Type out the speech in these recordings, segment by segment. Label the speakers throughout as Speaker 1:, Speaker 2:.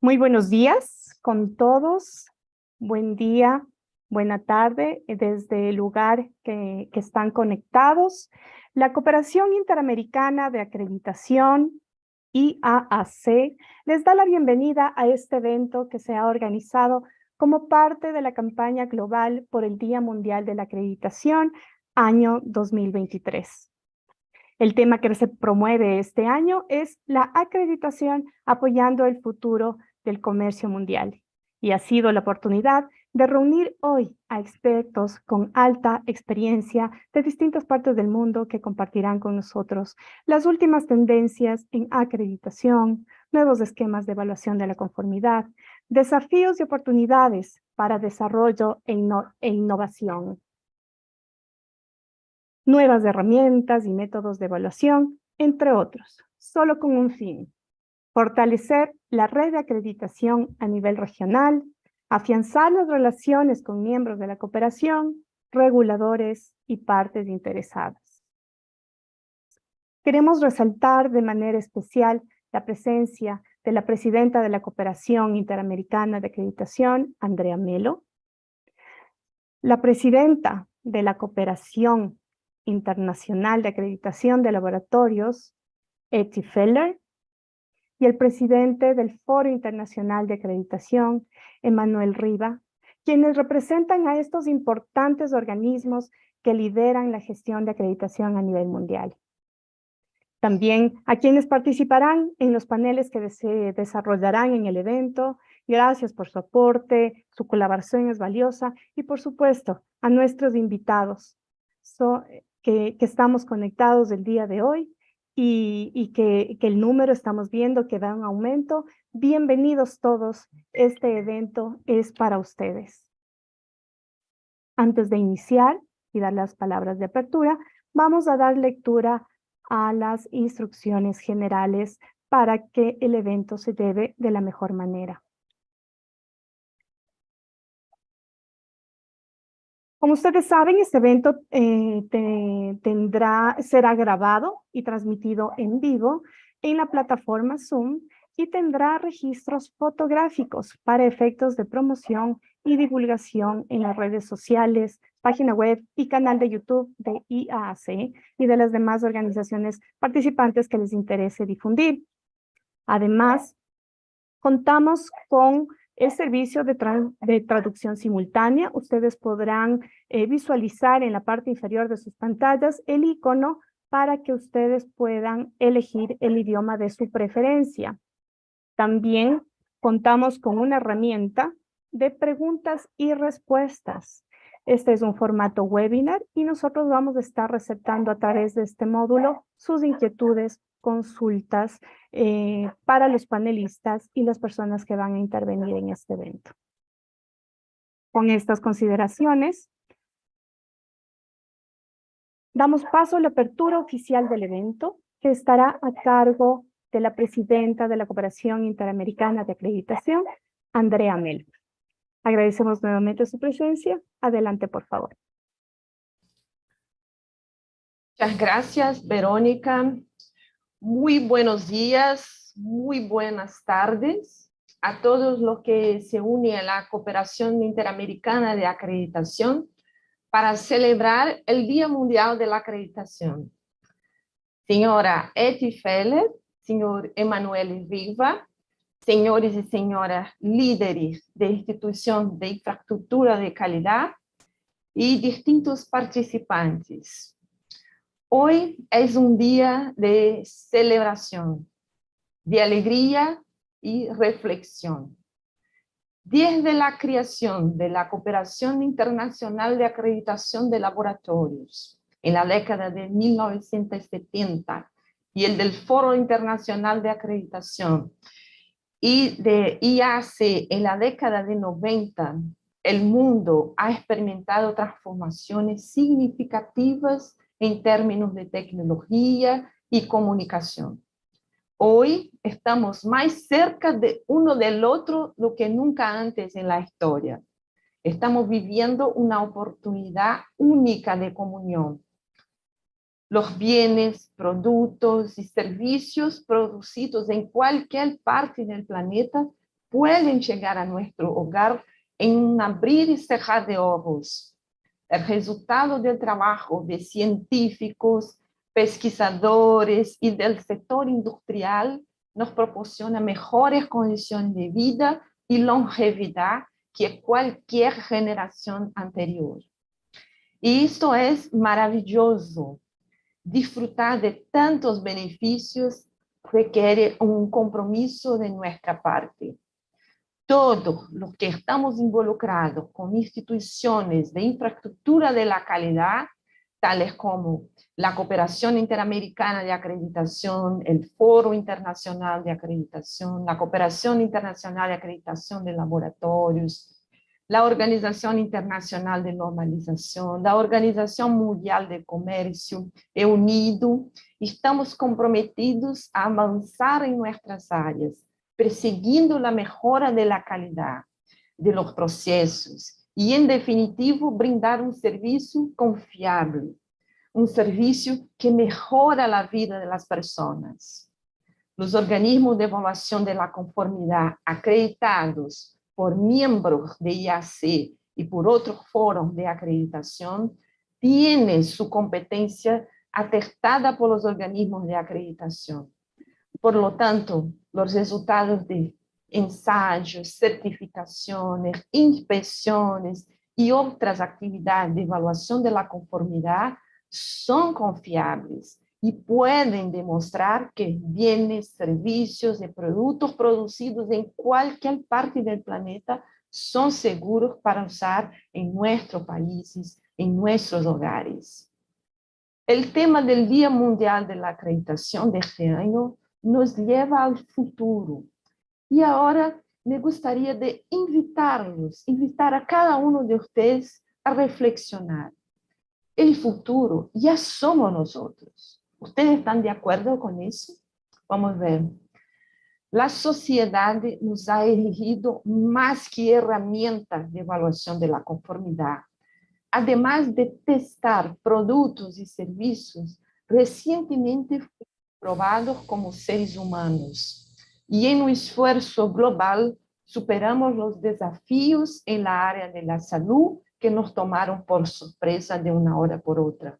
Speaker 1: Muy buenos días con todos. Buen día, buena tarde desde el lugar que están conectados. La Cooperación Interamericana de Acreditación, IAAC, les da la bienvenida a este evento que se ha organizado como parte de la campaña global por el Día Mundial de la Acreditación, año 2023. El tema que se promueve este año es la acreditación apoyando el futuro del comercio mundial. Y ha sido la oportunidad de reunir hoy a expertos con alta experiencia de distintas partes del mundo que compartirán con nosotros las últimas tendencias en acreditación, nuevos esquemas de evaluación de la conformidad, desafíos y oportunidades para desarrollo e innovación, nuevas herramientas y métodos de evaluación, entre otros, solo con un fin: fortalecer la red de acreditación a nivel regional, afianzar las relaciones con miembros de la cooperación, reguladores y partes interesadas. Queremos resaltar de manera especial la presencia de la presidenta de la Cooperación Interamericana de Acreditación, Andrea Melo, la presidenta de la Cooperación Internacional de Acreditación de Laboratorios, Etty Feller, y el presidente del Foro Internacional de Acreditación, Emanuel Riva, quienes representan a estos importantes organismos que lideran la gestión de acreditación a nivel mundial. También a quienes participarán en los paneles que se desarrollarán en el evento. Gracias por su aporte, su colaboración es valiosa, y por supuesto a nuestros invitados que estamos conectados el día de hoy y que el número estamos viendo que da un aumento. Bienvenidos todos, este evento es para ustedes. Antes de iniciar y dar las palabras de apertura, vamos a dar lectura a las instrucciones generales para que el evento se lleve de la mejor manera. Como ustedes saben, este evento será grabado y transmitido en vivo en la plataforma Zoom y tendrá registros fotográficos para efectos de promoción y divulgación en las redes sociales, página web y canal de YouTube de IAAC y de las demás organizaciones participantes que les interese difundir. Además, contamos con el servicio de traducción simultánea. Ustedes podrán visualizar en la parte inferior de sus pantallas el icono para que ustedes puedan elegir el idioma de su preferencia. También contamos con una herramienta de preguntas y respuestas. Este es un formato webinar y nosotros vamos a estar receptando a través de este módulo sus inquietudes, consultas para los panelistas y las personas que van a intervenir en este evento. Con estas consideraciones, damos paso a la apertura oficial del evento, que estará a cargo de la presidenta de la Cooperación Interamericana de Acreditación, Andrea Melo. Agradecemos nuevamente su presencia. Adelante, por favor.
Speaker 2: Muchas gracias, Verónica. Muy buenos días, muy buenas tardes a todos los que se unen a la Cooperación Interamericana de Acreditación para celebrar el Día Mundial de la Acreditación. Señora Etty Feller, señor Emanuel Riva, señores y señoras líderes de institución de infraestructura de calidad y distintos participantes. Hoy es un día de celebración, de alegría y reflexión. Desde la creación de la Cooperación Internacional de Acreditación de Laboratorios en la década de 1970 y el del Foro Internacional de Acreditación y de IAAC en la década de 90, el mundo ha experimentado transformaciones significativas en términos de tecnología y comunicación. Hoy estamos más cerca de uno del otro do que nunca antes en la historia. Estamos viviendo una oportunidad única de comunión. Los bienes, productos y servicios producidos en cualquier parte del planeta pueden llegar a nuestro hogar en un abrir y cerrar de ojos. El resultado del trabajo de científicos, pesquisadores y del sector industrial nos proporciona mejores condiciones de vida y longevidad que cualquier generación anterior. Y esto es maravilloso. Disfrutar de tantos beneficios requiere un compromiso de nuestra parte. Todos los que estamos involucrados con instituciones de infraestructura de la calidad, tales como la Cooperación Interamericana de Acreditación, el Foro Internacional de Acreditación, la Cooperación Internacional de Acreditación de Laboratorios, la Organización Internacional de Normalización, la Organización Mundial de Comercio, unido, estamos comprometidos a avanzar en nuestras áreas, persiguiendo la mejora de la calidad de los procesos y, en definitivo, brindar un servicio confiable, un servicio que mejora la vida de las personas. Los organismos de evaluación de la conformidad acreditados por miembros de IAAC y por otros foros de acreditación tienen su competencia atestada por los organismos de acreditación. Por lo tanto, los resultados de ensayos, certificaciones, inspecciones y otras actividades de evaluación de la conformidad son confiables y pueden demostrar que bienes, servicios y productos producidos en cualquier parte del planeta son seguros para usar en nuestros países, en nuestros hogares. El tema del Día Mundial de la Acreditación de este año nos lleva al futuro. Y ahora me gustaría de invitar a cada uno de ustedes a reflexionar. El futuro ya somos nosotros. ¿Ustedes están de acuerdo con eso? Vamos a ver. La sociedad nos ha exigido más que herramientas de evaluación de la conformidad. Además de testar productos y servicios recientemente probados como seres humanos. Y en un esfuerzo global superamos los desafíos en la área de la salud que nos tomaron por sorpresa de una hora por otra.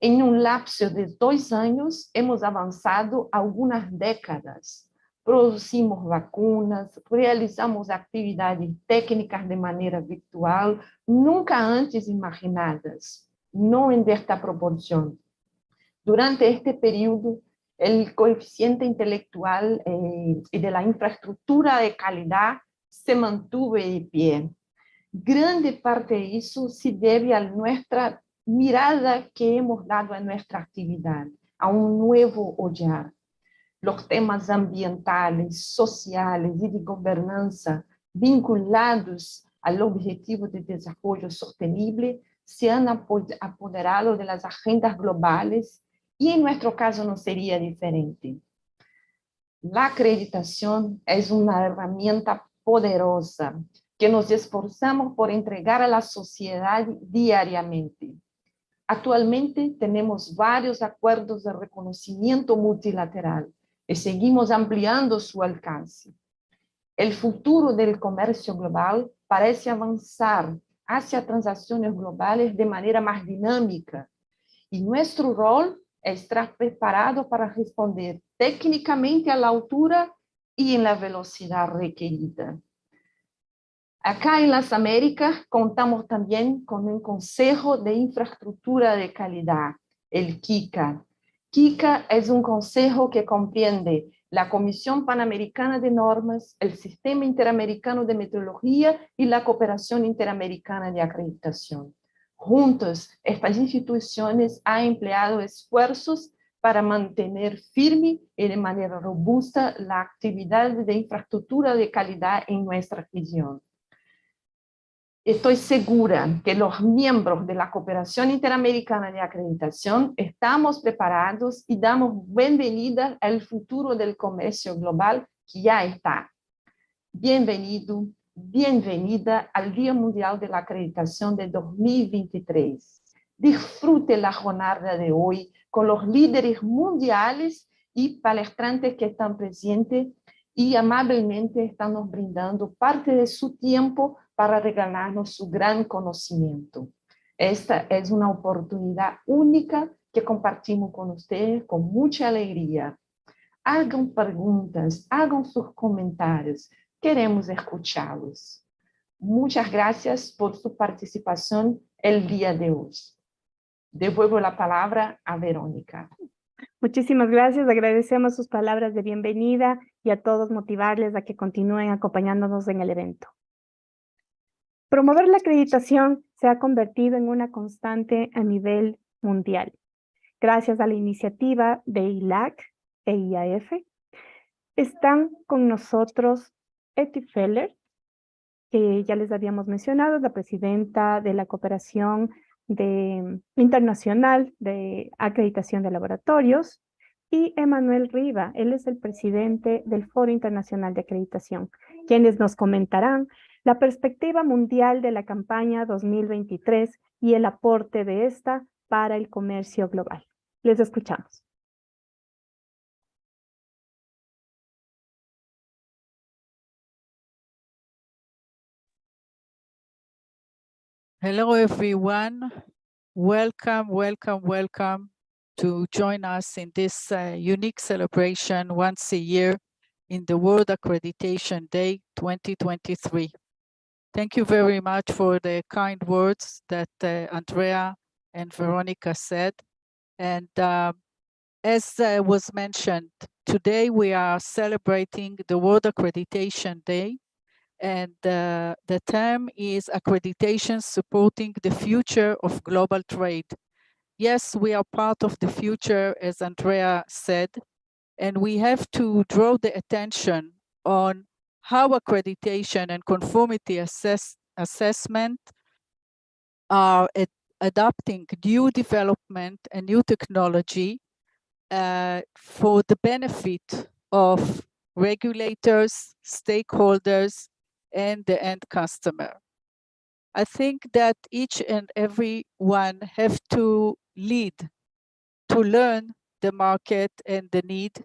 Speaker 2: En un lapso de 2 años hemos avanzado algunas décadas. Producimos vacunas, realizamos actividades técnicas de manera virtual, nunca antes imaginadas, no en esta proporción. Durante este periodo, el coeficiente intelectual y de la infraestructura de calidad se mantuvo de pie. Grande parte de eso se debe a nuestra mirada que hemos dado a nuestra actividad, a un nuevo olhar. Los temas ambientales, sociales y de gobernanza vinculados al objetivo de desarrollo sostenible se han apoderado de las agendas globales y en nuestro caso no sería diferente. La acreditación es una herramienta poderosa que nos esforzamos por entregar a la sociedad diariamente. Actualmente tenemos varios acuerdos de reconocimiento multilateral y seguimos ampliando su alcance. El futuro del comercio global parece avanzar hacia transacciones globales de manera más dinámica y nuestro rol es estar preparado para responder técnicamente a la altura y en la velocidad requerida. Acá en las Américas contamos también con un Consejo de Infraestructura de Calidad, el KICA. KICA es un consejo que comprende la Comisión Panamericana de Normas, el Sistema Interamericano de Metrología y la Cooperación Interamericana de Acreditación. Juntos, estas instituciones han empleado esfuerzos para mantener firme y de manera robusta la actividad de infraestructura de calidad en nuestra región. Estoy segura que los miembros de la Cooperación Interamericana de Acreditación estamos preparados y damos bienvenida al futuro del comercio global que ya está. Bienvenido, bienvenida al Día Mundial de la Acreditación de 2023. Disfrute la jornada de hoy con los líderes mundiales y palestrantes que están presentes y amablemente están nos brindando parte de su tiempo para regalarnos su gran conocimiento. Esta es una oportunidad única que compartimos con ustedes con mucha alegría. Hagan preguntas, hagan sus comentarios. Queremos escucharlos. Muchas gracias por su participación el día de hoy. Devuelvo la palabra a Verónica.
Speaker 1: Muchísimas gracias, agradecemos sus palabras de bienvenida y a todos motivarles a que continúen acompañándonos en el evento. Promover la acreditación se ha convertido en una constante a nivel mundial. Gracias a la iniciativa de IAAC e IAF, están con nosotros Eti Feller, que ya les habíamos mencionado, la presidenta de la Cooperación Internacional de Acreditación de Laboratorios, y Emanuel Riva, él es el presidente del Foro Internacional de Acreditación, quienes nos comentarán la perspectiva mundial de la campaña 2023 y el aporte de esta para el comercio global. Les escuchamos.
Speaker 3: Hello, everyone. Welcome, welcome, welcome to join us in this unique celebration once a year in the World Accreditation Day 2023. Thank you very much for the kind words that Andrea and Veronica said. And as was mentioned, today we are celebrating the World Accreditation Day. And the term is accreditation supporting the future of global trade. Yes, we are part of the future, as Andrea said, and we have to draw the attention on how accreditation and conformity assessment are adopting new development and new technology for the benefit of regulators, stakeholders, and the end customer. I think that each and every one have to lead, to learn the market and the need,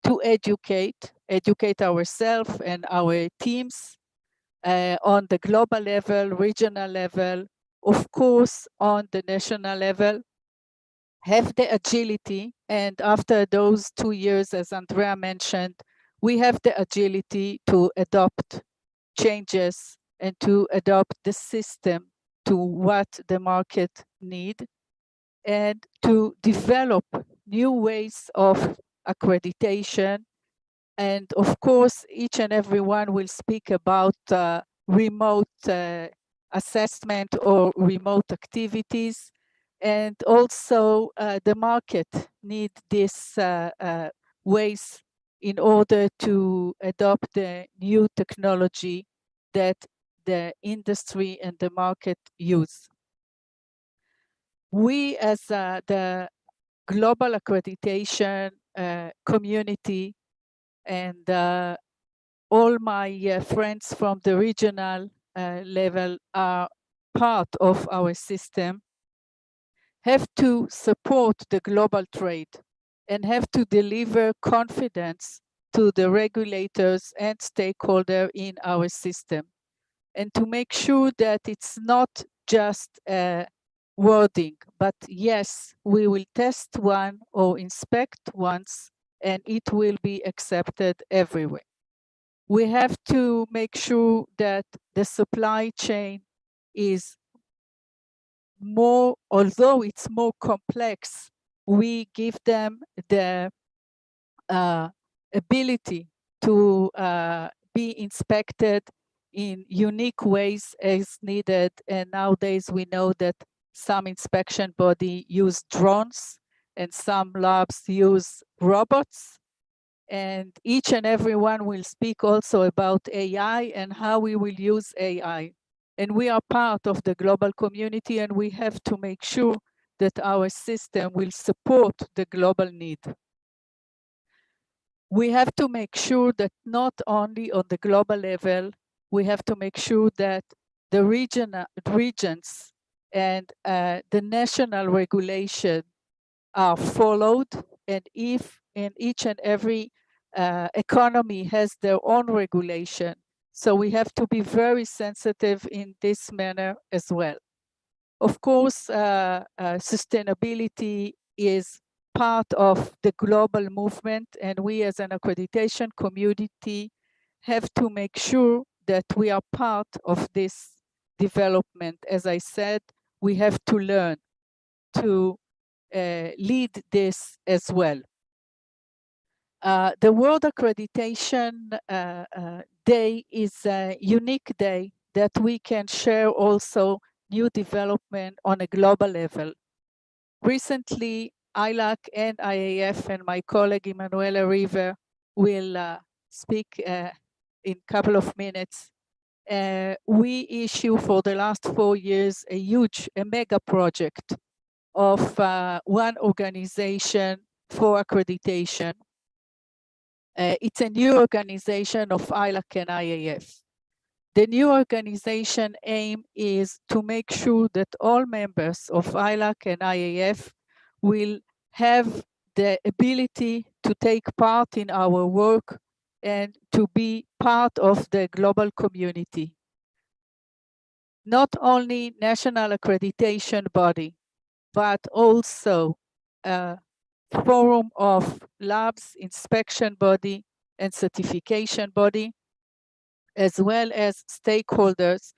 Speaker 3: to educate ourselves and our teams on the global level, regional level, of course, on the national level, have the agility. And after those 2 years, as Andrea mentioned, we have the agility to adopt changes and to adopt the system to what the market need, and to develop new ways of accreditation. And of course, each and every one will speak about remote assessment or remote activities. And also the market need these ways in order to adopt the new technology that the industry and the market use. We, as the global accreditation community, and all my friends from the regional level are part of our system, have to support the global trade and have to deliver confidence to the regulators and stakeholders in our system, and to make sure that it's not just wording, but yes, we will test one or inspect once, and it will be accepted everywhere. We have to make sure that the supply chain is more, although it's more complex, we give them the ability to be inspected in unique ways as needed. And nowadays we know that some inspection body use drones and some labs use robots. And each and every one will speak also about AI and how we will use AI. And we are part of the global community, and we have to make sure that our system will support the global need. We have to make sure that not only on the global level, we have to make sure that the regions and the national regulation are followed, and if in each and every economy has their own regulation. So we have to be very sensitive in this manner as well. Of course, sustainability is part of the global movement, and we as an accreditation community have to make sure that we are part of this development. As I said, we have to learn to lead this as well. The World Accreditation Day is a unique day that we can share also new development on a global level. Recently, IAAC and IAF and my colleague Emanuela River will speak in a couple of minutes. We issue for the last 4 years a mega project of one organization for accreditation. It's a new organization of IAAC and IAF. The new organization aim is to make sure that all members of IAAC and IAF will have the ability to take part in our work and to be part of the global community. Not only national accreditation body, but also a forum of labs, inspection body, and certification body, as well as stakeholders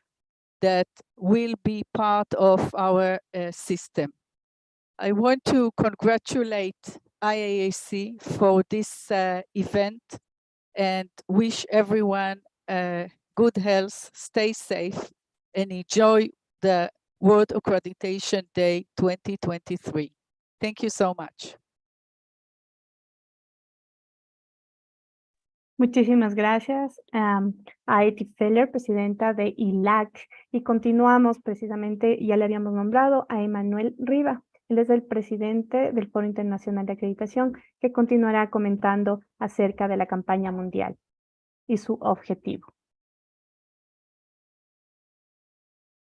Speaker 3: that will be part of our system. I want to congratulate IAAC for this event and wish everyone good health, stay safe, and enjoy the World Accreditation Day 2023. Thank you so much.
Speaker 1: Muchísimas gracias a Eti Feller, presidenta de IAAC. Y continuamos precisamente, ya le habíamos nombrado, a Emanuel Riva. Él es el presidente del Foro Internacional de Acreditación, que continuará comentando acerca de la campaña mundial y su objetivo.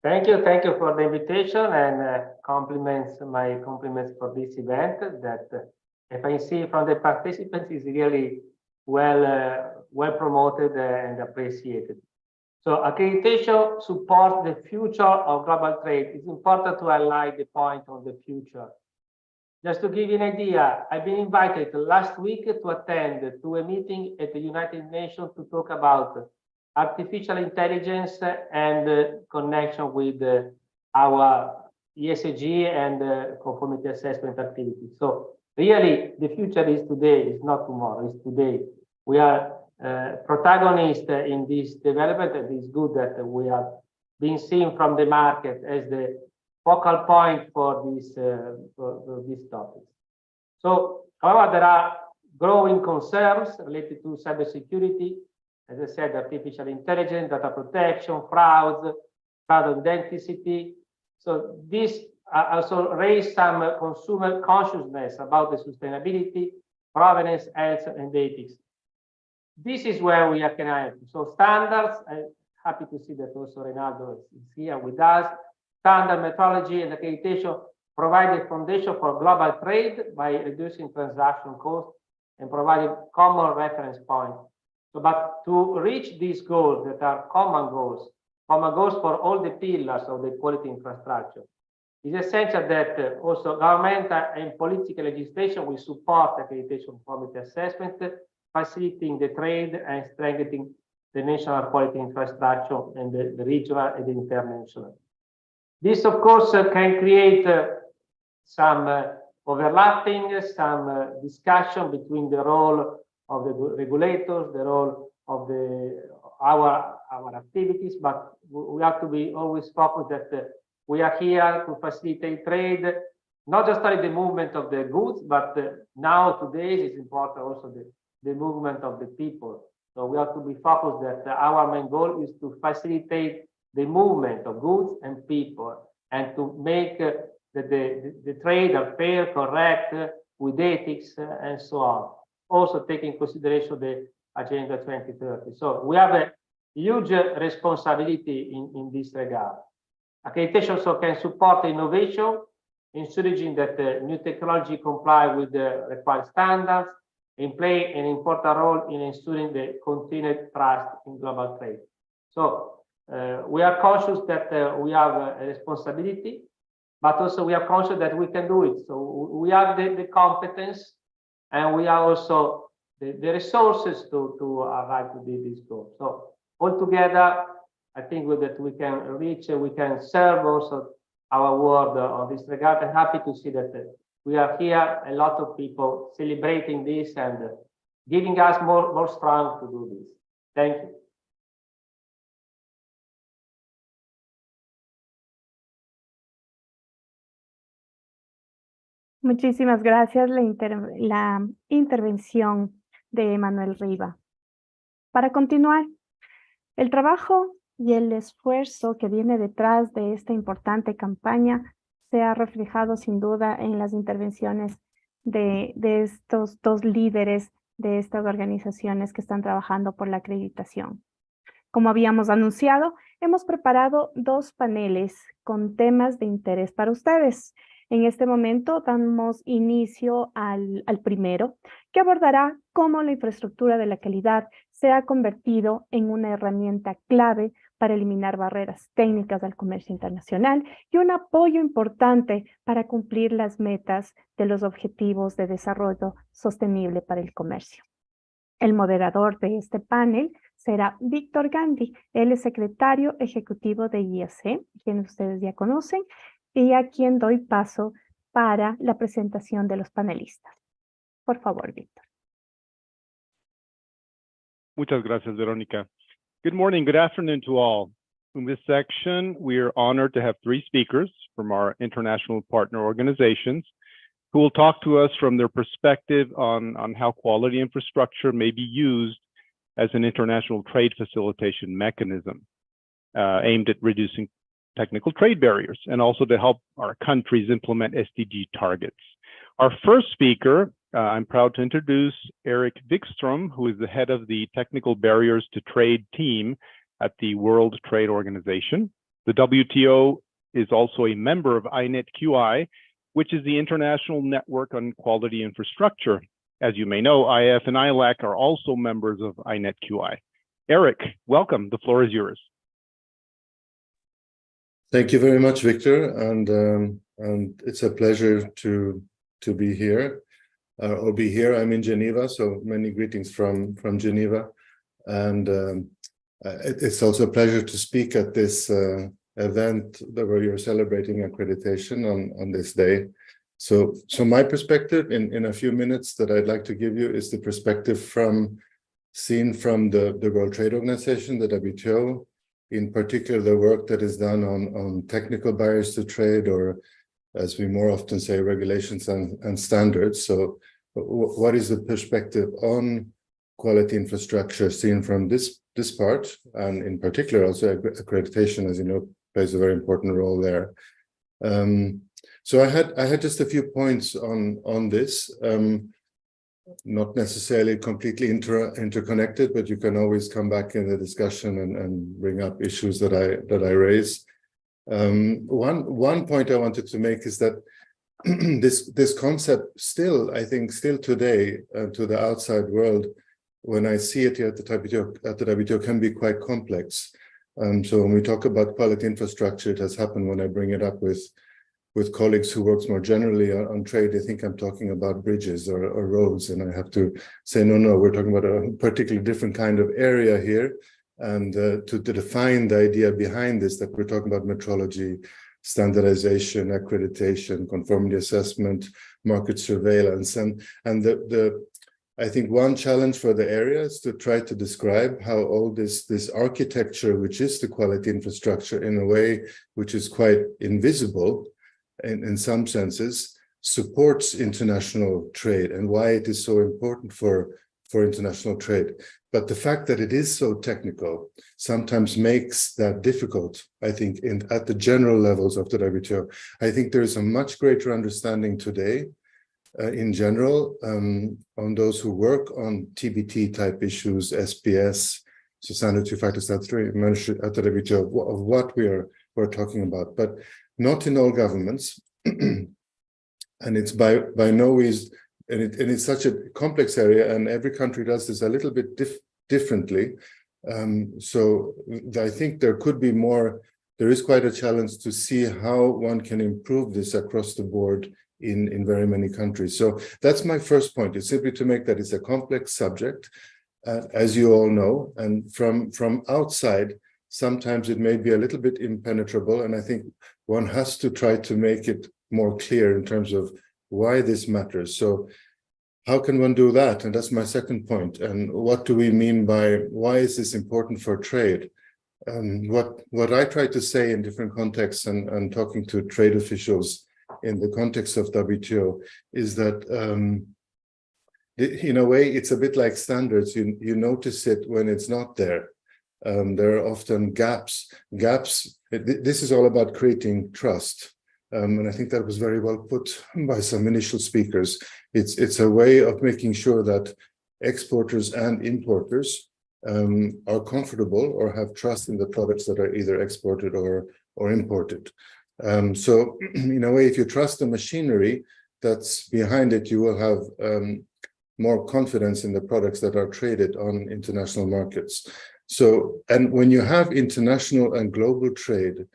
Speaker 4: Thank you for the invitation and my compliments for this event that if I see from the participants is really well promoted and appreciated. So accreditation supports the future of global trade. It's important to highlight the point on the future. Just to give you an idea, I've been invited last week to attend to a meeting at the United Nations to talk about artificial intelligence and connection with our ESG and conformity assessment activities. So really, the future is today, it's not tomorrow, it's today. We are protagonists in this development, and it's good that we are being seen from the market as the focal point for these topics. So, however, there are growing concerns related to cybersecurity. As I said, artificial intelligence, data protection, fraud identity. So this also raised some consumer consciousness about the sustainability, provenance, health, and ethics. This is where we can help. So standards, I'm happy to see that also Renato is here with us. Standard methodology and accreditation provide a foundation for global trade by reducing transaction costs and providing common reference points. So, but to reach these goals that are common goals for all the pillars of the quality infrastructure, it's essential that also governmental and political legislation will support accreditation conformity assessment, facilitating the trade and strengthening the national quality infrastructure and the regional and the international. This, of course, can create some overlapping, some discussion between the role of the regulators, the role of our activities, but we have to be always focused that we are here to facilitate trade, not just only the movement of the goods, but now today it's important also the movement of the people. So we have to be focused that our main goal is to facilitate the movement of goods and people and to make the trade are fair, correct, with ethics and so on. Also taking consideration the Agenda 2030. So we have a huge responsibility in this regard. Accreditation also can support innovation, ensuring that new technology comply with the required standards, and play an important role in ensuring the continued trust in global trade. So we are conscious that we have a responsibility, but also we are conscious that we can do it. So we have the competence, and we have also the resources to arrive to this goal. So altogether, I think that we can reach, we can serve also our world on this regard. I'm happy to see that we are here, a lot of people celebrating this and giving us more strength to do this. Thank you.
Speaker 1: Muchísimas gracias la intervención de Manuel Riva. Para continuar, el trabajo y el esfuerzo que viene detrás de esta importante campaña se ha reflejado sin duda en las intervenciones de estos dos líderes de estas organizaciones que están trabajando por la acreditación. Como habíamos anunciado, hemos preparado dos paneles con temas de interés para ustedes. En este momento damos inicio al primero, que abordará cómo la infraestructura de la calidad se ha convertido en una herramienta clave para eliminar barreras técnicas al comercio internacional y un apoyo importante para cumplir las metas de los Objetivos de Desarrollo Sostenible para el Comercio. El moderador de este panel será Víctor Gandhi. Él es secretario ejecutivo de IAAC, quien ustedes ya conocen, y a quien doy paso para la presentación de los panelistas. Por favor, Víctor.
Speaker 5: Muchas gracias, Verónica. Good morning, good afternoon to all. In this section, we are honored to have three speakers from our international partner organizations who will talk to us from their perspective on how quality infrastructure may be used as an international trade facilitation mechanism aimed at reducing technical trade barriers and also to help our countries implement SDG targets. Our first speaker, I'm proud to introduce Eric Wikström, who is the head of the Technical Barriers to Trade team at the World Trade Organization. The WTO is also a member of INET-QI, which is the International Network on Quality Infrastructure. As you may know, IF and ILAC are also members of INET-QI. Eric, welcome. The floor is yours.
Speaker 6: Thank you very much, Victor, and it's a pleasure to be here. Or be here. I'm in Geneva, so many greetings from Geneva, and it's also a pleasure to speak at this event where you're celebrating accreditation on this day. So my perspective in a few minutes that I'd like to give you is the perspective seen from the World Trade Organization, the WTO, in particular the work that is done on technical barriers to trade, or as we more often say, regulations and standards. So what is the perspective on quality infrastructure seen from this part, and in particular also accreditation, as you know, plays a very important role there. So I had just a few points on this, not necessarily completely interconnected, but you can always come back in the discussion and bring up issues that I raise. One point I wanted to make is that this concept still, I think, today to the outside world, when I see it here at the WTO, can be quite complex. So when we talk about quality infrastructure, it has happened when I bring it up with colleagues who works more generally on trade. They think I'm talking about bridges or roads, and I have to say, no, we're talking about a particularly different kind of area here. And to define the idea behind this, that we're talking about metrology, standardization, accreditation, conformity assessment, market surveillance, and I think one challenge for the area is to try to describe how all this architecture, which is the quality infrastructure, in a way which is quite invisible in some senses, supports international trade and why it is so important for international trade. But the fact that it is so technical sometimes makes that difficult, I think, at the general levels of the WTO. I think there is a much greater understanding today in general on those who work on TBT type issues, SPS, so standard two-factor statutory at the WTO, of what we're talking about, but not in all governments. And it's by no it's such a complex area, and every country does this a little bit differently. So I think there is quite a challenge to see how one can improve this across the board in very many countries. So that's my first point. It's simply to make that it's a complex subject, as you all know, and from outside, sometimes it may be a little bit impenetrable, and I think one has to try to make it more clear in terms of why this matters. So how can one do that? And that's my second point. And what do we mean by why is this important for trade? What I try to say in different contexts and talking to trade officials in the context of WTO is that in a way it's a bit like standards. You notice it when it's not there. There are often gaps. This is all about creating trust. And I think that was very well put by some initial speakers. It's a way of making sure that exporters and importers are comfortable or have trust in the products that are either exported or imported. So in a way, if you trust the machinery that's behind it, you will have more confidence in the products that are traded on international markets. So, and when you have international and global trade,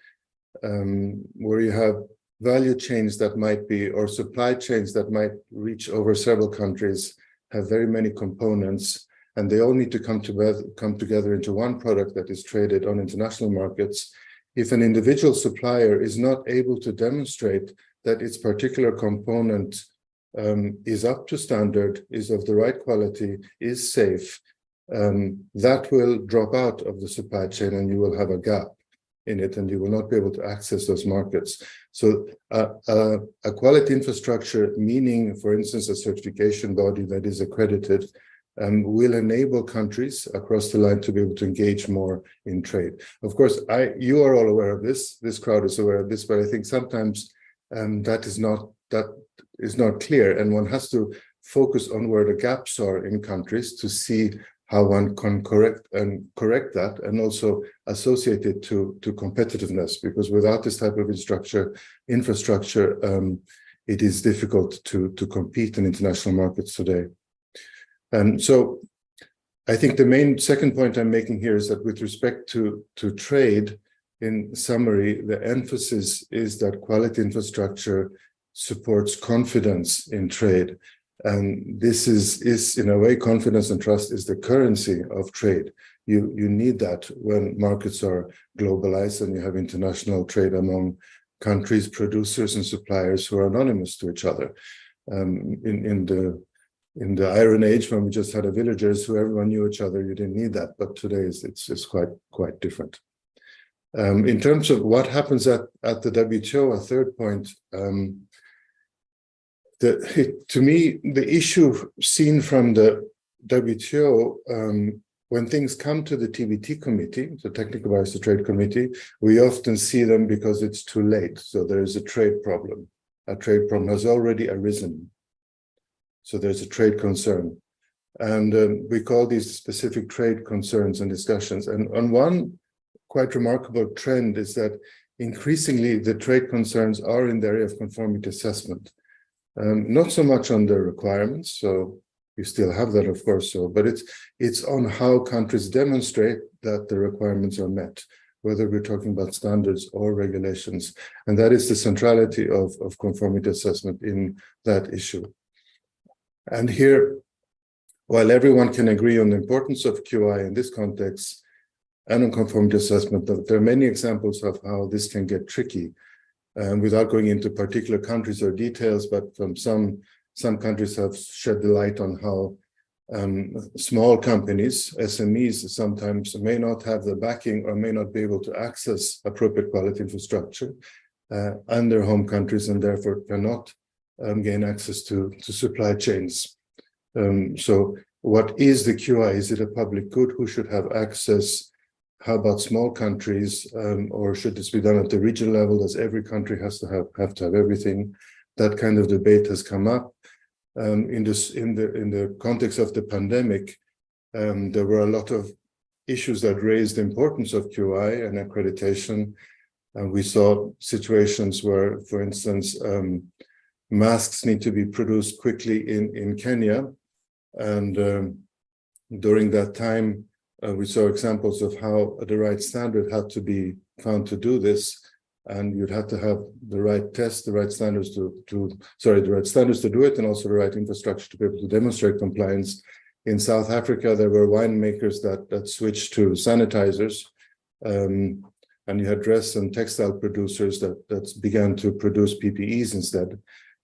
Speaker 6: where you have value chains that might be, or supply chains that might reach over several countries, have very many components, and they all need to come together into one product that is traded on international markets. If an individual supplier is not able to demonstrate that its particular component is up to standard, is of the right quality, is safe, that will drop out of the supply chain, and you will have a gap in it, and you will not be able to access those markets. So a quality infrastructure, meaning, for instance, a certification body that is accredited, will enable countries across the line to be able to engage more in trade. Of course, you are all aware of this. This crowd is aware of this, but I think sometimes that is not clear, and one has to focus on where the gaps are in countries to see how one can correct that, and also associate it to competitiveness, because without this type of infrastructure, it is difficult to compete in international markets today. So I think the main second point I'm making here is that with respect to trade, in summary, the emphasis is that quality infrastructure supports confidence in trade. And this is in a way, confidence and trust is the currency of trade. You need that when markets are globalized and you have international trade among countries, producers and suppliers who are anonymous to each other. In the Iron Age, when we just had villagers who everyone knew each other, you didn't need that. But today it's quite different. In terms of what happens at the WTO, a third point, to me, the issue seen from the WTO, when things come to the TBT committee, the Technical Barriers to Trade Committee, we often see them because it's too late. So there is a trade problem. A trade problem has already arisen. So there's a trade concern. And we call these specific trade concerns and discussions. And one quite remarkable trend is that increasingly the trade concerns are in the area of conformity assessment. Not so much on the requirements, so you still have that, of course, but it's on how countries demonstrate that the requirements are met, whether we're talking about standards or regulations. And that is the centrality of conformity assessment in that issue. And here, while everyone can agree on the importance of QI in this context and on conformity assessment, there are many examples of how this can get tricky. Without going into particular countries or details, but from some countries have shed the light on how small companies, SMEs, sometimes may not have the backing or may not be able to access appropriate quality infrastructure in their home countries, and therefore cannot gain access to supply chains. So what is the QI? Is it a public good? Who should have access? How about small countries, or should this be done at the regional level? Does every country have to have everything? That kind of debate has come up. In the context of the pandemic, there were a lot of issues that raised the importance of QI and accreditation. We saw situations where, for instance, masks need to be produced quickly in Kenya. And during that time, we saw examples of how the right standard had to be found to do this. And you'd have to have the right tests, the right standards the right standards to do it, and also the right infrastructure to be able to demonstrate compliance. In South Africa, there were winemakers that switched to sanitizers, and you had dress and textile producers that began to produce PPEs instead.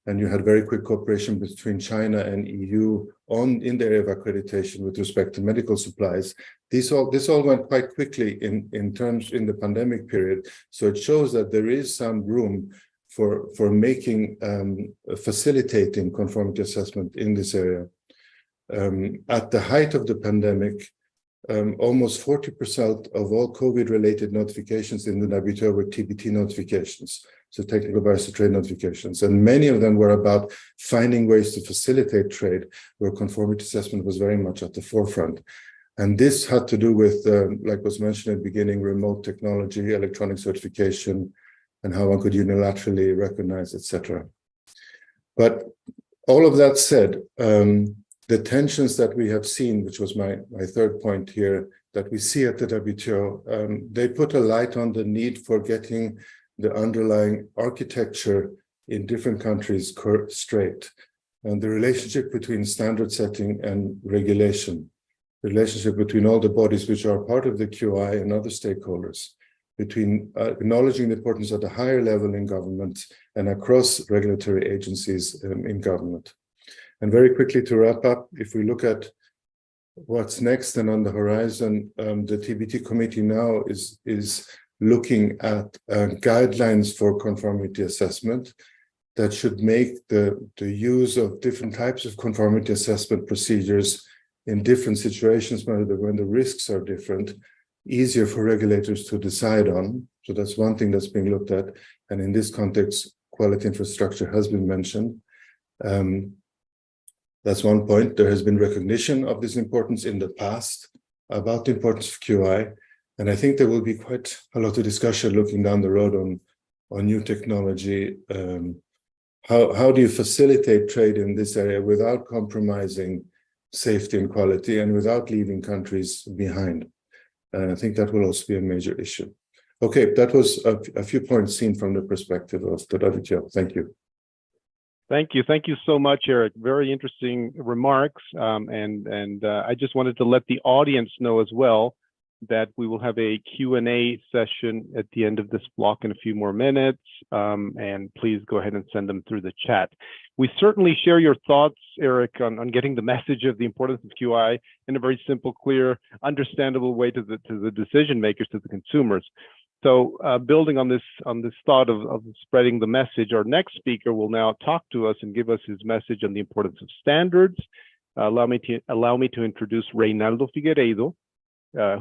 Speaker 6: And you had very quick cooperation between China and EU in the area of accreditation with respect to medical supplies. This all went quite quickly in the pandemic period. So it shows that there is some room for making facilitating conformity assessment in this area. At the height of the pandemic, almost 40% of all COVID-related notifications in the WTO were TBT notifications, so technical barriers to trade notifications. And many of them were about finding ways to facilitate trade, where conformity assessment was very much at the forefront. And this had to do with, like was mentioned at the beginning, remote technology, electronic certification, and how one could unilaterally recognize, etc. But all of that said, the tensions that we have seen, which was my third point here, that we see at the WTO, they put a light on the need for getting the underlying architecture in different countries straight. And the relationship between standard setting and regulation, the relationship between all the bodies which are part of the QI and other stakeholders, between acknowledging the importance at a higher level in government and across regulatory agencies in government. And very quickly to wrap up, if we look at what's next and on the horizon, the TBT committee now is looking at guidelines for conformity assessment that should make the use of different types of conformity assessment procedures in different situations, when the risks are different, easier for regulators to decide on. So that's one thing that's being looked at. And in this context, quality infrastructure has been mentioned. That's one point. There has been recognition of this importance in the past about the importance of QI. And I think there will be quite a lot of discussion looking down the road on new technology. How do you facilitate trade in this area without compromising safety and quality and without leaving countries behind? And I think that will also be a major issue. Okay, that was a few points seen from the perspective of the WTO. Thank you.
Speaker 5: Thank you. Thank you so much, Eric. Very interesting remarks. And I just wanted to let the audience know as well that we will have a Q&A session at the end of this block in a few more minutes. And please go ahead and send them through the chat. We certainly share your thoughts, Eric, on getting the message of the importance of QI in a very simple, clear, understandable way to the decision makers, to the consumers. So building on this thought of spreading the message, our next speaker will now talk to us and give us his message on the importance of standards. Allow me to introduce Reynaldo Figueiredo,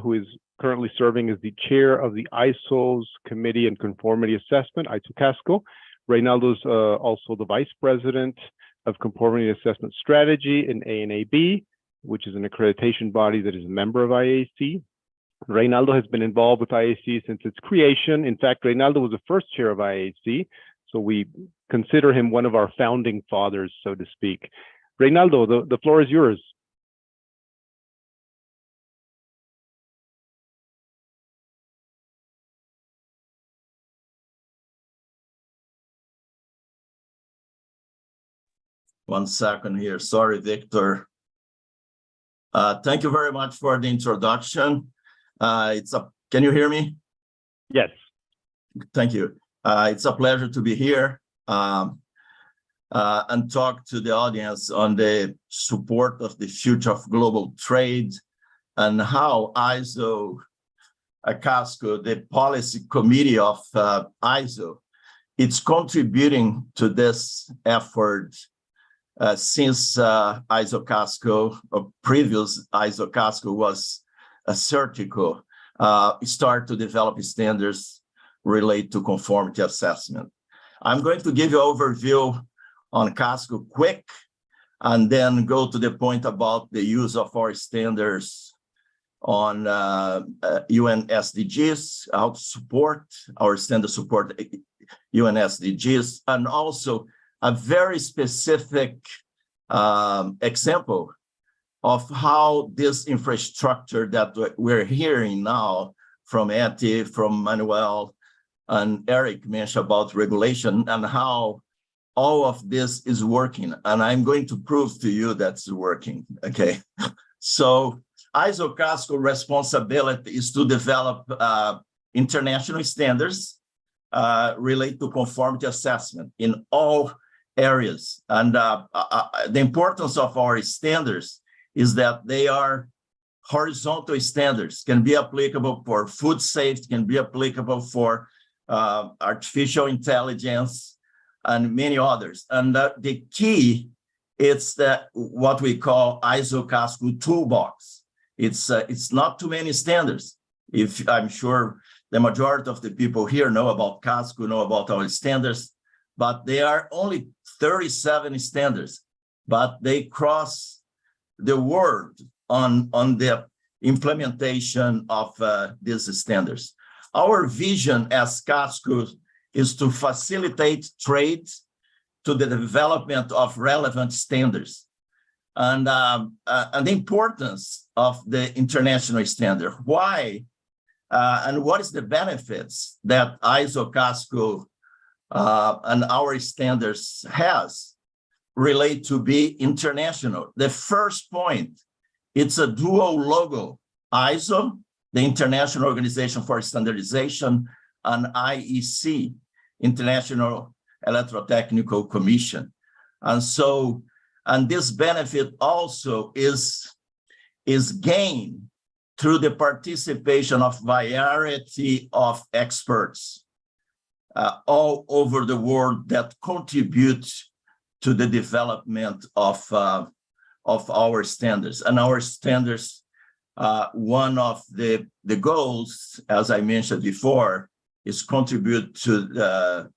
Speaker 5: who is currently serving as the chair of the ISO's Committee on Conformity Assessment, ISO-CASCO. Reynaldo is also the vice president of Conformity Assessment Strategy in ANAB, which is an accreditation body that is a member of IAAC. Reynaldo has been involved with IAAC since its creation. In fact, Reynaldo was the first chair of IAAC, so we consider him one of our founding fathers, so to speak. Reynaldo, the floor is yours.
Speaker 7: One second here. Sorry, Victor. Thank you very much for the introduction. Can you hear me?
Speaker 5: Yes.
Speaker 7: Thank you. It's a pleasure to be here and talk to the audience on the support of the future of global trade and how ISO-CASCO, the policy committee of ISO, it's contributing to this effort since ISO-CASCO, or previous ISO-CASCO was a Certico, start to develop standards related to conformity assessment. I'm going to give you an overview on CASCO quick, and then go to the point about the use of our standards on UN SDGs, how to support our standards, support UN SDGs, and also a very specific example of how this infrastructure that we're hearing now from Eti, from Manuel, and Eric mentioned about regulation and how all of this is working. And I'm going to prove to you that's working, okay? So ISO Casco responsibility is to develop international standards related to conformity assessment in all areas. And the importance of our standards is that they are horizontal standards, can be applicable for food safety, can be applicable for artificial intelligence, and many others. And the key is that what we call ISO Casco toolbox. It's not too many standards. If I'm sure the majority of the people here know about Casco, know about our standards, but they are only 37 standards, but they cross the world on the implementation of these standards. Our vision as Casco is to facilitate trade to the development of relevant standards. And the importance of the international standard. Why and what is the benefits that ISO Casco and our standards has relate to be international? The first point, it's a dual logo, ISO, the International Organization for Standardization, and IEC, International Electrotechnical Commission. And so, and this benefit also is gained through the participation of variety of experts all over the world that contribute to the development of our standards. And our standards, one of the goals, as I mentioned before, is contribute to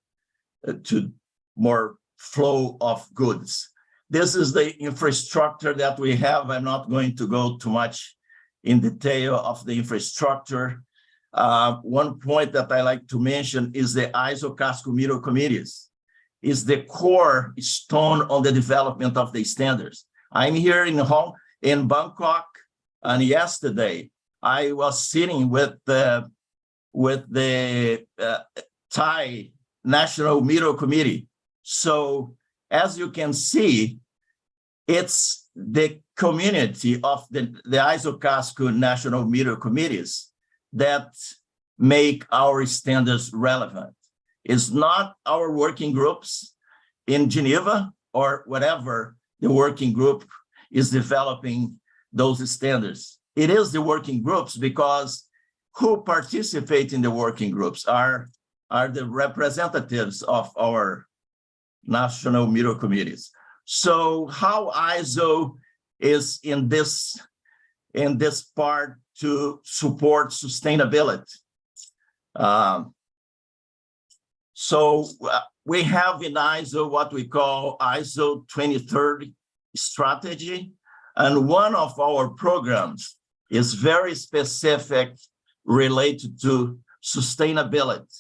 Speaker 7: more flow of goods. This is the infrastructure that we have. I'm not going to go too much in detail of the infrastructure. One point that I like to mention is the ISO Casco Middle Committees. Is the core stone on the development of the standards. I'm here in Bangkok, and yesterday I was sitting with the Thai National Middle Committee. So as you can see, it's the community of the ISO Casco National Middle Committees that make our standards relevant. It's not our working groups in Geneva or whatever the working group is developing those standards. It is the working groups, because who participate in the working groups are the representatives of our national middle committees. So how ISO is in this part to support sustainability. So we have in ISO what we call ISO 2030 strategy. And one of our programs is very specific related to sustainability.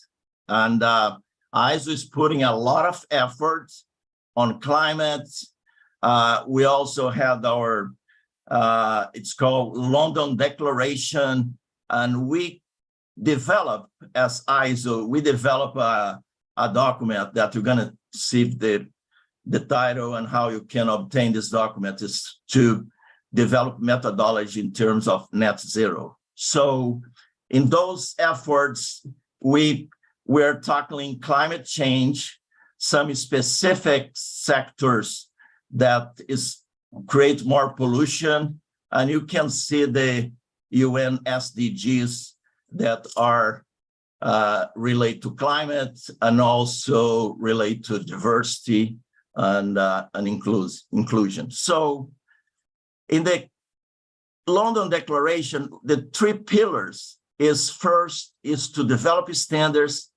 Speaker 7: And ISO is putting a lot of effort on climate. We also have our, it's called London Declaration. And we develop, as ISO, we develop a document that you're gonna see the title, and how you can obtain this document is to develop methodology in terms of net zero. So in those efforts, we're tackling climate change, some specific sectors that create more pollution, and you can see the UN SDGs that are relate to climate and also relate to diversity and inclusion. So in the London Declaration, the three pillars is first is to develop standards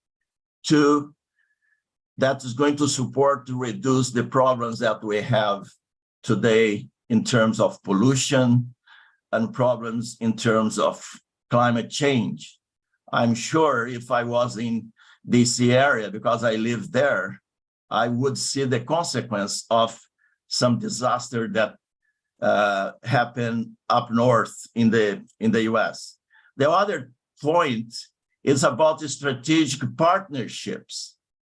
Speaker 7: that is going to support to reduce the problems that we have today in terms of pollution and problems in terms of climate change. I'm sure if I was in DC area, because I live there, I would see the consequence of some disaster that happened up north in the US. The other point is about the strategic partnerships.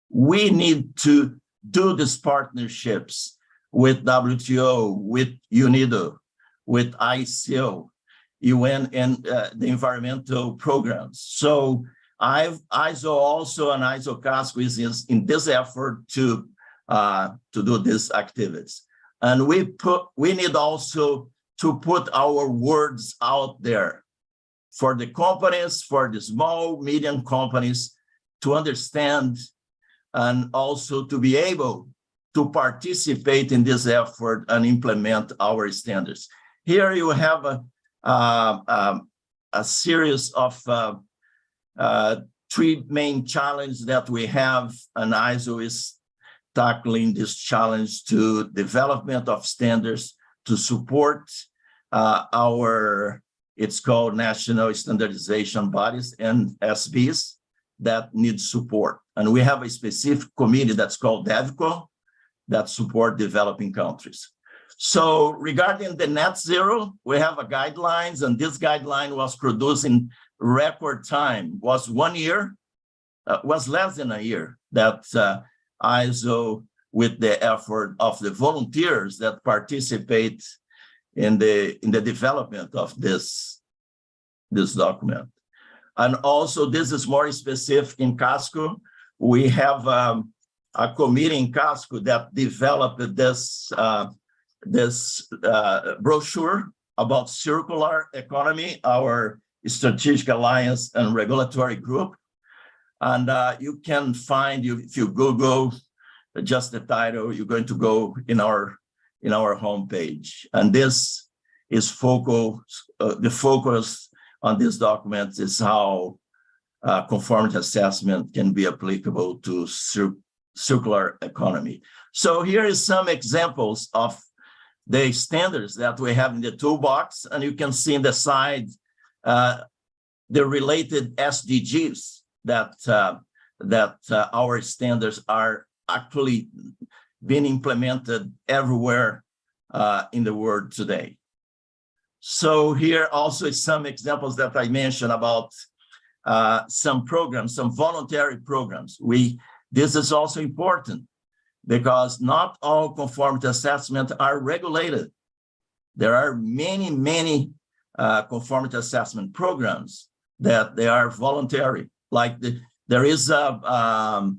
Speaker 7: We need to do these partnerships with WTO, with UNIDO, with ICO, UN, and the environmental programs. So ISO also and ISO Casco is in this effort to do these activities. And we need also to put our words out there for the companies, for the small, medium companies to understand and also to be able to participate in this effort and implement our standards. Here you have a series of three main challenges that we have, and ISO is tackling this challenge to development of standards to support it's called national standardization bodies and SBs that need support. And we have a specific committee that's called DEVCO that support developing countries. So regarding the net zero, we have a guidelines, and this guideline was produced in record time, was 1 year, was less than a year that ISO, with the effort of the volunteers that participate in the development of this document. And also this is more specific in Casco. We have a committee in Casco that developed this brochure about circular economy, our strategic alliance and regulatory group. And you can find, if you Google just the title, you're going to go in our homepage. And this is the focus on this document is how conformity assessment can be applicable to circular economy. So here is some examples of the standards that we have in the toolbox, and you can see in the side the related SDGs that our standards are actually being implemented everywhere in the world today. So here also is some examples that I mentioned about some programs, some voluntary programs. This is also important because not all conformity assessments are regulated. There are many, many conformity assessment programs that they are voluntary. Like there is a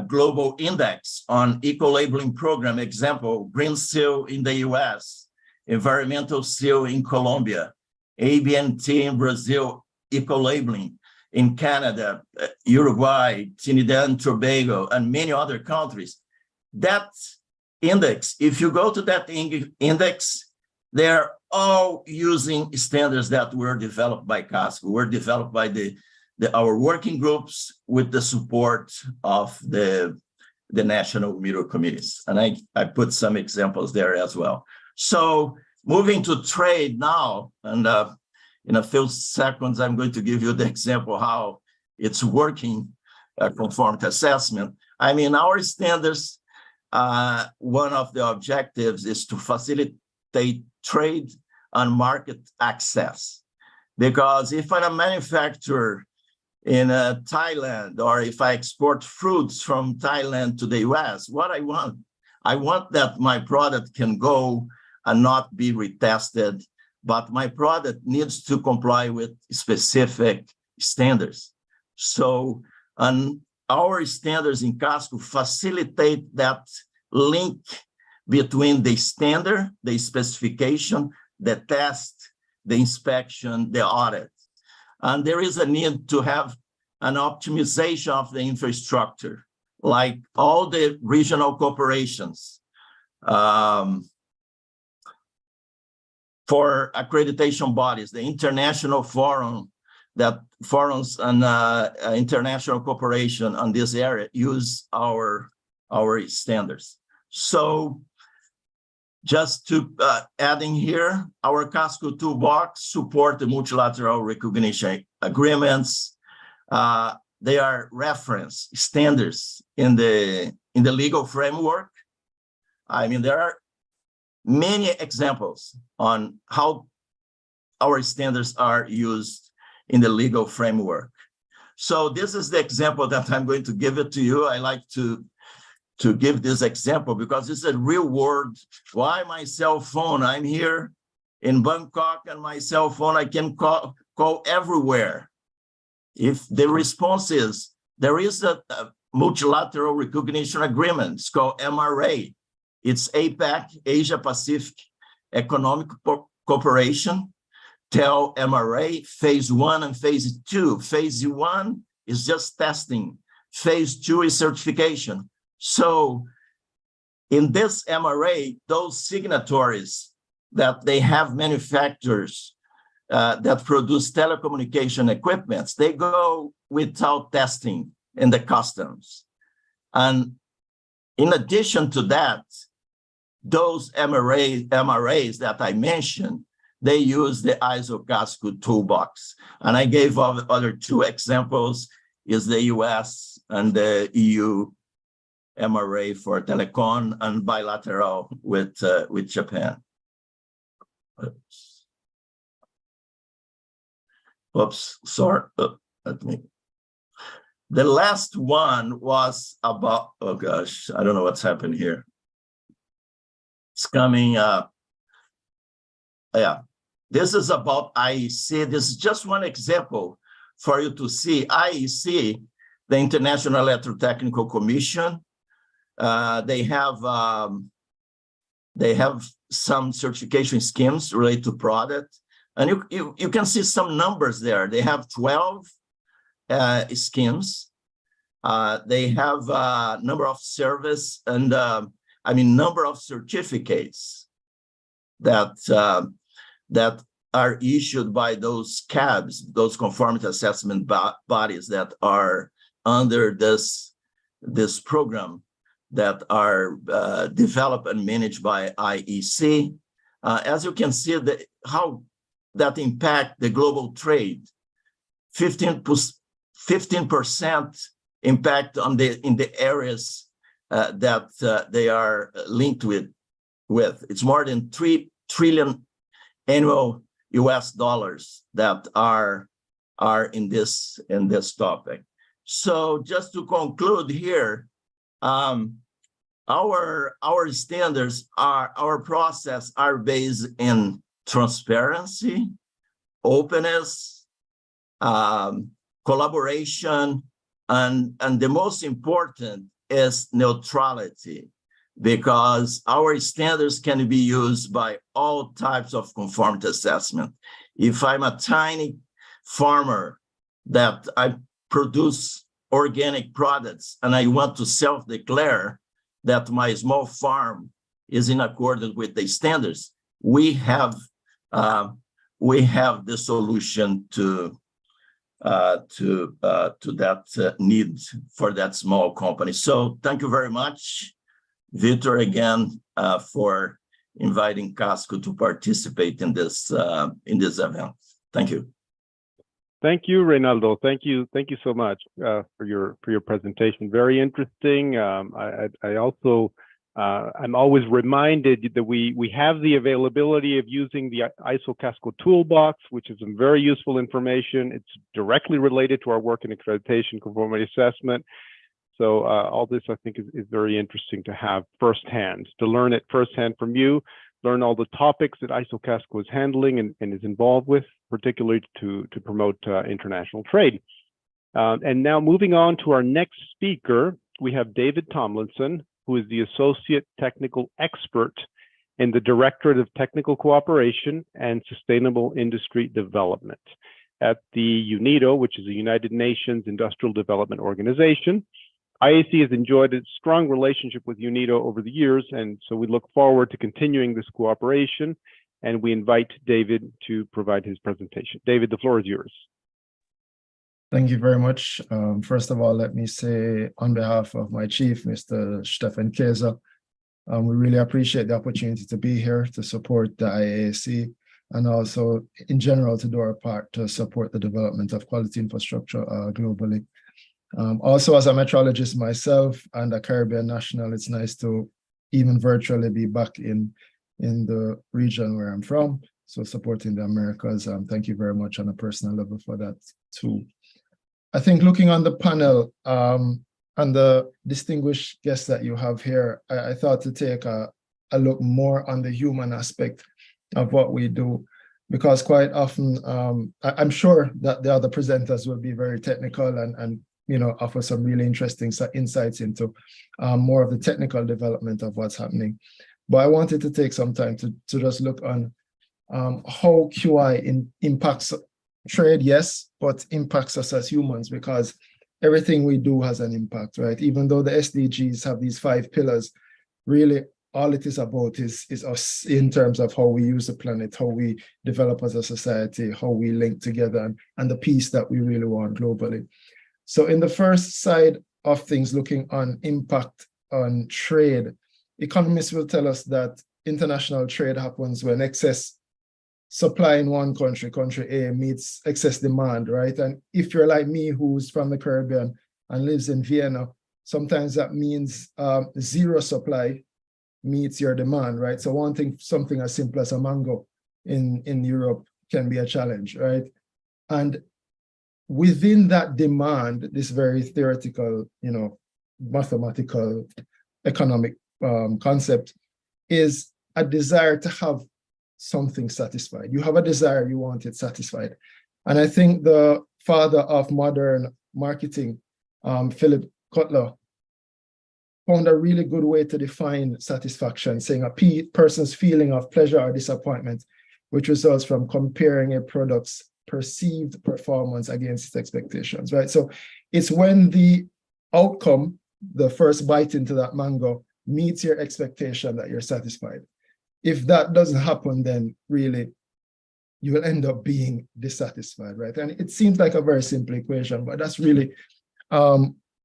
Speaker 7: global index on eco-labeling program, example, Green Seal in the US, Environmental Seal in Colombia, ABNT in Brazil, eco-labeling in Canada, Uruguay, Trinidad and Tobago, and many other countries. That index, if you go to that index, they're all using standards that were developed by Casco, were developed by our working groups with the support of the national mirror committees. And I put some examples there as well. So moving to trade now, and in a few seconds, I'm going to give you the example how it's working, conformity assessment. I mean, our standards, one of the objectives is to facilitate trade and market access. Because if I'm a manufacturer in Thailand, or if I export fruits from Thailand to the US, what I want that my product can go and not be retested, but my product needs to comply with specific standards. So, and our standards in Casco facilitate that link between the standard, the specification, the test, the inspection, the audit. And there is a need to have an optimization of the infrastructure, like all the regional corporations. For accreditation bodies, the international forums and international cooperation on this area use our standards. So just to adding here, our Casco toolbox support the multilateral recognition agreements. They are reference standards in the in the legal framework. I mean, there are many examples on how our standards are used in the legal framework. So this is the example that I'm going to give it to you. I like to give this example because it's a real world. Why my cell phone? I'm here in Bangkok and my cell phone, I can call everywhere. If the response is, there is a multilateral recognition agreement, it's called MRA. It's APAC, Asia Pacific Economic Cooperation. Tell MRA, phase 1 and phase 2. Phase 1 is just testing. Phase 2 is certification. So in this MRA, those signatories that they have manufacturers that produce telecommunication equipments, they go without testing in the customs. And in addition to that, those MRAs that I mentioned, they use the ISO Casco toolbox. And I gave other two examples, is the US and the EU MRA for telecom and bilateral with Japan. Oops, sorry, let me. The last one was about, oh gosh, I don't know what's happened here. It's coming up. Yeah, this is about IAAC. This is just one example for you to see. IAAC, the International Electrotechnical Commission, they have some certification schemes related to product. And you can see some numbers there. They have 12 schemes. They have a number of service and number of certificates that are issued by those CABs, those conformity assessment bodies that are under this program that are developed and managed by IEC. As you can see, how that impact the global trade, 15% impact in the areas that they are linked with. It's more than $3 trillion annual US dollars that are in this topic. So just to conclude here, our standards our process are based in transparency, openness, collaboration, and the most important is neutrality, because our standards can be used by all types of conformity assessment. If I'm a tiny farmer that I produce organic products and I want to self-declare that my small farm is in accordance with the standards, we have the solution to that need for that small company. So thank you very much, Victor, again, for inviting Casco to participate in this event. Thank you.
Speaker 5: Thank you, Reynaldo. Thank you so much for your presentation. Very interesting. I also I'm always reminded that we have the availability of using the ISO Casco toolbox, which is some very useful information. It's directly related to our work in accreditation, conformity assessment. So all this, I think, is very interesting to have firsthand, to learn it firsthand from you, learn all the topics that ISO Casco is handling and is involved with, particularly to promote international trade. And now moving on to our next speaker, we have David Tomlinson, who is the Associate Technical Expert in the Directorate of Technical Cooperation and Sustainable Industry Development at the UNIDO, which is the United Nations Industrial Development Organization. IAAC has enjoyed a strong relationship with UNIDO over the years, and so we look forward to continuing this cooperation, and we invite David to provide his presentation. David, the floor is yours.
Speaker 8: Thank you very much. First of all, let me say on behalf of my chief, Mr. Stefan Kaiser, we really appreciate the opportunity to be here to support the IAAC and also in general to do our part to support the development of quality infrastructure globally. Also, as a metrologist myself and a Caribbean national, it's nice to even virtually be back in the region where I'm from. So supporting the Americas, thank you very much on a personal level for that too. I think looking on the panel and the distinguished guests that you have here, I thought to take a look more on the human aspect of what we do, because quite often, I'm sure that the other presenters will be very technical and offer some really interesting insights into more of the technical development of what's happening. But I wanted to take some time to just look on how QI impacts trade, yes, but impacts us as humans, because everything we do has an impact, right? Even though the SDGs have these 5 pillars, really all it is about is us in terms of how we use the planet, how we develop as a society, how we link together, and the peace that we really want globally. So in the first side of things, looking on impact on trade, economists will tell us that international trade happens when excess supply in one country, country A, meets excess demand, right? And if you're like me, who's from the Caribbean and lives in Vienna, sometimes that means zero supply meets your demand, right? So wanting something as simple as a mango in Europe can be a challenge, right? And within that demand, this very theoretical, mathematical, economic concept is a desire to have something satisfied. You have a desire, you want it satisfied. And I think the father of modern marketing, Philip Kotler, found a really good way to define satisfaction, saying a person's feeling of pleasure or disappointment, which results from comparing a product's perceived performance against its expectations, right? So it's when the outcome, the first bite into that mango, meets your expectation that you're satisfied. If that doesn't happen, then really you will end up being dissatisfied, right? And it seems like a very simple equation, but that's really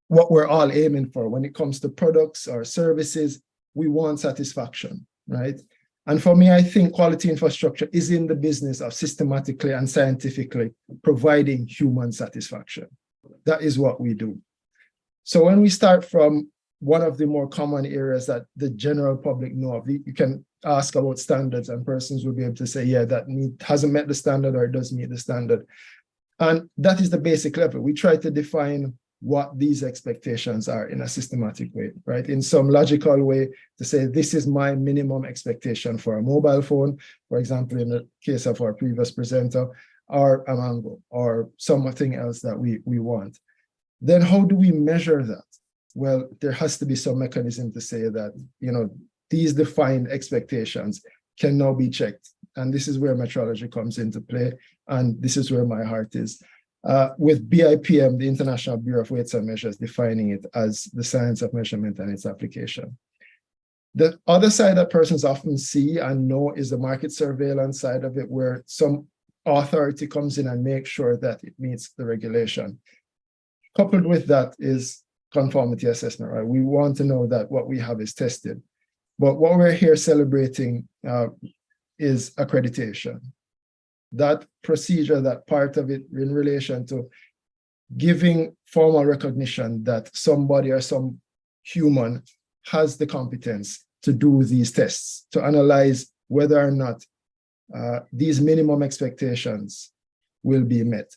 Speaker 8: what we're all aiming for. When it comes to products or services, we want satisfaction, right? And for me, I think quality infrastructure is in the business of systematically and scientifically providing human satisfaction. That is what we do. So when we start from one of the more common areas that the general public know of, you can ask about standards and persons will be able to say, yeah, that hasn't met the standard or it does meet the standard. And that is the basic level. We try to define what these expectations are in a systematic way, right? In some logical way to say, this is my minimum expectation for a mobile phone, for example, in the case of our previous presenter, or a mango, or something else that we want. Then how do we measure that? Well, there has to be some mechanism to say that, these defined expectations can now be checked. And this is where metrology comes into play. And this is where my heart is. With BIPM, the International Bureau of Weights and Measures, defining it as the science of measurement and its application. The other side that persons often see and know is the market surveillance side of it, where some authority comes in and makes sure that it meets the regulation. Coupled with that is conformity assessment, right? We want to know that what we have is tested. But what we're here celebrating is accreditation. That procedure, that part of it in relation to giving formal recognition that somebody or some human has the competence to do these tests, to analyze whether or not these minimum expectations will be met.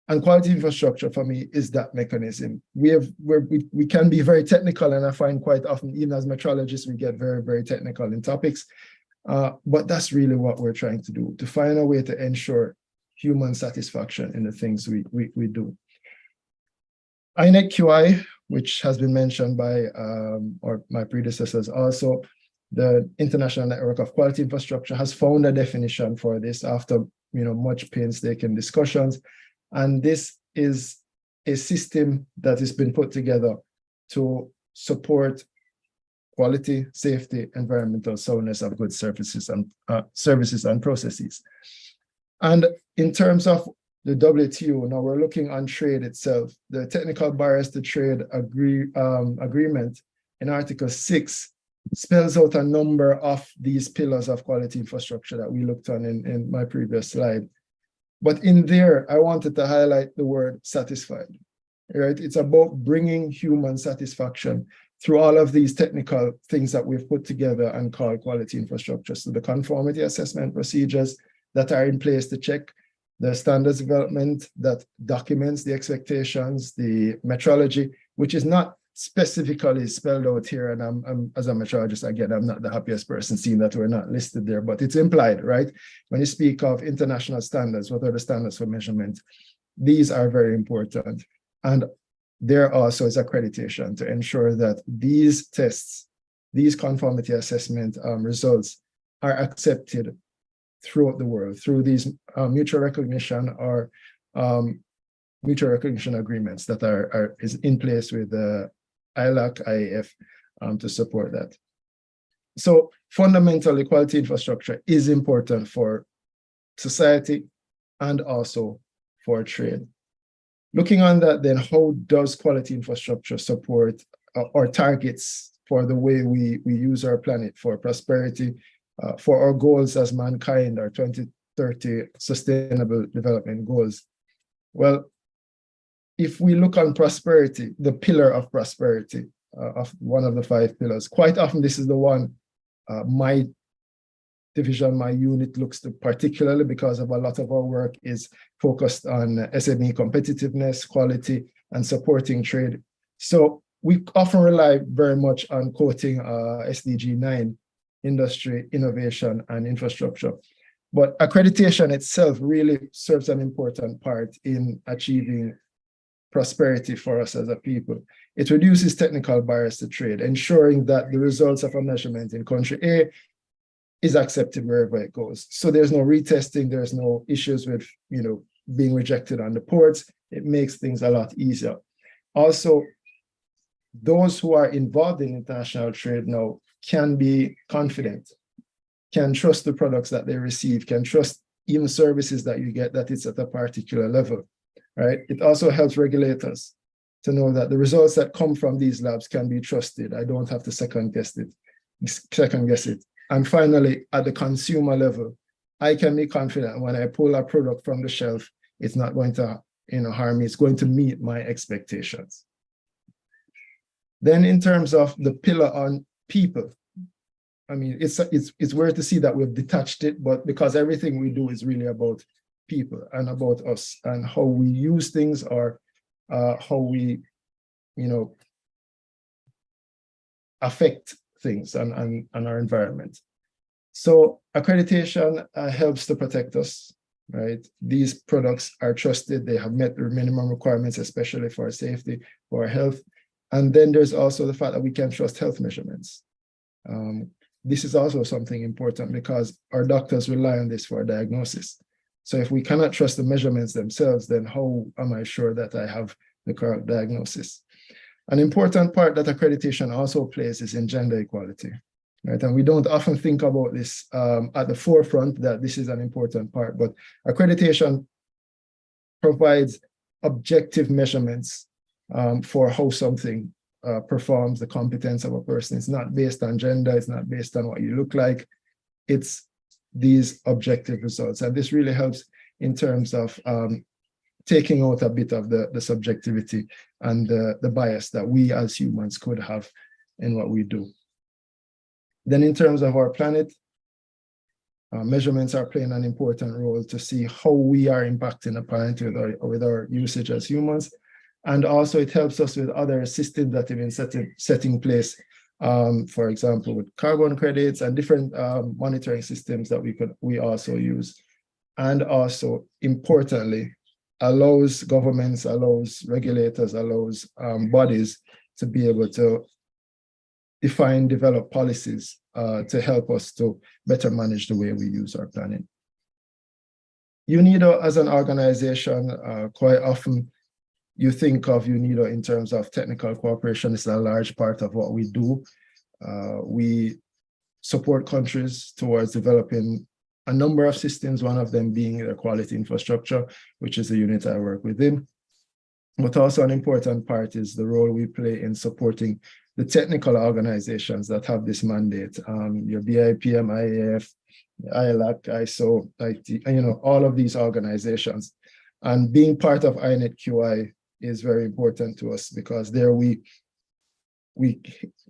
Speaker 8: And quality infrastructure for me is that mechanism. We can be very technical, and I find quite often, even as metrologists, we get very, very technical in topics. But that's really what we're trying to do, to find a way to ensure human satisfaction in the things we do. IAAC QI, which has been mentioned by my predecessors also, the International Network of Quality Infrastructure has found a definition for this after much painstaking discussions. And this is a system that has been put together to support quality, safety, environmental soundness of goods, services, and processes. And in terms of the WTO, now we're looking on trade itself. The technical barriers to trade agreement in Article 6 spells out a number of these pillars of quality infrastructure that we looked on in my previous slide. But in there, I wanted to highlight the word satisfied. right? It's about bringing human satisfaction through all of these technical things that we've put together and called quality infrastructure. So the conformity assessment procedures that are in place to check the standards development that documents the expectations, the metrology, which is not specifically spelled out here. And I'm as a metrologist, again, I'm not the happiest person seeing that we're not listed there, but it's implied, right? When you speak of international standards, what are the standards for measurement? These are very important. And there also is accreditation to ensure that these tests, these conformity assessment results are accepted throughout the world through these mutual recognition or mutual recognition agreements that is in place with the IAAC, IAAF to support that. So fundamentally, quality infrastructure is important for society and also for trade. Looking on that, then, how does quality infrastructure support our targets for the way we use our planet for prosperity, for our goals as mankind, our 2030 sustainable development goals? Well, if we look on prosperity, the pillar of prosperity, of one of the 5 pillars, quite often this is the one my division, my unit looks to, particularly because of a lot of our work is focused on SME competitiveness, quality, and supporting trade. So we often rely very much on quoting SDG 9, industry, innovation, and infrastructure. But accreditation itself really serves an important part in achieving prosperity for us as a people. It reduces technical barriers to trade, ensuring that the results of a measurement in country A is accepted wherever it goes. So there's no retesting, there's no issues with, being rejected on the ports. It makes things a lot easier. Also, those who are involved in international trade now can be confident, can trust the products that they receive, can trust even services that you get, that it's at a particular level, right? It also helps regulators to know that the results that come from these labs can be trusted. I don't have to second guess it. And finally, at the consumer level, I can be confident when I pull a product from the shelf, it's not going to harm me, it's going to meet my expectations. Then in terms of the pillar on people, I mean, it's weird to see that we've detached it, but because everything we do is really about people and about us and how we use things, or how we, affect things and our environment. So accreditation helps to protect us, right? These products are trusted, they have met the minimum requirements, especially for our safety, for our health. And then there's also the fact that we can trust health measurements. This is also something important because our doctors rely on this for diagnosis. So if we cannot trust the measurements themselves, then how am I sure that I have the correct diagnosis? An important part that accreditation also plays is in gender equality, right? And we don't often think about this at the forefront, that this is an important part, but accreditation provides objective measurements for how something performs, the competence of a person. It's not based on gender, it's not based on what you look like, it's these objective results. And this really helps in terms of taking out a bit of the subjectivity and the bias that we as humans could have in what we do. Then in terms of our planet, measurements are playing an important role to see how we are impacting the planet with our usage as humans. And also it helps us with other systems that have been set in place, for example, with carbon credits and different monitoring systems that we also use. And also, importantly, allows governments, allows regulators, allows bodies to be able to define, develop policies to help us to better manage the way we use our planet. UNIDO as an organization, quite often you think of UNIDO in terms of technical cooperation. It's a large part of what we do. We support countries towards developing a number of systems, one of them being their quality infrastructure, which is the unit I work within. But also an important part is the role we play in supporting the technical organizations that have this mandate, your BIPM, IAF, IAAC, ISO, IT, all of these organizations. And being part of INET QI is very important to us, because there we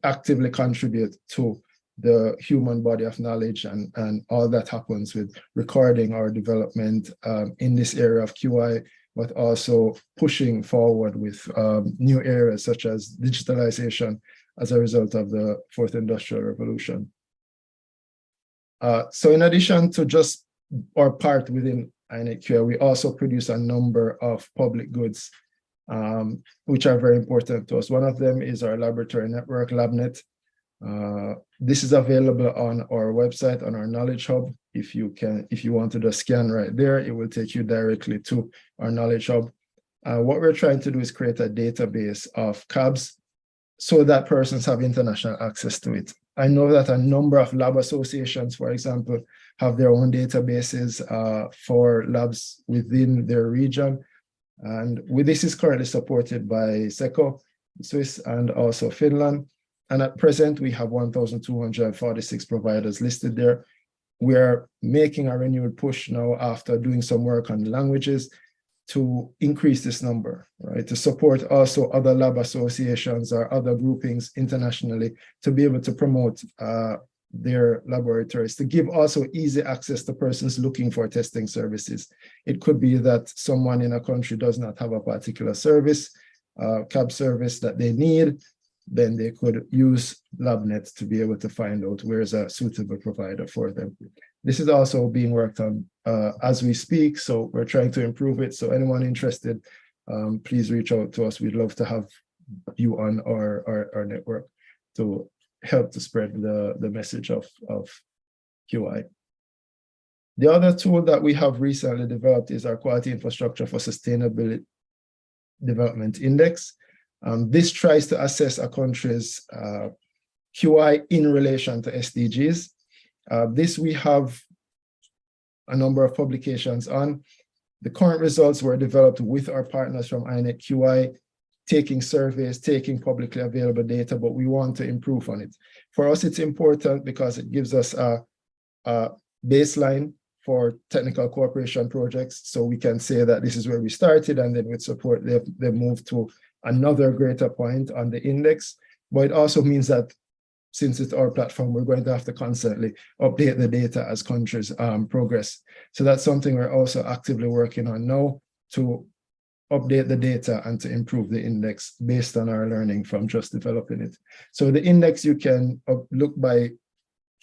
Speaker 8: actively contribute to the human body of knowledge and all that happens with recording our development in this area of QI, but also pushing forward with new areas such as digitalization as a result of the fourth industrial revolution. So in addition to just our part within IAAC QI, we also produce a number of public goods which are very important to us. One of them is our laboratory network, LabNet. This is available on our website, on our Knowledge Hub. If you want to just scan right there, it will take you directly to our Knowledge Hub. What we're trying to do is create a database of CABs so that persons have international access to it. I know that a number of lab associations, for example, have their own databases for labs within their region. And this is currently supported by SECO, Swiss, and also Finland. And at present, we have 1,246 providers listed there. We are making a renewed push now after doing some work on languages to increase this number, right? To support also other lab associations or other groupings internationally to be able to promote their laboratories, to give also easy access to persons looking for testing services. It could be that someone in a country does not have a particular service, CAB service that they need, then they could use LabNet to be able to find out where is a suitable provider for them. This is also being worked on as we speak, so we're trying to improve it. So anyone interested, please reach out to us. We'd love to have you on our network to help to spread the message of QI. The other tool that we have recently developed is our Quality Infrastructure for Sustainability Development Index. This tries to assess a country's QI in relation to SDGs. This we have a number of publications on. The current results were developed with our partners from IAAC QI, taking surveys, taking publicly available data, but we want to improve on it. For us, it's important because it gives us a baseline for technical cooperation projects. So we can say that this is where we started, and then with support, they move to another greater point on the index. But it also means that since it's our platform, we're going to have to constantly update the data as countries progress. So that's something we're also actively working on now, to update the data and to improve the index based on our learning from just developing it. So the index, you can look by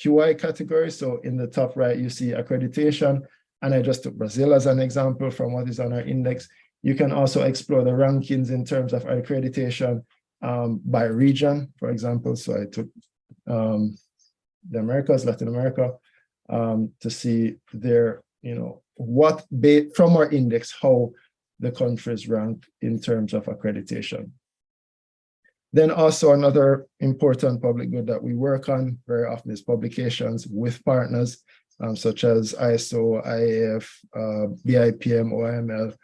Speaker 8: QI category. So in the top right, you see accreditation. And I just took Brazil as an example from what is on our index. You can also explore the rankings in terms of accreditation by region, for example. So I took the Americas, Latin America, to see their, what from our index, how the countries rank in terms of accreditation. Then also another important public good that we work on very often is publications with partners such as ISO, IAF, BIPM, OML,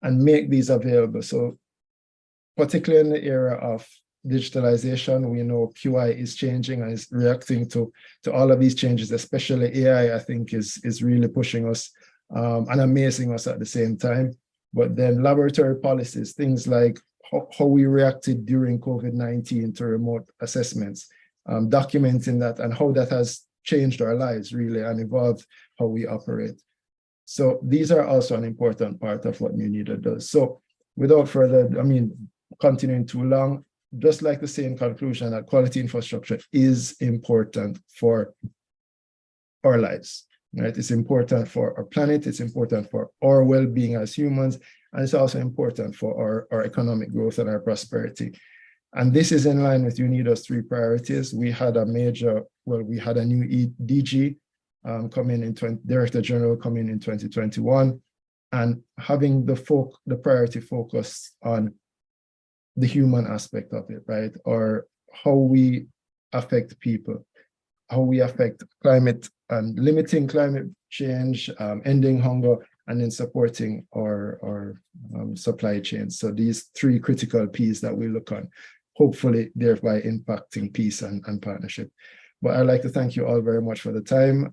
Speaker 8: and make these available. So particularly in the era of digitalization, we know QI is changing and is reacting to all of these changes, especially AI, I think is really pushing us and amazing us at the same time. But then laboratory policies, things like how we reacted during COVID-19 to remote assessments, documenting that and how that has changed our lives really and evolved how we operate. So these are also an important part of what NUNIDA does. So without further, continuing too long, just like the same conclusion that quality infrastructure is important for our lives. Right? It's important for our planet, it's important for our well-being as humans, and it's also important for our economic growth and our prosperity. And this is in line with UNIDA's 3 priorities. We had a new DG come in Director General come in 2021, and having the priority focus on the human aspect of it, right? Or how we affect people, how we affect climate and limiting climate change, ending hunger, and then supporting our supply chains. So these 3 critical P's that we look on, hopefully thereby impacting peace and partnership. But I'd like to thank you all very much for the time.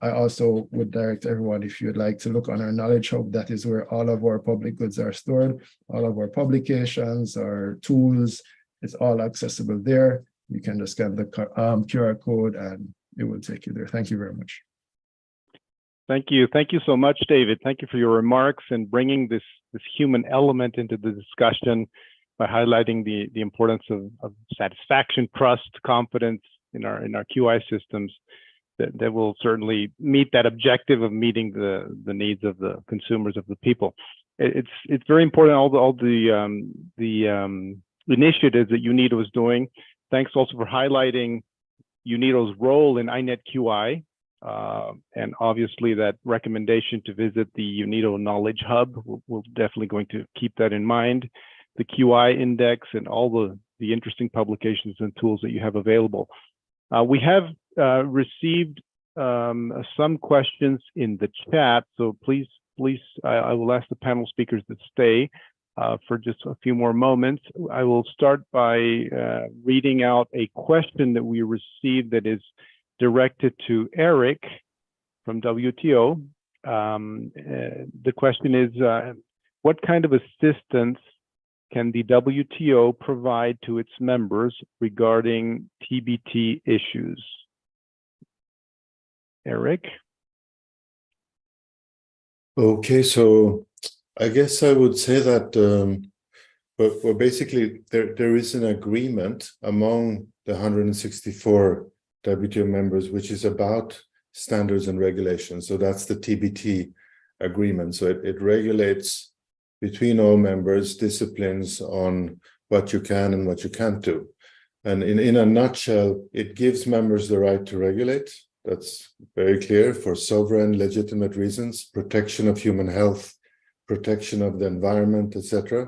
Speaker 8: I also would direct everyone, if you'd like to look on our Knowledge Hub, that is where all of our public goods are stored, all of our publications, our tools, it's all accessible there. You can just scan the QR code and it will take you there. Thank you very much.
Speaker 5: Thank you. Thank you so much, David. Thank you for your remarks and bringing this human element into the discussion by highlighting the importance of satisfaction, trust, confidence in our QI systems that will certainly meet that objective of meeting the needs of the consumers, of the people. It's very important, all the initiatives that UNIDO is doing. Thanks also for highlighting UNIDO's role in INET QI, and obviously that recommendation to visit the UNIDO Knowledge Hub. We're definitely going to keep that in mind. The QI Index and all the interesting publications and tools that you have available. We have received some questions in the chat, so please, I will ask the panel speakers to stay for just a few more moments. I will start by reading out a question that we received that is directed to Eric from WTO. The question is, what kind of assistance can the WTO provide to its members regarding TBT issues? Eric?
Speaker 6: Okay, so I guess I would say that well, basically there is an agreement among the 164 WTO members, which is about standards and regulations. So that's the TBT agreement. So it regulates between all members disciplines on what you can and what you can't do. And in a nutshell, it gives members the right to regulate. That's very clear, for sovereign, legitimate reasons, protection of human health, protection of the environment, etc.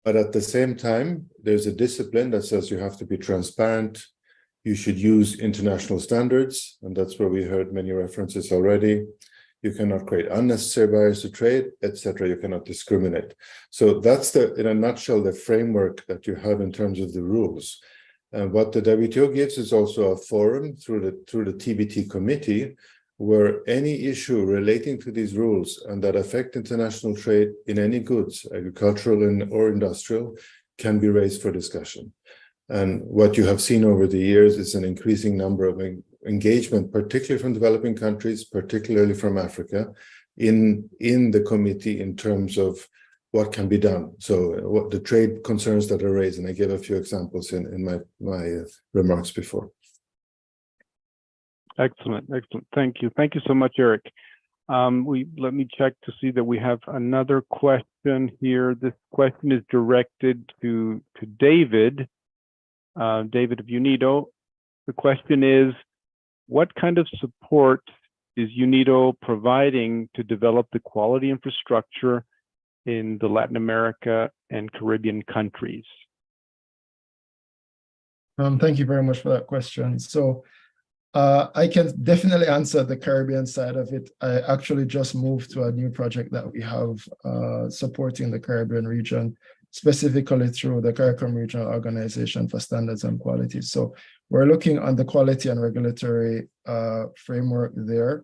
Speaker 6: But at the same time, there's a discipline that says you have to be transparent. You should use international standards, and that's where we heard many references already. You cannot create unnecessary barriers to trade, etc. You cannot discriminate. So that's in a nutshell, the framework that you have in terms of the rules. And what the WTO gives is also a forum through the TBT committee, where any issue relating to these rules and that affect international trade in any goods, agricultural or industrial, can be raised for discussion. And what you have seen over the years is an increasing number of engagement, particularly from developing countries, particularly from Africa, in the committee in terms of what can be done. So what the trade concerns that are raised, and I gave a few examples in my remarks before.
Speaker 5: Excellent. Thank you so much, Eric. Let me check to see that we have another question here. This question is directed to David. David of UNIDO. The question is, what kind of support is UNIDO providing to develop the quality infrastructure in the Latin America and Caribbean countries?
Speaker 8: Thank you very much for that question. So I can definitely answer the Caribbean side of it. I actually just moved to a new project that we have supporting the Caribbean region, specifically through the CARICOM Regional Organization for Standards and Quality. So we're looking on the quality and regulatory framework there.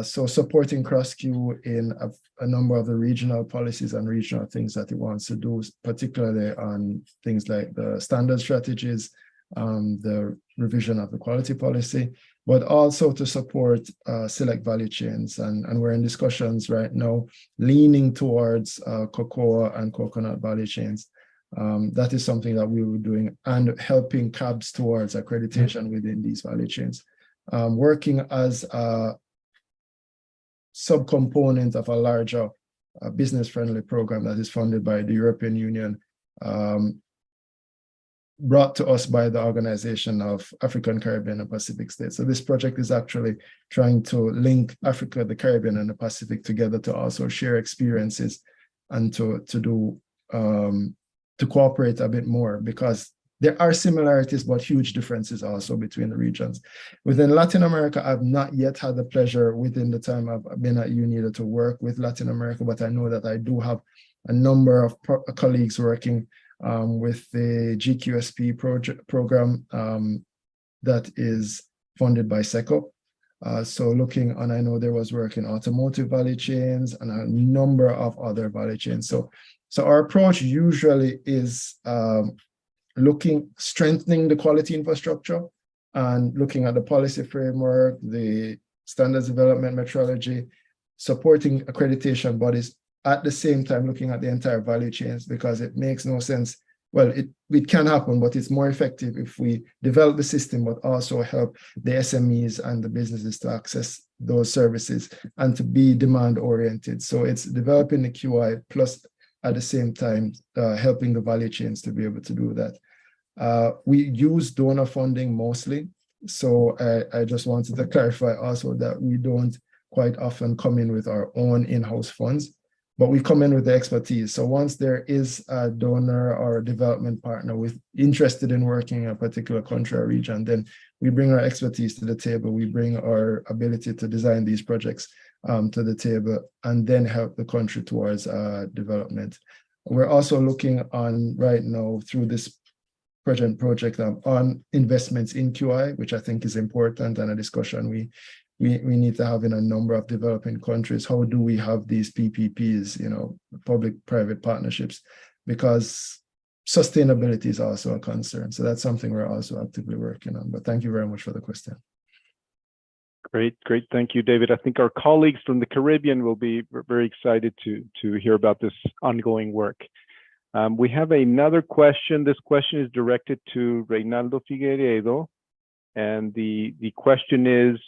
Speaker 8: So supporting CROSS-Q in a number of the regional policies and regional things that it wants to do, particularly on things like the standard strategies, the revision of the quality policy, but also to support select value chains. And we're in discussions right now leaning towards cocoa and coconut value chains. That is something that we were doing, and helping CABs towards accreditation within these value chains. Working as a subcomponent of a larger business-friendly program that is funded by the European Union, brought to us by the Organization of African, Caribbean, and Pacific States. So this project is actually trying to link Africa, the Caribbean, and the Pacific together to also share experiences and to cooperate a bit more, because there are similarities, but huge differences also between the regions. Within Latin America, I've not yet had the pleasure within the time I've been at UNIDO to work with Latin America, but I know that I do have a number of colleagues working with the GQSP program that is funded by SECO. So looking, and I know there was work in automotive value chains and a number of other value chains. So our approach usually is strengthening the quality infrastructure and looking at the policy framework, the standards development methodology, supporting accreditation bodies, at the same time looking at the entire value chains, because it makes no sense. Well, it can happen, but it's more effective if we develop the system, but also help the SMEs and the businesses to access those services and to be demand oriented. So it's developing the QI plus at the same time helping the value chains to be able to do that. We use donor funding mostly. So I just wanted to clarify also that we don't quite often come in with our own in-house funds, but we come in with the expertise. So once there is a donor or a development partner interested in working in a particular country or region, then we bring our expertise to the table. We bring our ability to design these projects to the table and then help the country towards development. We're also looking on right now through this project on investments in QI, which I think is important, and a discussion we need to have in a number of developing countries. How do we have these PPPs, public-private partnerships? Because sustainability is also a concern. So that's something we're also actively working on. But thank you very much for the question.
Speaker 5: Great. Thank you, David. I think our colleagues from the Caribbean will be very excited to hear about this ongoing work. We have another question. This question is directed to Reynaldo Figueiredo. And the question is,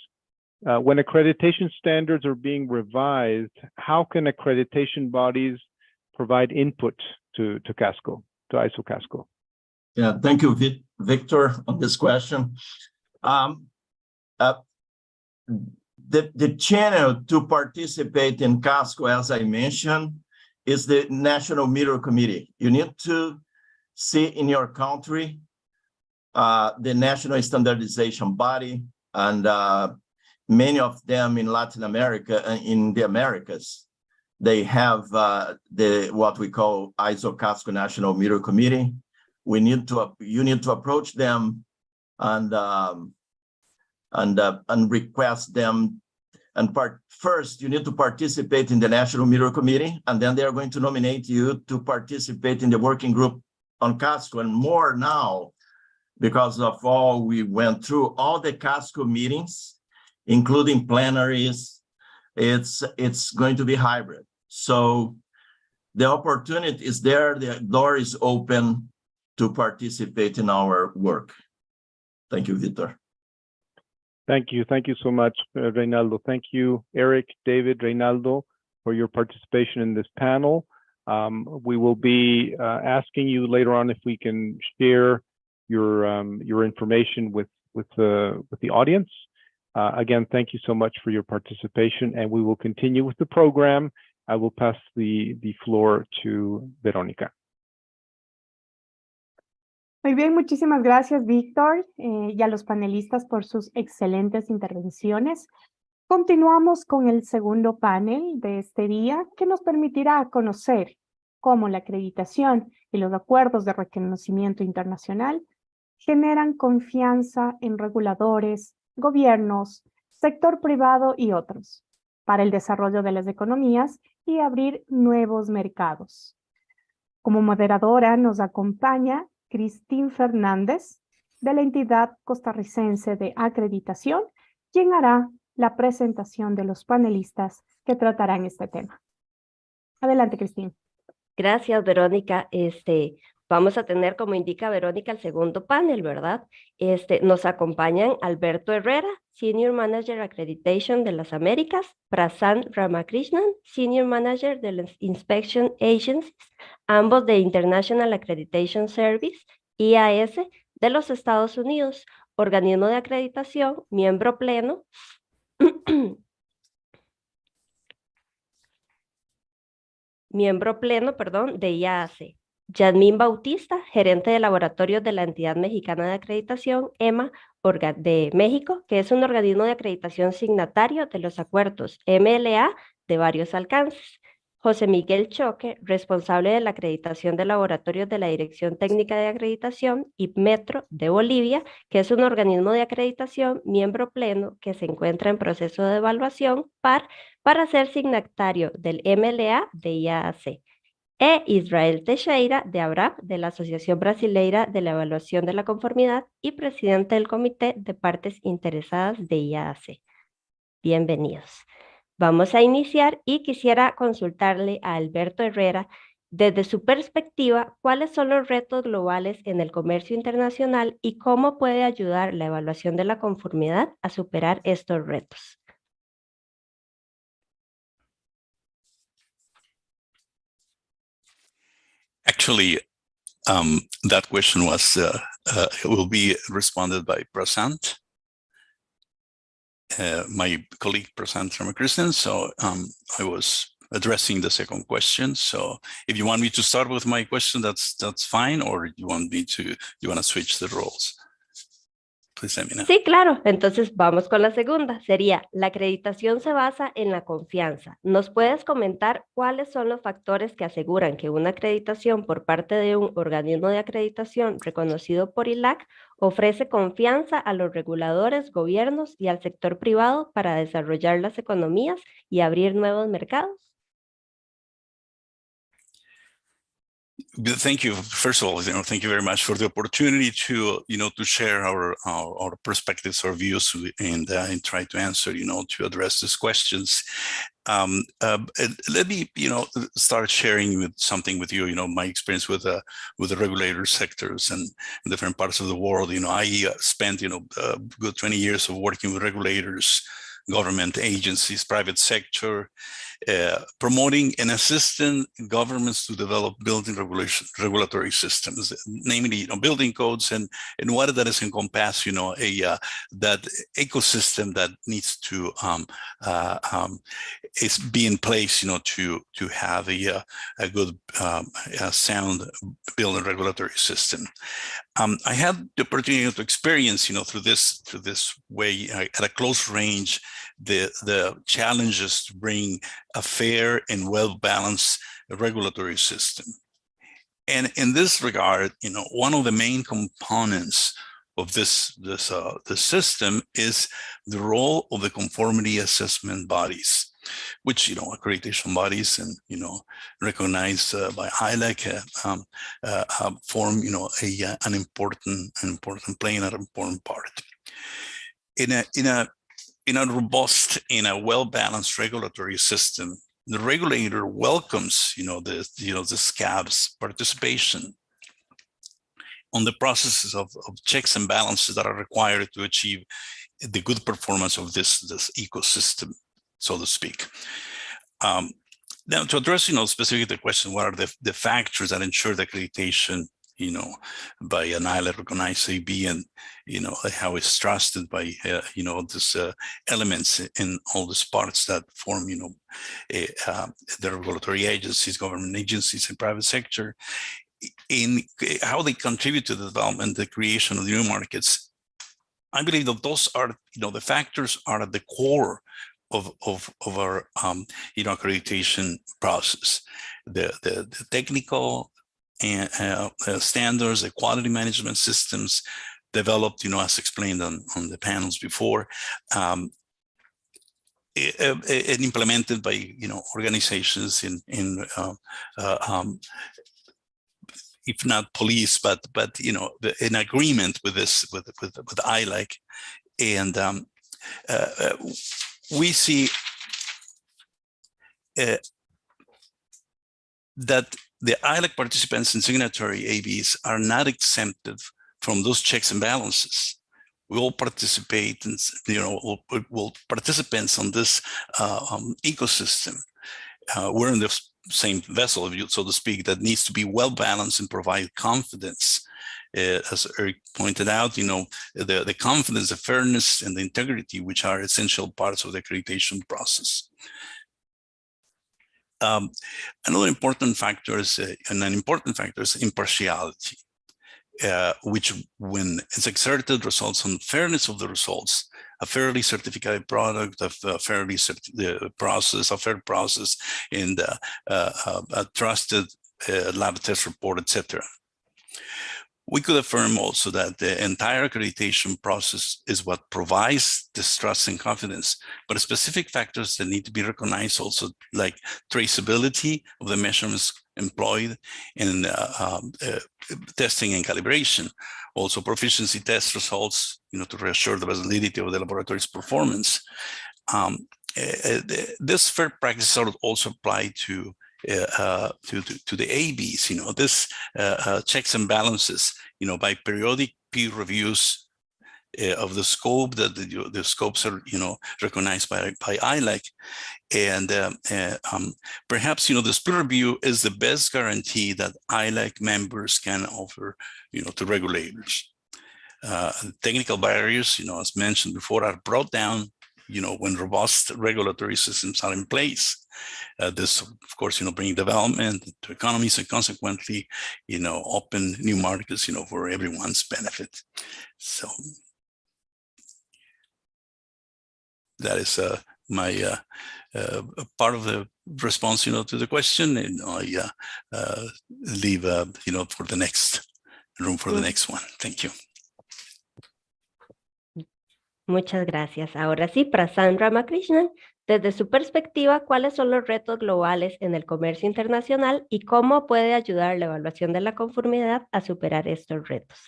Speaker 5: when accreditation standards are being revised, how can accreditation bodies provide input to CASCO, to ISO CASCO?
Speaker 7: Yeah, thank you, Victor, on this question. The channel to participate in CASCO, as I mentioned, is the National Mirror Committee. You need to see in your country the national standardization body, and many of them in Latin America and in the Americas, they have what we call ISO CASCO National Mirror Committee. You need to approach them and request them. And first, you need to participate in the National Mirror Committee, and then they are going to nominate you to participate in the working group on CASCO, and more now, because of all we went through, all the CASCO meetings, including plenaries, it's going to be hybrid. So the opportunity is there, the door is open to participate in our work. Thank you, Victor.
Speaker 5: Thank you so much, Reynaldo. Thank you, Eric, David, Reynaldo, for your participation in this panel. We will be asking you later on if we can share your information with the audience. Again, thank you so much for your participation, and we will continue with the program. I will pass the floor to Verónica.
Speaker 1: Muy bien, muchísimas gracias, Víctor, y a los panelistas por sus excelentes intervenciones. Continuamos con el segundo panel de este día, que nos permitirá conocer cómo la acreditación y los acuerdos de reconocimiento internacional generan confianza en reguladores, gobiernos, sector privado y otros, para el desarrollo de las economías y abrir nuevos mercados. Como moderadora nos acompaña Cristín Fernández, de la entidad costarricense de Acreditación, quien hará la presentación de los panelistas que tratarán este tema. Adelante, Cristín.
Speaker 9: Gracias, Verónica. Vamos a tener, como indica Verónica, el segundo panel, ¿verdad? Nos acompañan Alberto Herrera, Senior Manager Accreditation de las Américas, Prasant Ramakrishnan, Senior Manager de las Inspection Agencies, ambos de International Accreditation Service, IAS, de los Estados Unidos, organismo de acreditación, miembro pleno, de IAAC. Yasmín Bautista, gerente de laboratorios de la entidad mexicana de acreditación, EMA, de México, que es un organismo de acreditación signatario de los acuerdos MLA de varios alcances. José Miguel Choque, responsable de la acreditación de laboratorios de la Dirección Técnica de Acreditación y Metro de Bolivia, que es un organismo de acreditación miembro pleno que se encuentra en proceso de evaluación para ser signatario del MLA de IAAC. E Israel Teixeira de ABRAP, de la Asociación Brasileira de la Evaluación de la Conformidad y presidente del Comité de Partes Interesadas de IAAC. Bienvenidos. Vamos a iniciar y quisiera consultarle a Alberto Herrera, desde su perspectiva, cuáles son los retos globales en el comercio internacional y cómo puede ayudar la evaluación de la conformidad a superar estos retos.
Speaker 10: Actually, that question will be responded by Prasant, my colleague Prasant Ramakrishnan. So I was addressing the second question. So if you want me to start with my question, that's fine. Or you want to switch the roles? Please let me know.
Speaker 9: Sí, claro. Entonces vamos con la segunda. Sería, la acreditación se basa en la confianza. ¿Nos puedes comentar cuáles son los factores que aseguran que una acreditación por parte de un organismo de acreditación reconocido por IAAC ofrece confianza a los reguladores, gobiernos y al sector privado para desarrollar las economías y abrir nuevos mercados?
Speaker 10: Thank you. First of all, thank you very much for the opportunity to, to share our perspectives, our views, and try to answer, to address these questions. Let me, start sharing something with you. My experience with the regulator sectors and different parts of the world. I spent, a good 20 years of working with regulators, government agencies, private sector, promoting and assisting governments to develop building regulatory systems, namely, building codes and what that is encompass, that ecosystem that needs to is be in place, to have a good, sound building regulatory system. I had the opportunity to experience, through this way at a close range, the challenges to bring a fair and well-balanced regulatory system. And in this regard, one of the main components of this system is the role of the conformity assessment bodies, which, accreditation bodies and, recognized by IAAC form, an important playing an important part. In a robust, in a well-balanced regulatory system, the regulator welcomes, the SCAB's participation on the processes of checks and balances that are required to achieve the good performance of this ecosystem, so to speak. Now, to address, specifically the question, what are the factors that ensure the accreditation, by an IAAC recognized AB and, how it's trusted by, these elements in all these parts that form, the regulatory agencies, government agencies, and private sector, in how they contribute to the development, the creation of the new markets. I believe that those are, the factors are at the core of our, accreditation process. The technical and standards, the quality management systems developed, as explained on the panels before, and implemented by, organizations in if not police, but in agreement with this, with IAAC, and we see that the IAAC participants and signatory ABs are not exempted from those checks and balances. We all participate, and will participants on this ecosystem. We're in the same vessel, so to speak, that needs to be well balanced and provide confidence. As Eric pointed out, the confidence, the fairness, and the integrity, which are essential parts of the accreditation process. Another important factor is, impartiality. which, when it's exerted, results on fairness of the results, a fairly certified product, a fairly process, a fair process, and a trusted lab test report, etc. We could affirm also that the entire accreditation process is what provides this trust and confidence, but specific factors that need to be recognized also, like traceability of the measurements employed in testing and calibration, also proficiency test results, to reassure the validity of the laboratory's performance. This fair practice also apply to the ABs, this checks and balances, by periodic peer reviews of the scope, that the scopes are, recognized by IAAC. And perhaps, this peer review is the best guarantee that IAAC members can offer, to regulators. Technical barriers, as mentioned before, are brought down, when robust regulatory systems are in place. This, of course, bring development to economies and consequently, open new markets, for everyone's benefit. So that is my part of the response, to the question, and I leave, for the next room for the next one. Thank you.
Speaker 9: Muchas gracias. Ahora sí, Prasanth Ramakrishnan, desde su perspectiva, ¿cuáles son los retos globales en el comercio internacional y cómo puede ayudar la evaluación de la conformidad a superar estos retos?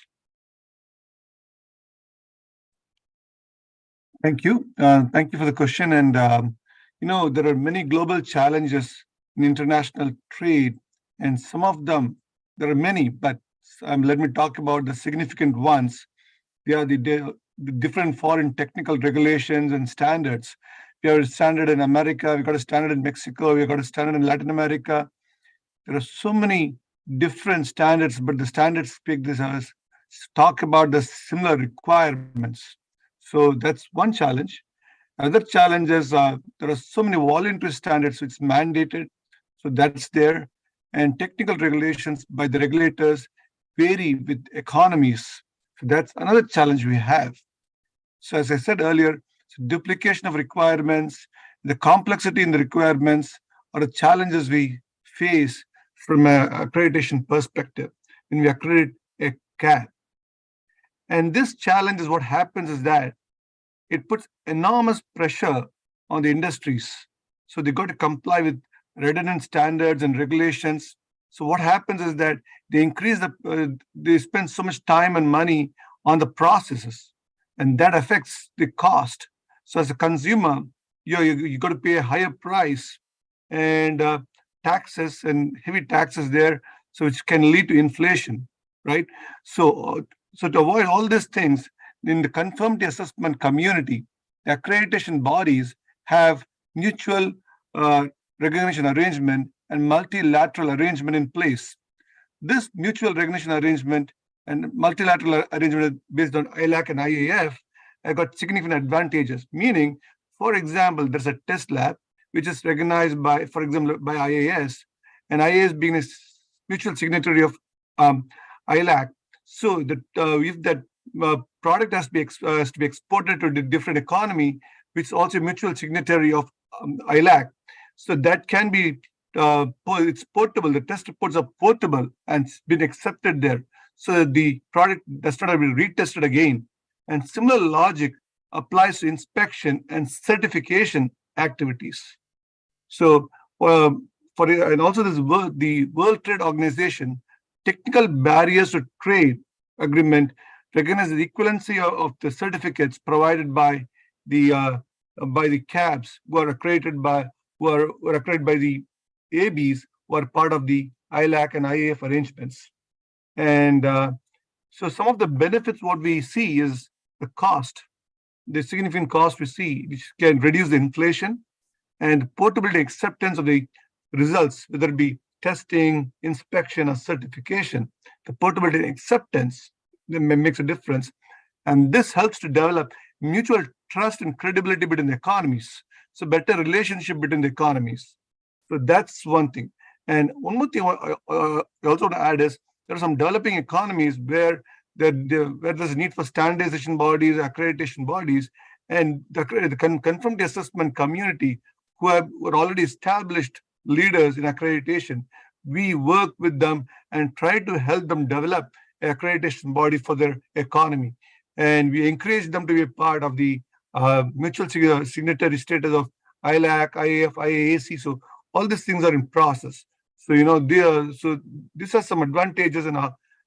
Speaker 11: Thank you. Thank you for the question. And, there are many global challenges in international trade, and some of them, there are many, but let me talk about the significant ones. They are the different foreign technical regulations and standards. We have a standard in America, we've got a standard in Mexico, we've got a standard in Latin America. There are so many different standards, but the standards talk about the similar requirements. So that's one challenge. Another challenge is there are so many voluntary standards, so it's mandated, so that's there. And technical regulations by the regulators vary with economies. So that's another challenge we have. So as I said earlier, duplication of requirements, the complexity in the requirements are the challenges we face from an accreditation perspective when we accredit a CAB. And this challenge is what happens is that it puts enormous pressure on the industries. So they got to comply with redundant standards and regulations. So what happens is that they they spend so much time and money on the processes, and that affects the cost. So as a consumer, you got to pay a higher price and taxes and heavy taxes there, so which can lead to inflation, right? So to avoid all these things, in the conformity assessment community, the accreditation bodies have mutual recognition arrangement and multilateral arrangement in place. This mutual recognition arrangement and multilateral arrangement based on IAAC and IAF have got significant advantages. Meaning, for example, there's a test lab which is recognized by, for example, by IAS, and IAS being a mutual signatory of IAAC. So that if that product has to be exported to the different economy, which is also a mutual signatory of IAAC, so that can be it's portable. The test reports are portable and it's been accepted there, so that the product does not have to be retested again. And similar logic applies to inspection and certification activities. So and also the World Trade Organization technical barriers to trade agreement recognize the equivalency of the certificates provided by the CABs who are accredited by the ABs who are part of the IAAC and IAF arrangements. And so some of the benefits what we see is the cost, the significant cost we see, which can reduce the inflation, and portability acceptance of the results, whether it be testing, inspection, or certification. The portability and acceptance makes a difference. And this helps to develop mutual trust and credibility between the economies. So better relationship between the economies. So that's one thing. And one more thing I also want to add is there are some developing economies where there's a need for standardization bodies, accreditation bodies, and the conformity assessment community who are already established leaders in accreditation. We work with them and try to help them develop an accreditation body for their economy. And we encourage them to be a part of the mutual signatory status of IAAC, IAF, IAAC. So all these things are in process. So, so these are some advantages in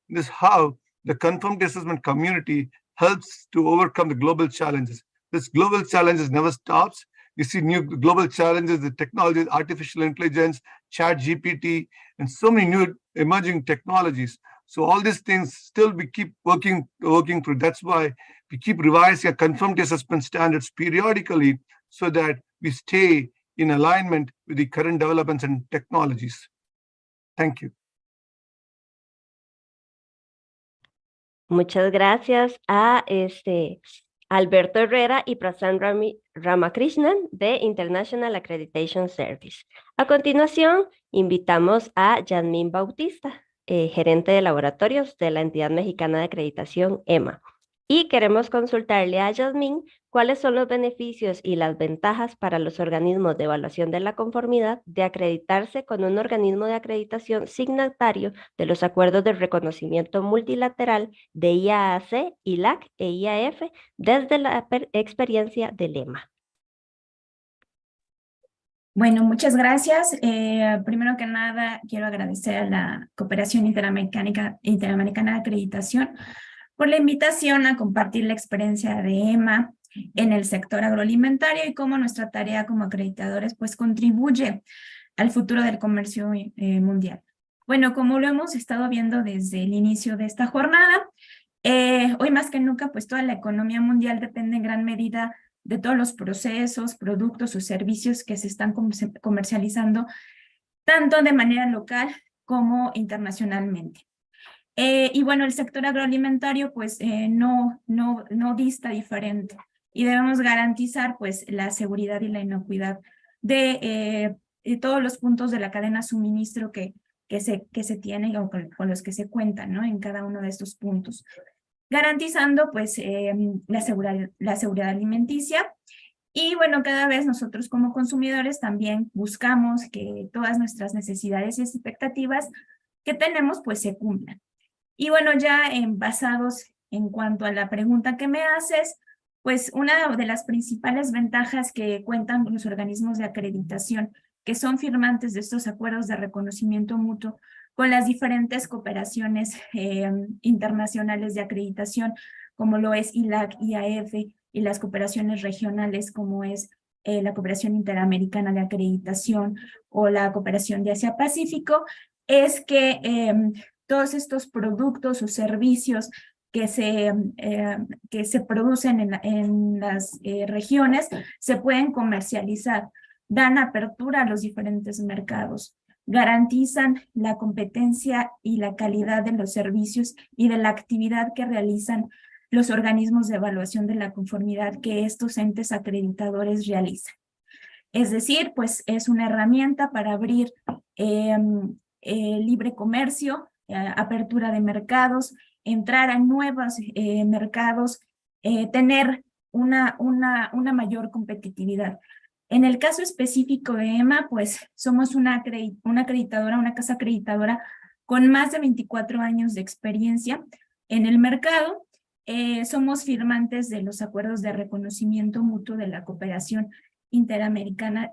Speaker 11: this how the conformity assessment community helps to overcome the global challenges. This global challenges never stops. You see new global challenges, the technologies, artificial intelligence, chat GPT, and so many new emerging technologies. So all these things still we keep working through. That's why we keep revising our conformity assessment standards periodically so that we stay in alignment with the current developments and technologies. Thank you.
Speaker 9: Muchas gracias a Alberto Herrera y Prasanth Ramakrishnan de International Accreditation Service. A continuación, invitamos a Yasmín Bautista, gerente de laboratorios de la entidad mexicana de acreditación EMA. Y queremos consultarle a Yasmín cuáles son los beneficios y las ventajas para los organismos de evaluación de la conformidad de acreditarse con un organismo de acreditación signatario de los acuerdos de reconocimiento multilateral de IAAC, ILAC e IAF desde la experiencia del EMA.
Speaker 12: Bueno, muchas gracias. Primero que nada, quiero agradecer a la Cooperación Interamericana de Acreditación por la invitación a compartir la experiencia de EMA en el sector agroalimentario y cómo nuestra tarea como acreditadores pues contribuye al futuro del comercio mundial. Bueno, como lo hemos estado viendo desde el inicio de esta jornada, hoy más que nunca pues toda la economía mundial depende en gran medida de todos los procesos, productos o servicios que se están comercializando tanto de manera local como internacionalmente. Y bueno, el sector agroalimentario pues no dista diferente y debemos garantizar pues la seguridad y la inocuidad de todos los puntos de la cadena suministro que se tienen o con los que se cuentan, ¿no? En cada uno de estos puntos, garantizando pues la seguridad alimenticia. Y bueno, cada vez nosotros como consumidores también buscamos que todas nuestras necesidades y expectativas que tenemos pues se cumplan. Y bueno, ya basados en cuanto a la pregunta que me haces, pues una de las principales ventajas que cuentan los organismos de acreditación que son firmantes de estos acuerdos de reconocimiento mutuo con las diferentes cooperaciones internacionales de acreditación, como lo es ILAC, IAF, y las cooperaciones regionales, como es la Cooperación Interamericana de Acreditación o la Cooperación de Asia-Pacífico, es que todos estos productos o servicios que se producen en las regiones se pueden comercializar, dan apertura a los diferentes mercados, garantizan la competencia y la calidad de los servicios y de la actividad que realizan los organismos de evaluación de la conformidad que estos entes acreditadores realizan. Es decir, pues es una herramienta para abrir libre comercio, apertura de mercados, entrar a nuevos mercados, tener una mayor competitividad. En el caso específico de EMA, pues somos una acreditadora, una casa acreditadora con más de 24 años de experiencia en el mercado. Somos firmantes de los acuerdos de reconocimiento mutuo de la Cooperación Internacional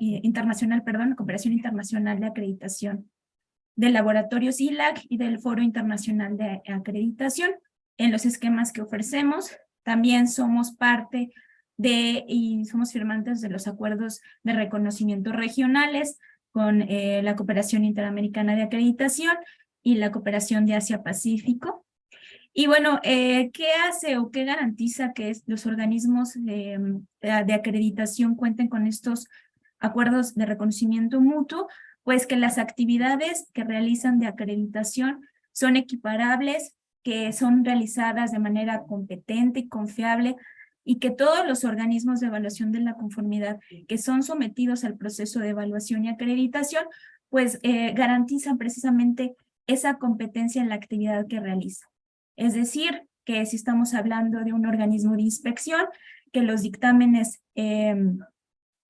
Speaker 12: de Acreditación, de laboratorios ILAC y del Foro Internacional de Acreditación. En los esquemas que ofrecemos, también somos parte y somos firmantes de los acuerdos de reconocimiento regionales con la Cooperación Interamericana de Acreditación y la Cooperación de Asia-Pacífico. Y bueno, ¿qué hace o qué garantiza que los organismos de acreditación cuenten con estos acuerdos de reconocimiento mutuo? Pues que las actividades que realizan de acreditación son equiparables, que son realizadas de manera competente y confiable, y que todos los organismos de evaluación de la conformidad que son sometidos al proceso de evaluación y acreditación, pues garantizan precisamente esa competencia en la actividad que realiza. Es decir, que si estamos hablando de un organismo de inspección, que los dictámenes que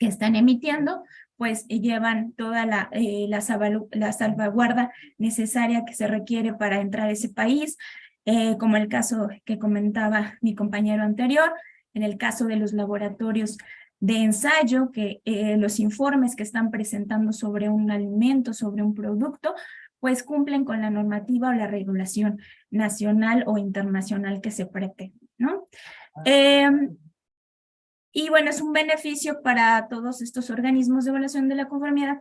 Speaker 12: están emitiendo, pues llevan toda la salvaguarda necesaria que se requiere para entrar a ese país, como el caso que comentaba mi compañero anterior, en el caso de los laboratorios de ensayo, que los informes que están presentando sobre un alimento, sobre un producto, pues cumplen con la normativa o la regulación nacional o internacional que se pretende, ¿no? Y bueno, es un beneficio para todos estos organismos de evaluación de la conformidad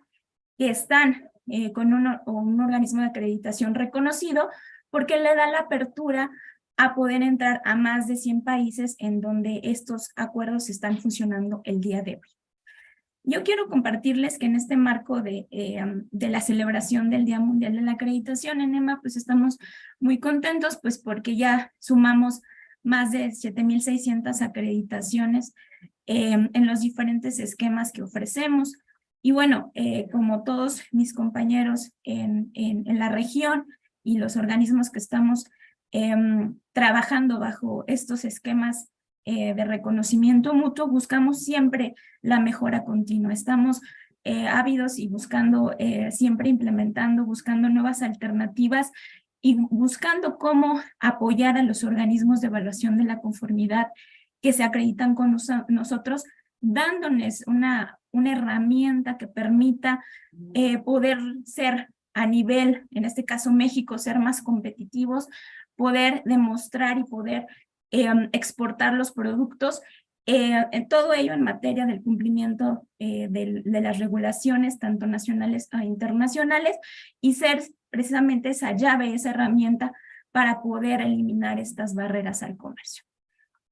Speaker 12: que están con un organismo de acreditación reconocido, porque le da la apertura a poder entrar a más de 100 países en donde estos acuerdos están funcionando el día de hoy. Yo quiero compartirles que en este marco de la celebración del Día Mundial de la Acreditación en EMA, pues estamos muy contentos, pues porque ya sumamos más de 7,600 acreditaciones en los diferentes esquemas que ofrecemos. Y bueno, como todos mis compañeros en la región y los organismos que estamos trabajando bajo estos esquemas de reconocimiento mutuo, buscamos siempre la mejora continua. Estamos ávidos y buscando, siempre implementando, buscando nuevas alternativas y buscando cómo apoyar a los organismos de evaluación de la conformidad que se acreditan con nosotros, dándoles una herramienta que permita poder ser a nivel, en este caso México, ser más competitivos, poder demostrar y poder exportar los productos, en todo ello en materia del cumplimiento de las regulaciones, tanto nacionales e internacionales, y ser precisamente esa llave, esa herramienta para poder eliminar estas barreras al comercio.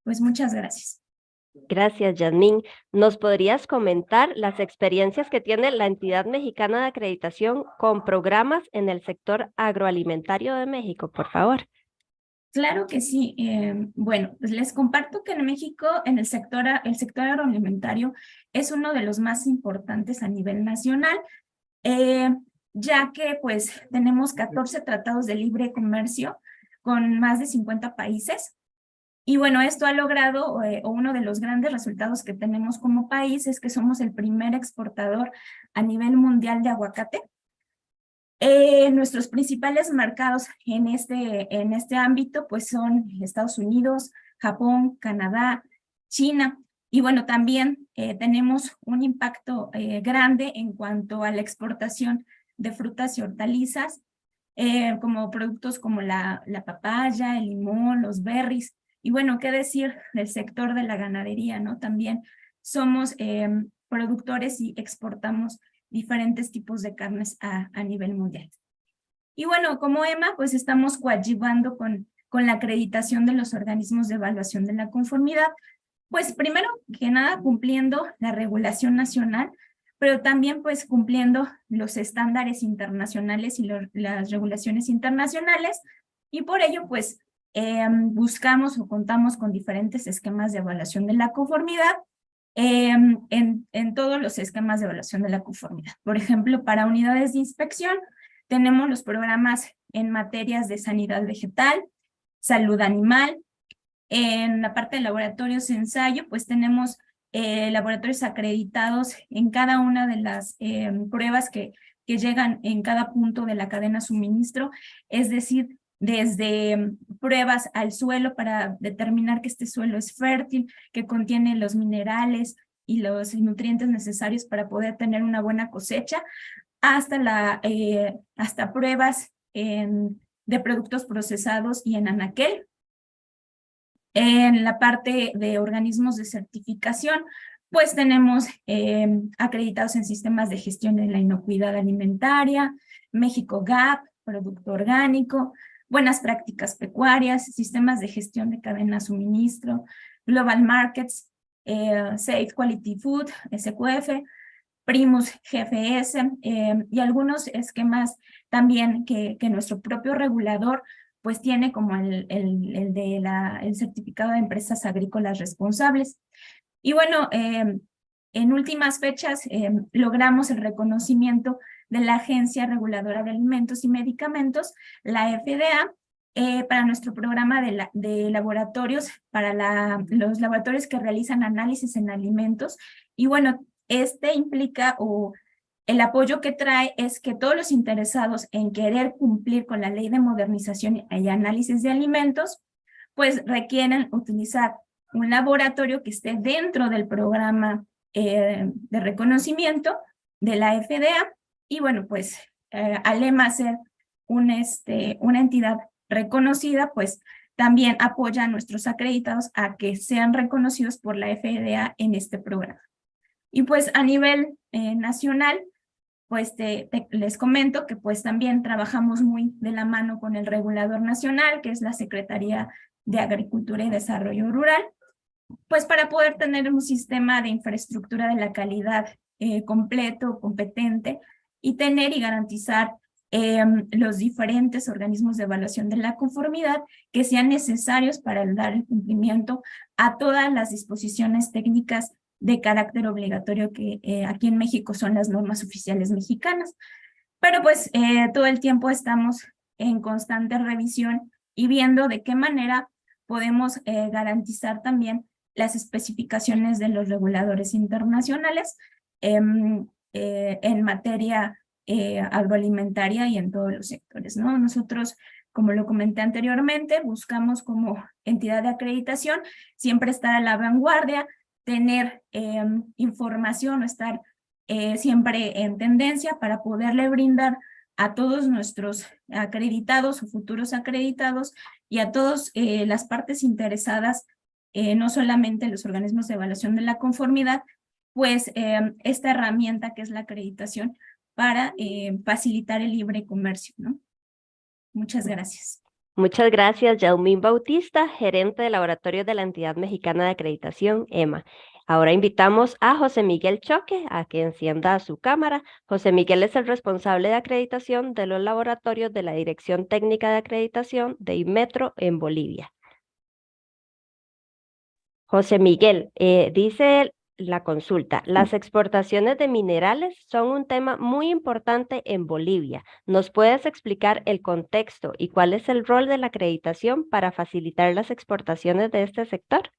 Speaker 12: Pues muchas gracias.
Speaker 9: Gracias, Yasmín. ¿Nos podrías comentar las experiencias que tiene la entidad mexicana de acreditación con programas en el sector agroalimentario de México, por favor?
Speaker 12: Claro que sí. Bueno, pues les comparto que en México, en el sector agroalimentario, es uno de los más importantes a nivel nacional, ya que pues tenemos 14 tratados de libre comercio con más de 50 países. Y bueno, esto ha logrado, o uno de los grandes resultados que tenemos como país es que somos el primer exportador a nivel mundial de aguacate. Nuestros principales mercados en este ámbito pues son Estados Unidos, Japón, Canadá, China. Y bueno, también tenemos un impacto grande en cuanto a la exportación de frutas y hortalizas, como productos como la papaya, el limón, los berries. Y bueno, qué decir del sector de la ganadería, ¿no? También somos productores y exportamos diferentes tipos de carnes a nivel mundial. Y bueno, como EMA, pues estamos coadyuvando con la acreditación de los organismos de evaluación de la conformidad, pues primero que nada cumpliendo la regulación nacional, pero también pues cumpliendo los estándares internacionales y las regulaciones internacionales, y por ello pues buscamos o contamos con diferentes esquemas de evaluación de la conformidad en todos los esquemas de evaluación de la conformidad. Por ejemplo, para unidades de inspección tenemos los programas en materias de sanidad vegetal, salud animal. En la parte de laboratorios de ensayo, pues tenemos laboratorios acreditados en cada una de las pruebas que llegan en cada punto de la cadena suministro, es decir, desde pruebas al suelo para determinar que este suelo es fértil, que contiene los minerales y los nutrientes necesarios para poder tener una buena cosecha, hasta pruebas de productos procesados y en anaquel. En la parte de organismos de certificación, pues tenemos acreditados en sistemas de gestión de la inocuidad alimentaria, México GAP, producto orgánico, buenas prácticas pecuarias, sistemas de gestión de cadena de suministro, Global Markets, Safe Quality Food, SQF, Primus GFS y algunos esquemas también que nuestro propio regulador pues tiene, como el certificado de empresas agrícolas responsables. Y bueno, en últimas fechas logramos el reconocimiento de la Agencia Reguladora de Alimentos y Medicamentos, la FDA, para nuestro programa de laboratorios, para los laboratorios que realizan análisis en alimentos. Y bueno, este implica el apoyo que trae es que todos los interesados en querer cumplir con la Ley de Modernización y Análisis de Alimentos, pues requieren utilizar un laboratorio que esté dentro del programa de reconocimiento de la FDA. Y bueno, pues Alema ser una entidad reconocida, pues también apoya a nuestros acreditados a que sean reconocidos por la FDA en este programa. Y pues a nivel nacional, pues les comento que pues también trabajamos muy de la mano con el regulador nacional, que es la Secretaría de Agricultura y Desarrollo Rural, pues para poder tener un sistema de infraestructura de la calidad completo, competente, y tener y garantizar los diferentes organismos de evaluación de la conformidad que sean necesarios para dar el cumplimiento a todas las disposiciones técnicas de carácter obligatorio que aquí en México son las normas oficiales mexicanas. Pero pues todo el tiempo estamos en constante revisión y viendo de qué manera podemos garantizar también las especificaciones de los reguladores internacionales en materia agroalimentaria y en todos los sectores, ¿no? Nosotros, como lo comenté anteriormente, buscamos como entidad de acreditación siempre estar a la vanguardia, tener información, estar siempre en tendencia para poderle brindar a todos nuestros acreditados o futuros acreditados y a todas las partes interesadas, no solamente los organismos de evaluación de la conformidad, pues esta herramienta que es la acreditación para facilitar el libre comercio, ¿no? Muchas gracias.
Speaker 9: Muchas gracias, Yaumín Bautista, gerente de laboratorio de la Entidad Mexicana de Acreditación, EMA. Ahora invitamos a José Miguel Choque a que encienda su cámara. José Miguel es el responsable de acreditación de los laboratorios de la Dirección Técnica de Acreditación de Inmetro en Bolivia. José Miguel, dice la consulta, las exportaciones de minerales son un tema muy importante en Bolivia. ¿Nos puedes explicar el contexto y cuál es el rol de la acreditación para facilitar las exportaciones de este sector?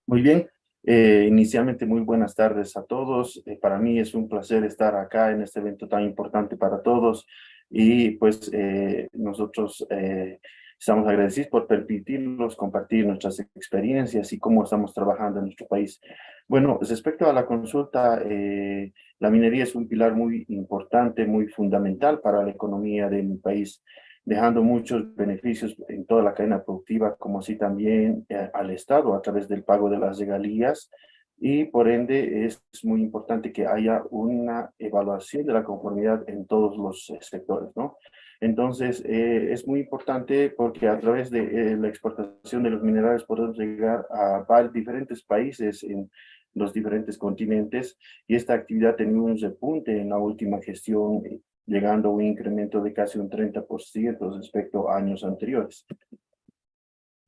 Speaker 13: Muy bien. Inicialmente, muy buenas tardes a todos. Para mí es un placer estar acá en este evento tan importante para todos y pues nosotros estamos agradecidos por permitirnos compartir nuestras experiencias y cómo estamos trabajando en nuestro país. Bueno, respecto a la consulta, la minería es un pilar muy importante, muy fundamental para la economía de mi país, dejando muchos beneficios en toda la cadena productiva, como así también al Estado a través del pago de las regalías, y por ende es muy importante que haya una evaluación de la conformidad en todos los sectores, ¿no? Entonces, es muy importante porque a través de la exportación de los minerales podemos llegar a diferentes países en los diferentes continentes, y esta actividad ha tenido un repunte en la última gestión, llegando a un incremento de casi un 30% respecto a años anteriores.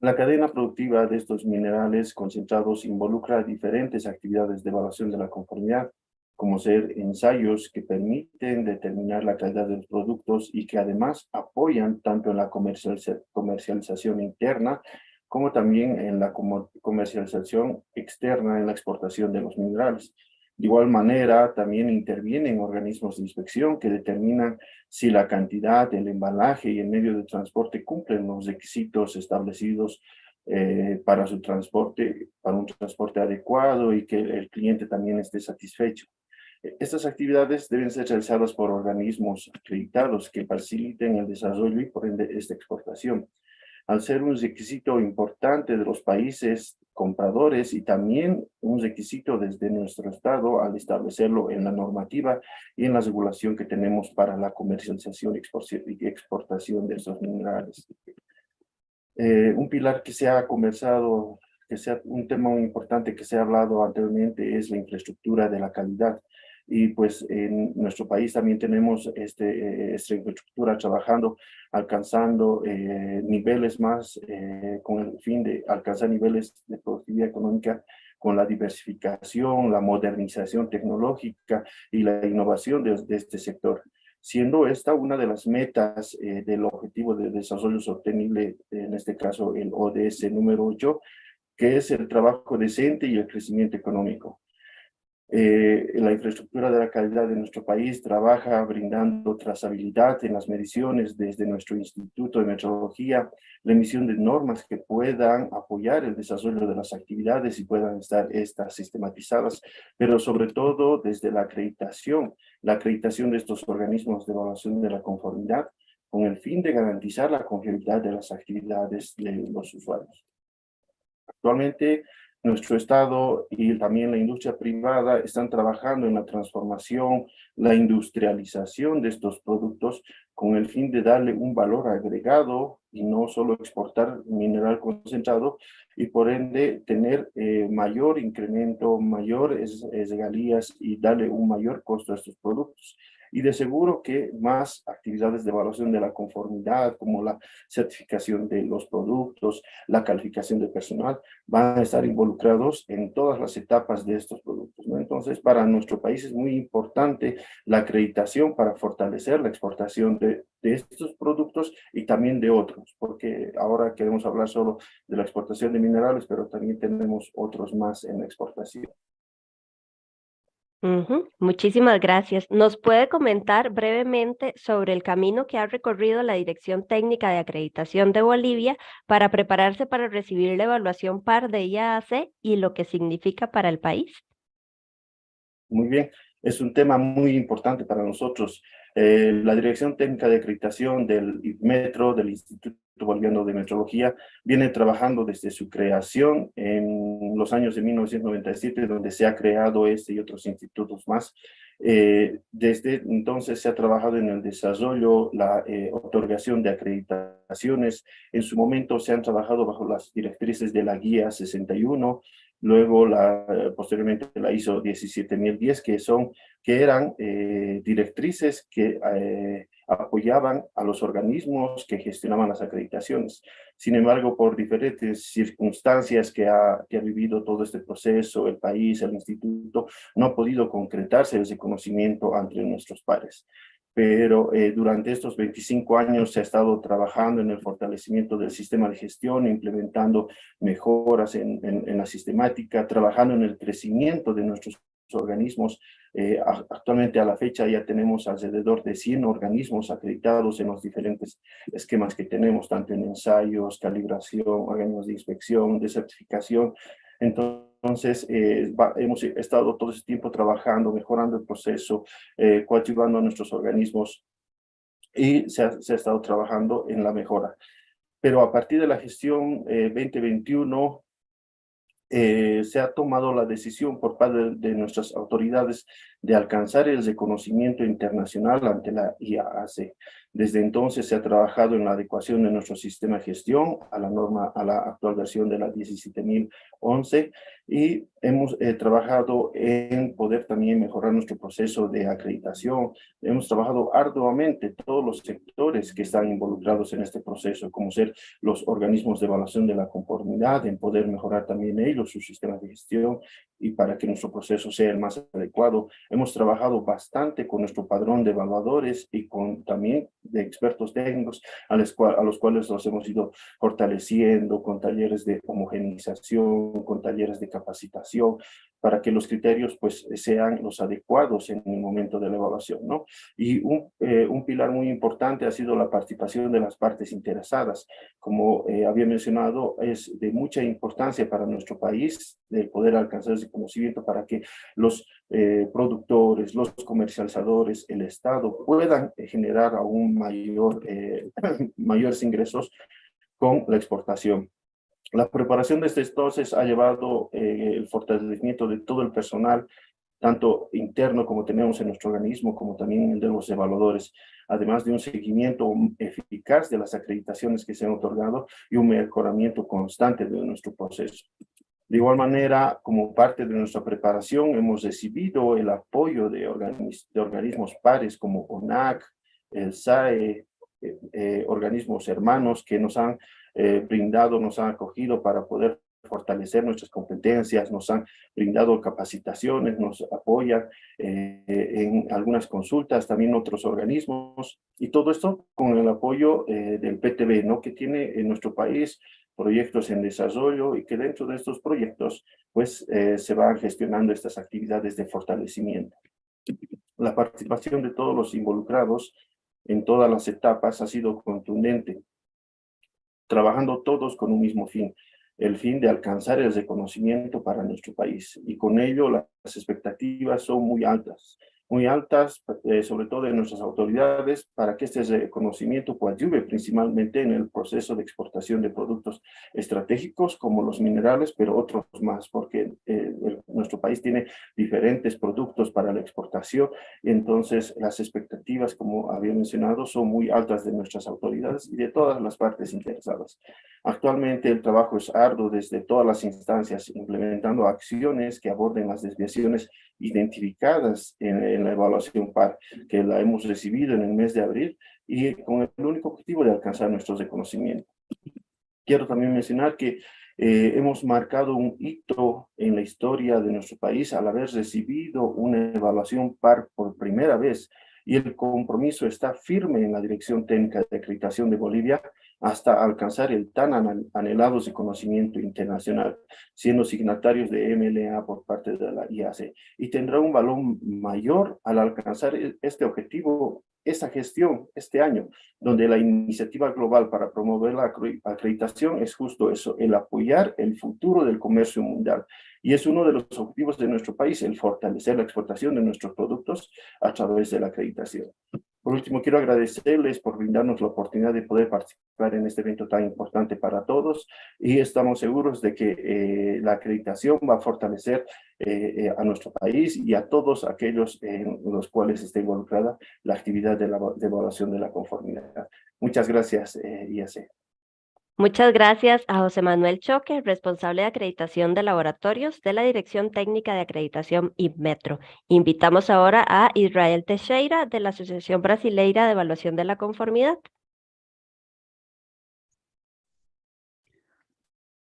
Speaker 13: La cadena productiva de estos minerales concentrados involucra diferentes actividades de evaluación de la conformidad, como ser ensayos que permiten determinar la calidad de los productos y que además apoyan tanto en la comercialización interna como también en la comercialización externa en la exportación de los minerales. De igual manera, también intervienen organismos de inspección que determinan si la cantidad, el embalaje y el medio de transporte cumplen los requisitos establecidos para su transporte, para un transporte adecuado y que el cliente también esté satisfecho. Estas actividades deben ser realizadas por organismos acreditados que faciliten el desarrollo y por ende esta exportación. Al ser un requisito importante de los países compradores y también un requisito desde nuestro Estado al establecerlo en la normativa y en la regulación que tenemos para la comercialización y exportación de estos minerales. Un pilar que se ha conversado, que sea un tema muy importante que se ha hablado anteriormente, es la infraestructura de la calidad. Y pues en nuestro país también tenemos esta infraestructura trabajando, alcanzando niveles más, con el fin de alcanzar niveles de productividad económica con la diversificación, la modernización tecnológica y la innovación de este sector, siendo esta una de las metas del Objetivo de Desarrollo Sostenible, en este caso el ODS número 8, que es el trabajo decente y el crecimiento económico. La infraestructura de la calidad de nuestro país trabaja brindando trazabilidad en las mediciones desde nuestro Instituto de Metrología, la emisión de normas que puedan apoyar el desarrollo de las actividades y puedan estar estas sistematizadas, pero sobre todo desde la acreditación de estos organismos de evaluación de la conformidad, con el fin de garantizar la confiabilidad de las actividades de los usuarios. Actualmente, nuestro Estado y también la industria privada están trabajando en la transformación, la industrialización de estos productos con el fin de darle un valor agregado y no solo exportar mineral concentrado y por ende tener mayor incremento, mayores regalías y darle un mayor costo a estos productos. Y de seguro que más actividades de evaluación de la conformidad, como la certificación de los productos, la calificación de personal, van a estar involucrados en todas las etapas de estos productos, ¿no? Entonces, para nuestro país es muy importante la acreditación para fortalecer la exportación de estos productos y también de otros, porque ahora queremos hablar solo de la exportación de minerales, pero también tenemos otros más en la exportación.
Speaker 9: Muchísimas gracias. ¿Nos puede comentar brevemente sobre el camino que ha recorrido la Dirección Técnica de Acreditación de Bolivia para prepararse para recibir la evaluación PAR de IAAC y lo que significa para el país?
Speaker 13: Muy bien, es un tema muy importante para nosotros. La Dirección Técnica de Acreditación del Metro, del Instituto Boliviano de Metrología, viene trabajando desde su creación en los años de 1997, donde se ha creado este y otros institutos más. Desde entonces se ha trabajado en el desarrollo, la otorgación de acreditaciones. En su momento se han trabajado bajo las directrices de la Guía 61, luego posteriormente la ISO 17010, que eran directrices que apoyaban a los organismos que gestionaban las acreditaciones. Sin embargo, por diferentes circunstancias que ha vivido todo este proceso, el país, el instituto, no ha podido concretarse ese conocimiento ante nuestros pares. Pero durante estos 25 años se ha estado trabajando en el fortalecimiento del sistema de gestión, implementando mejoras en la sistemática, trabajando en el crecimiento de nuestros organismos. Actualmente a la fecha ya tenemos alrededor de 100 organismos acreditados en los diferentes esquemas que tenemos, tanto en ensayos, calibración, organismos de inspección, de certificación. Entonces, hemos estado todo ese tiempo trabajando, mejorando el proceso, coadyuvando a nuestros organismos y se ha estado trabajando en la mejora. Pero a partir de la gestión 2021, se ha tomado la decisión por parte de nuestras autoridades de alcanzar el reconocimiento internacional ante la IAAC. Desde entonces se ha trabajado en la adecuación de nuestro sistema de gestión a la actual versión de la 17011 y hemos trabajado en poder también mejorar nuestro proceso de acreditación. Hemos trabajado arduamente todos los sectores que están involucrados en este proceso, como ser los organismos de evaluación de la conformidad, en poder mejorar también ellos sus sistemas de gestión y para que nuestro proceso sea el más adecuado. Hemos trabajado bastante con nuestro padrón de evaluadores y también de expertos técnicos a los cuales los hemos ido fortaleciendo con talleres de homogeneización, con talleres de capacitación, para que los criterios pues sean los adecuados en el momento de la evaluación, ¿no? Y un pilar muy importante ha sido la participación de las partes interesadas. Como había mencionado, es de mucha importancia para nuestro país el poder alcanzar ese conocimiento para que los productores, los comercializadores, el Estado puedan generar aún mayores ingresos con la exportación. La preparación de este entonces ha llevado el fortalecimiento de todo el personal, tanto interno como tenemos en nuestro organismo, como también el de los evaluadores, además de un seguimiento eficaz de las acreditaciones que se han otorgado y un mejoramiento constante de nuestro proceso. De igual manera, como parte de nuestra preparación, hemos recibido el apoyo de organismos pares como ONAC, el SAE, organismos hermanos que nos han brindado, nos han acogido para poder fortalecer nuestras competencias, nos han brindado capacitaciones, nos apoyan en algunas consultas, también otros organismos, y todo esto con el apoyo del PTB, ¿no? Que tiene en nuestro país proyectos en desarrollo y que dentro de estos proyectos pues se van gestionando estas actividades de fortalecimiento. La participación de todos los involucrados en todas las etapas ha sido contundente, trabajando todos con un mismo fin, el fin de alcanzar el reconocimiento para nuestro país. Y con ello las expectativas son muy altas, sobre todo de nuestras autoridades, para que este reconocimiento coadyuve principalmente en el proceso de exportación de productos estratégicos como los minerales, pero otros más, porque nuestro país tiene diferentes productos para la exportación. Entonces, las expectativas, como había mencionado, son muy altas de nuestras autoridades y de todas las partes interesadas. Actualmente el trabajo es arduo desde todas las instancias, implementando acciones que aborden las desviaciones identificadas en la evaluación PAR, que la hemos recibido en el mes de abril y con el único objetivo de alcanzar nuestros reconocimientos. Quiero también mencionar que hemos marcado un hito en la historia de nuestro país al haber recibido una evaluación PAR por primera vez, y el compromiso está firme en la Dirección Técnica de Acreditación de Bolivia hasta alcanzar el tan anhelado reconocimiento internacional, siendo signatarios de MLA por parte de la IAAC, y tendrá un valor mayor al alcanzar este objetivo, esa gestión este año, donde la iniciativa global para promover la acreditación es justo eso, el apoyar el futuro del comercio mundial. Y es uno de los objetivos de nuestro país, el fortalecer la exportación de nuestros productos a través de la acreditación. Por último, quiero agradecerles por brindarnos la oportunidad de poder participar en este evento tan importante para todos, y estamos seguros de que la acreditación va a fortalecer a nuestro país y a todos aquellos en los cuales está involucrada la actividad de evaluación de la conformidad. Muchas gracias, IAAC.
Speaker 9: Muchas gracias a José Manuel Choque, responsable de acreditación de laboratorios de la Dirección Técnica de Acreditación IBMetro. Invitamos ahora a Israel Teixeira, de la Asociación Brasileira de Evaluación de la Conformidad.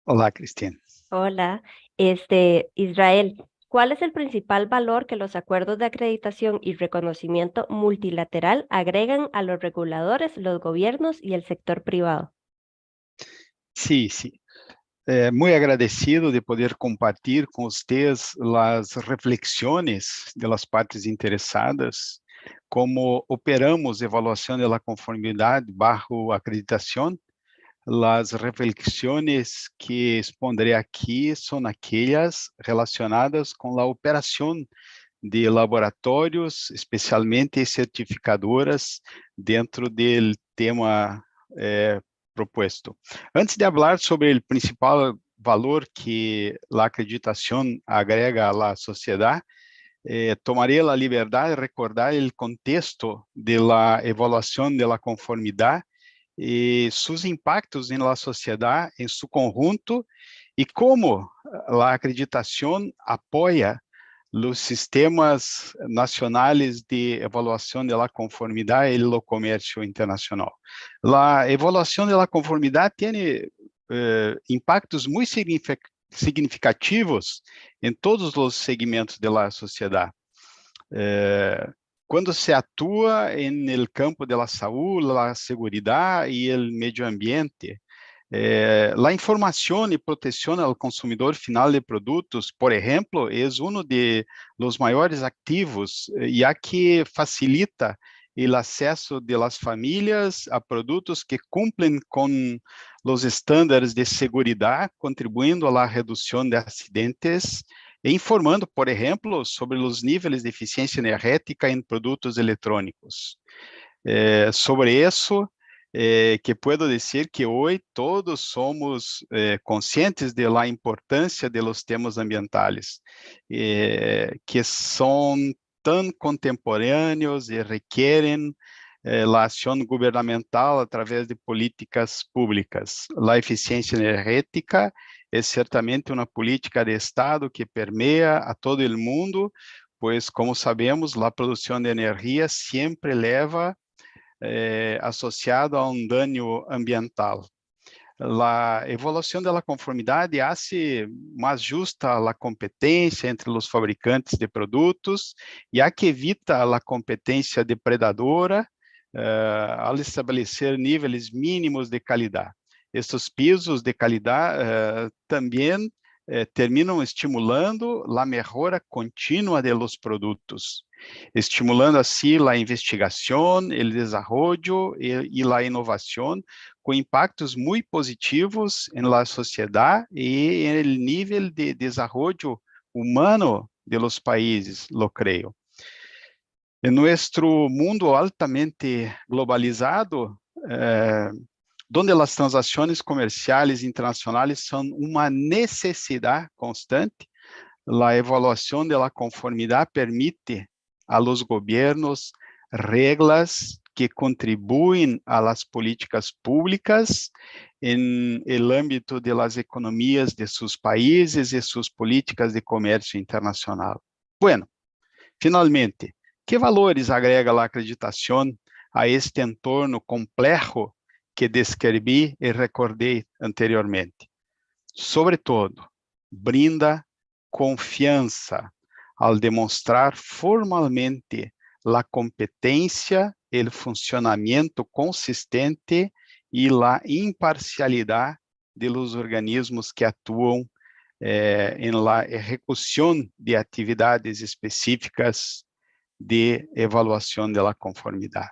Speaker 14: Hola, Cristina.
Speaker 9: Hola, Israel, ¿cuál es el principal valor que los acuerdos de acreditación y reconocimiento multilateral agregan a los reguladores, los gobiernos y el sector privado?
Speaker 14: Sí, sí. Muy agradecido de poder compartir con ustedes las reflexiones de las partes interesadas, como operamos evaluación de la conformidad bajo acreditación. Las reflexiones que expondré aquí son aquellas relacionadas con la operación de laboratorios, especialmente certificadoras, dentro del tema propuesto. Antes de hablar sobre el principal valor que la acreditación agrega a la sociedad, tomaré la libertad de recordar el contexto de la evaluación de la conformidad y sus impactos en la sociedad en su conjunto, y cómo la acreditación apoya los sistemas nacionales de evaluación de la conformidad y el comercio internacional. La evaluación de la conformidad tiene impactos muy significativos en todos los segmentos de la sociedad. Quando se atua no campo da saúde, da segurança e o meio ambiente, a informação e proteção ao consumidor final de produtos, por exemplo, é um dos maiores ativos, já que facilita o acesso das famílias a produtos que cumprem com os estándares de segurança, contribuindo à redução de acidentes, e informando, por exemplo, sobre os níveis de eficiência energética em produtos eletrônicos. Sobre isso, que puedo dizer que hoje todos somos conscientes de la importância de los temas ambientales, que são tão contemporâneos e requerem a ação governamental através de políticas públicas. A eficiência energética é certamente uma política de Estado que permeia a todo o mundo, pois, como sabemos, a produção de energia sempre leva associado a um dano ambiental. La evaluación de la conformidad hace más justa la competencia entre los fabricantes de productos, ya que evita la competencia depredadora al establecer niveles mínimos de calidad. Estos pisos de calidad también terminam estimulando a melhora contínua de los produtos, estimulando assim a investigação, o desenvolvimento e a inovação, com impactos muito positivos em la sociedade e em el nível de desenvolvimento humano de los países, lo creo. En nuestro mundo altamente globalizado, donde las transacciones comerciales internacionales son una necesidad constante, la evaluación de la conformidad permite a los gobiernos reglas que contribuyen a las políticas públicas en el ámbito de las economías de sus países y sus políticas de comercio internacional. Bueno, finalmente, ¿qué valores agrega la acreditación a este entorno complejo que descrevi e recordei anteriormente? Sobre todo, brinda confiança ao demonstrar formalmente a competência, o funcionamento consistente e a imparcialidade de los organismos que atuam em la execução de atividades específicas de evaluação de la conformidade.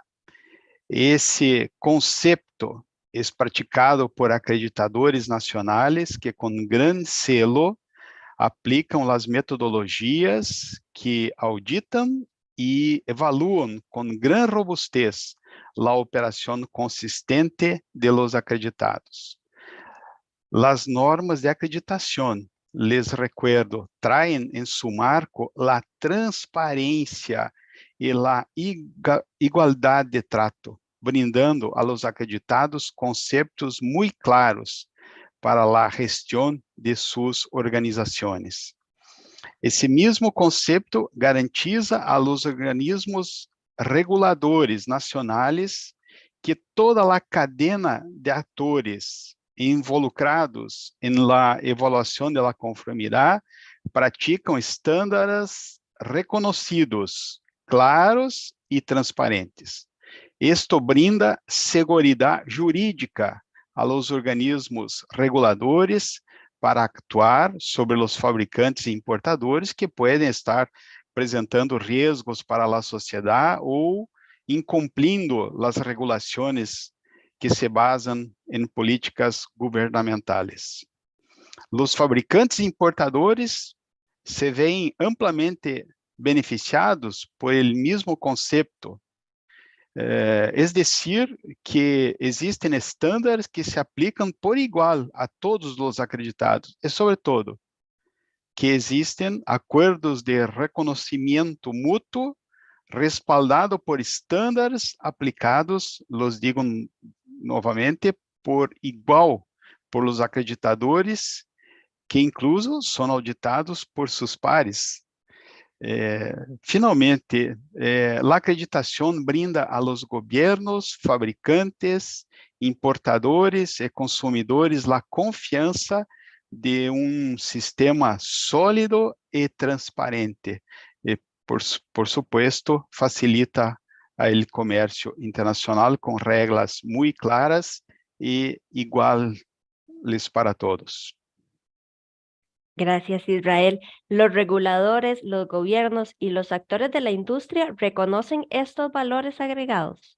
Speaker 14: Esse conceito é praticado por acreditadores nacionais que, com grande selo, aplicam as metodologias que auditam e evaluam com grande robustez a operação consistente de los acreditados. As normas de acreditação, les recuerdo, traem em su marco a transparência e a igualdade de trato, brindando a los acreditados conceitos muito claros para a gestão de suas organizações. Esse mesmo conceito garantiza a los organismos reguladores nacionais que toda a cadena de atores involucrados em la evaluação de la conformidade praticam estándares reconhecidos, claros e transparentes. Isto brinda seguridade jurídica a los organismos reguladores para actuar sobre os fabricantes e importadores que podem estar apresentando riscos para a sociedade ou incumplindo as regulações que se basam em políticas governamentais. Os fabricantes e importadores se veem amplamente beneficiados por el mesmo conceito, es decir, que existem estándares que se aplicam por igual a todos os acreditados, e, sobretudo, que existem acordos de reconhecimento mútuo respaldado por estándares aplicados, los digo novamente, por igual por los acreditadores, que incluso são auditados por seus pares. Finalmente, a acreditação brinda a los gobiernos, fabricantes, importadores e consumidores a confiança de sistema sólido e transparente. E, por supuesto, facilita o comércio internacional com regras muito claras e iguais para todos.
Speaker 9: Gracias, Israel. Los reguladores, los gobiernos y los actores de la industria reconocen estos valores agregados.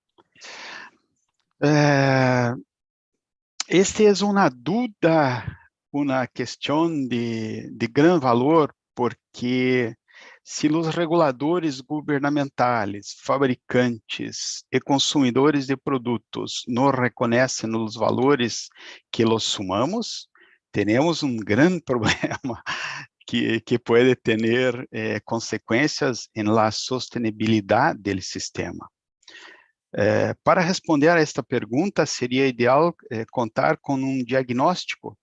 Speaker 14: Esta é uma dúvida, uma questão de grande valor, porque se os reguladores governamentais, fabricantes e consumidores de produtos não reconhecem os valores que los sumamos, temos grande problema que pode ter consequências em la sostenibilidade do sistema. Para responder a esta pergunta, seria ideal contar com diagnóstico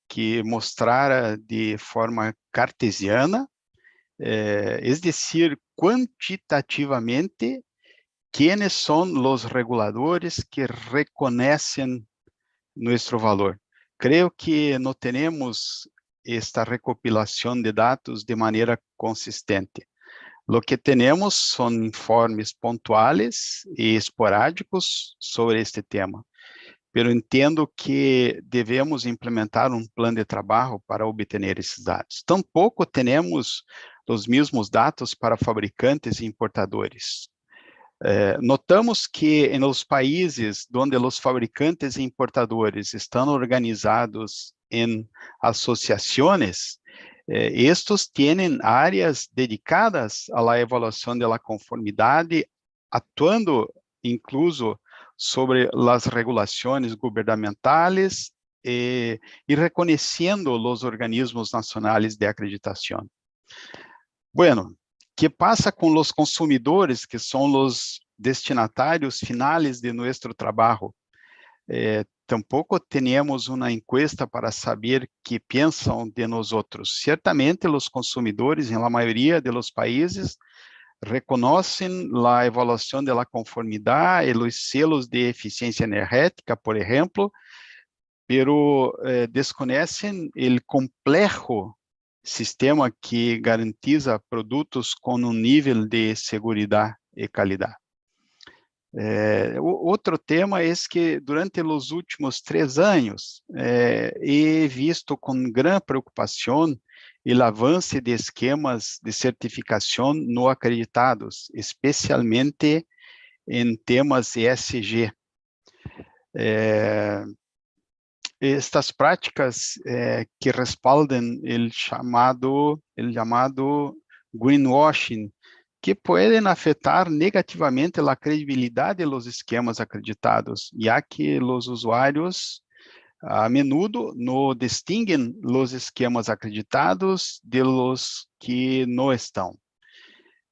Speaker 14: que mostrara de forma cartesiana, es decir, quantitativamente, quienes são os reguladores que reconhecem nuestro valor. Creo que no tenemos esta recopilación de datos de manera consistente. Lo que tenemos son informes pontuales y esporádicos sobre este tema, pero entendo que devemos implementar um plano de trabalho para obter esses dados. Tampouco temos os mesmos dados para fabricantes e importadores. Notamos que em los países onde os fabricantes e importadores estão organizados em associações, estes têm áreas dedicadas à avaliação da conformidade, atuando incluso sobre as regulações governamentais e reconhecendo os organismos nacionais de acreditação. Bueno, ¿qué pasa con los consumidores, que son los destinatarios finales de nuestro trabajo? Tampoco tenemos una encuesta para saber qué piensan de nosotros. Ciertamente los consumidores, en la mayoría de los países, reconocen la evaluación de la conformidad y los selos de eficiencia energética, por ejemplo, pero desconhecem o complejo sistema que garantiza produtos com nível de segurança e qualidade. Outro tema é que durante os últimos 3 anos he visto com grande preocupação o avanço de esquemas de certificação não acreditados, especialmente em temas ESG. Estas práticas que respaldam o chamado greenwashing, que podem afetar negativamente a credibilidade dos esquemas acreditados, já que os usuários a menudo não distinguem os esquemas acreditados de los que não estão.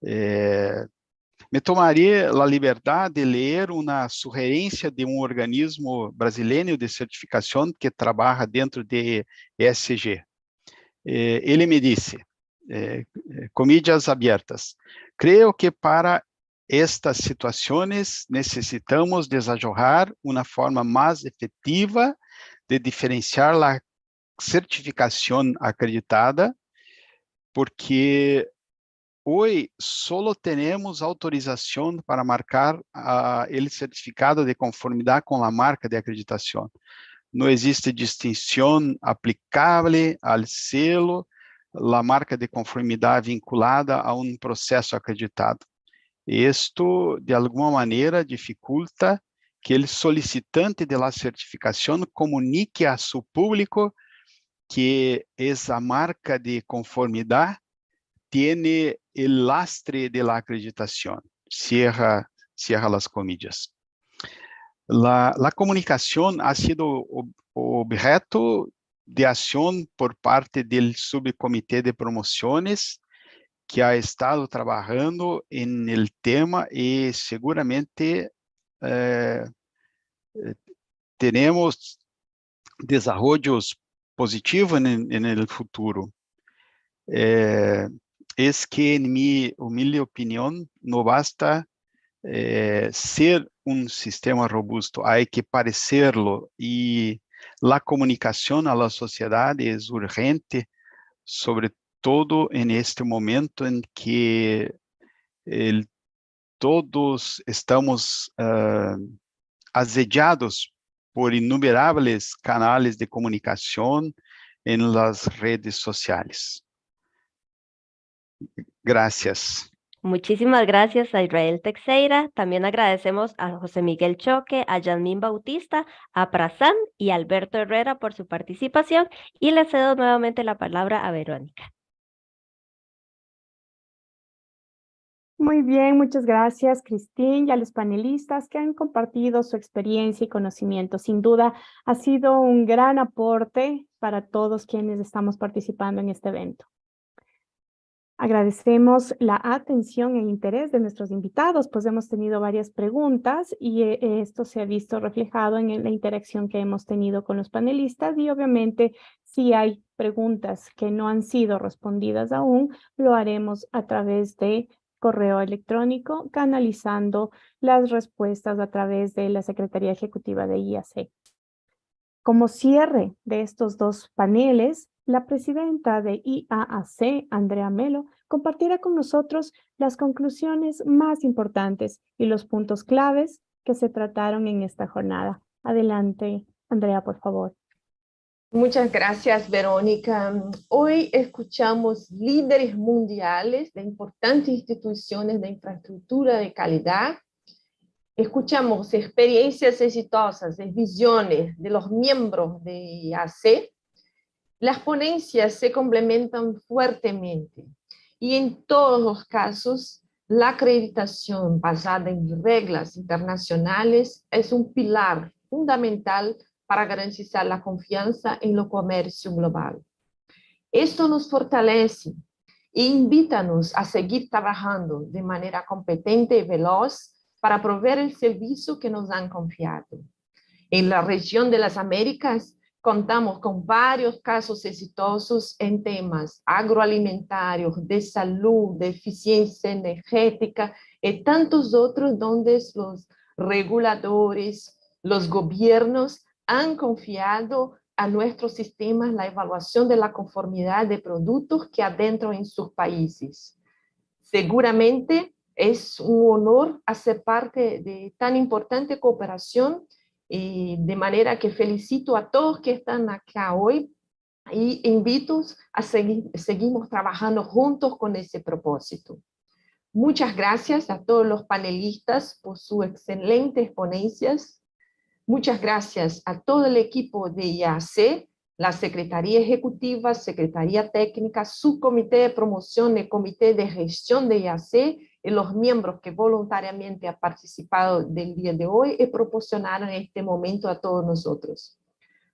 Speaker 14: Me tomaria a liberdade de ler uma sugerência de um organismo brasileiro de certificação que trabalha dentro de ESG. Ele me disse, comillas abertas, creio que para estas situações necessitamos desarrollar uma forma mais efetiva de diferenciar a certificação acreditada, porque hoje solo temos autorização para marcar o certificado de conformidade com a marca de acreditação. Não existe distinção aplicável ao selo, a marca de conformidade vinculada a um processo acreditado. Isto, de alguma maneira, dificulta que o solicitante de la certificação comunique a seu público que essa marca de conformidade tiene el lastre de la acreditación. Cierra las comillas. La comunicación ha sido objeto de acción por parte del subcomité de promociones que ha estado trabajando en el tema y seguramente tenemos desarrollos positivos en el futuro. Es que, en mi humilde opinión, no basta ser un sistema robusto, hay que parecerlo, y la comunicación a la sociedad es urgente, sobre todo en este momento en que todos estamos asediados por innumerables canales de comunicación en las redes sociales. Gracias.
Speaker 9: Muchísimas gracias a Israel Teixeira. También agradecemos a José Miguel Choque, a Yasmín Bautista, a Prasan y a Alberto Herrera por su participación, y le cedo nuevamente la palabra a Verónica.
Speaker 1: Muy bien, muchas gracias, Cristín, y a los panelistas que han compartido su experiencia y conocimiento. Sin duda, ha sido un gran aporte para todos quienes estamos participando en este evento. Agradecemos la atención e interés de nuestros invitados, pues hemos tenido varias preguntas y esto se ha visto reflejado en la interacción que hemos tenido con los panelistas, y obviamente si hay preguntas que no han sido respondidas aún, lo haremos a través de correo electrónico, canalizando las respuestas a través de la Secretaría Ejecutiva de IAAC. Como cierre de estos dos paneles, la presidenta de IAAC, Andrea Melo, compartirá con nosotros las conclusiones más importantes y los puntos claves que se trataron en esta jornada. Adelante, Andrea, por favor.
Speaker 2: Muchas gracias, Verónica. Hoy escuchamos líderes mundiales de importantes instituciones de infraestructura de calidad. Escuchamos experiencias exitosas, visiones de los miembros de IAAC. Las ponencias se complementan fuertemente y en todos los casos la acreditación basada en reglas internacionales es un pilar fundamental para garantizar la confianza en el comercio global. Esto nos fortalece e invítanos a seguir trabajando de manera competente y veloz para proveer el servicio que nos han confiado. En la región de las Américas, contamos con varios casos exitosos en temas agroalimentarios, de salud, de eficiencia energética y tantos otros donde los reguladores, los gobiernos han confiado a nuestros sistemas la evaluación de la conformidad de productos que adentran en sus países. Seguramente es un honor hacer parte de tan importante cooperación, de manera que felicito a todos que están acá hoy y invito a seguimos trabajando juntos con ese propósito. Muchas gracias a todos los panelistas por sus excelentes ponencias. Muchas gracias a todo el equipo de IAAC, la Secretaría Ejecutiva, Secretaría Técnica, Subcomité de Promoción y Comité de Gestión de IAAC y los miembros que voluntariamente han participado del día de hoy y proporcionaron este momento a todos nosotros.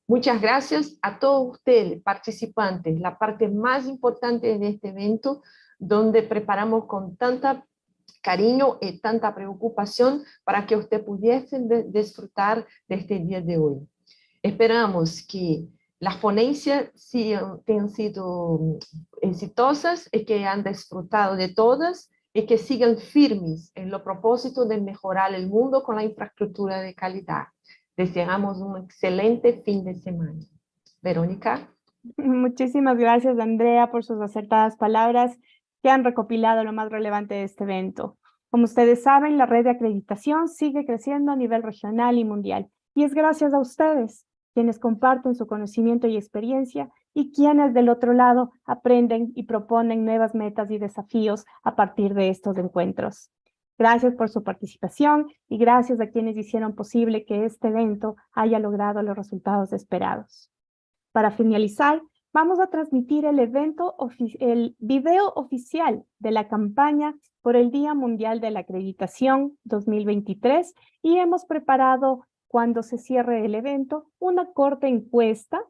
Speaker 2: Muchas gracias a todos ustedes, participantes, la parte más importante de este evento, donde preparamos con tanta cariño y tanta preocupación para que usted pudiesen disfrutar de este día de hoy. Esperamos que las ponencias hayan sido exitosas y que han disfrutado de todas y que sigan firmes en el propósito de mejorar el mundo con la infraestructura de calidad. Deseamos un excelente fin de semana. Verónica.
Speaker 1: Muchísimas gracias, Andrea, por sus acertadas palabras que han recopilado lo más relevante de este evento. Como ustedes saben, la red de acreditación sigue creciendo a nivel regional y mundial, y es gracias a ustedes, quienes comparten su conocimiento y experiencia, y quienes del otro lado aprenden y proponen nuevas metas y desafíos a partir de estos encuentros. Gracias por su participación y gracias a quienes hicieron posible que este evento haya logrado los resultados esperados. Para finalizar, vamos a transmitir el video oficial de la campaña por el Día Mundial de la Acreditación 2023 y hemos preparado, cuando se cierre el evento, una corta encuesta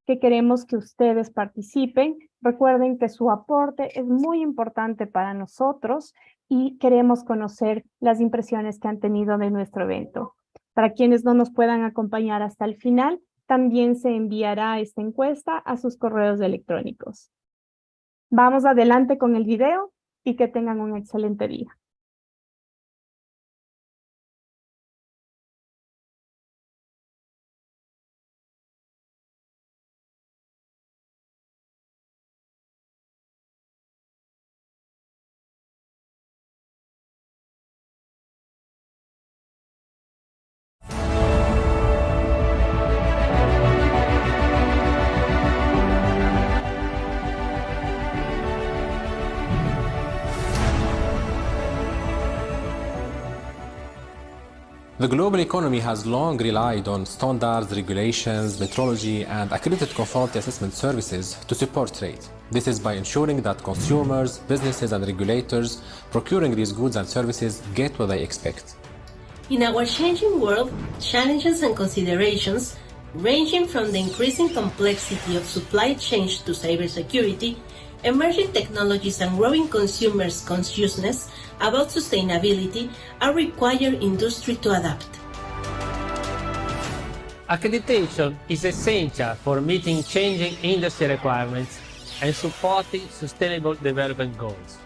Speaker 1: que queremos que ustedes participen. Recuerden que su aporte es muy importante para nosotros y queremos conocer las impresiones que han tenido de nuestro evento. Para quienes no nos puedan acompañar hasta el final, también se enviará esta encuesta a sus correos electrónicos. Vamos adelante con el video y que tengan un excelente día.
Speaker 15: The global economy has long relied on standards, regulations, metrology, and accredited conformity assessment services to support trade. This is by ensuring that consumers, businesses, and regulators procuring these goods and services get what they expect.
Speaker 16: In our changing world, challenges and considerations, ranging from the increasing complexity of supply chains to cybersecurity, emerging technologies and growing consumers' consciousness about sustainability are required industry to adapt.
Speaker 17: Accreditation is essential for meeting changing industry requirements and supporting sustainable development goals.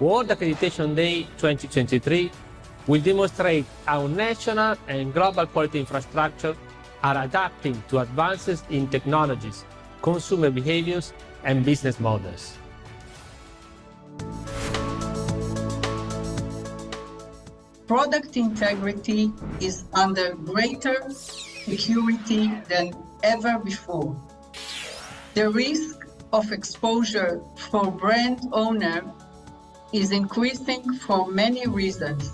Speaker 17: World Accreditation Day 2023 will demonstrate how national and global quality infrastructure are adapting to advances in technologies, consumer behaviors, and business models.
Speaker 18: Product integrity is under greater security than ever before. The risk of exposure for brand owner is increasing for many reasons.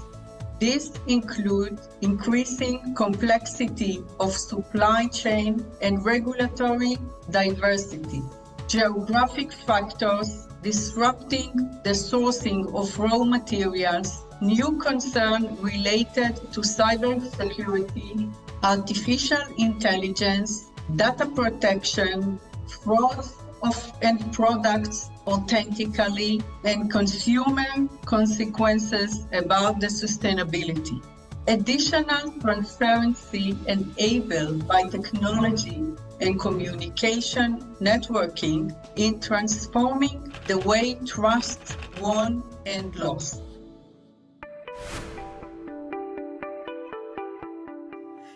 Speaker 18: This includes increasing complexity of supply chain and regulatory diversity, geographic factors disrupting the sourcing of raw materials, new concerns related to cybersecurity, artificial intelligence, data protection, fraud of end products authentically, and consumer consequences about the sustainability. Additional transparency enabled by technology and communication networking in transforming the way trust won and lost.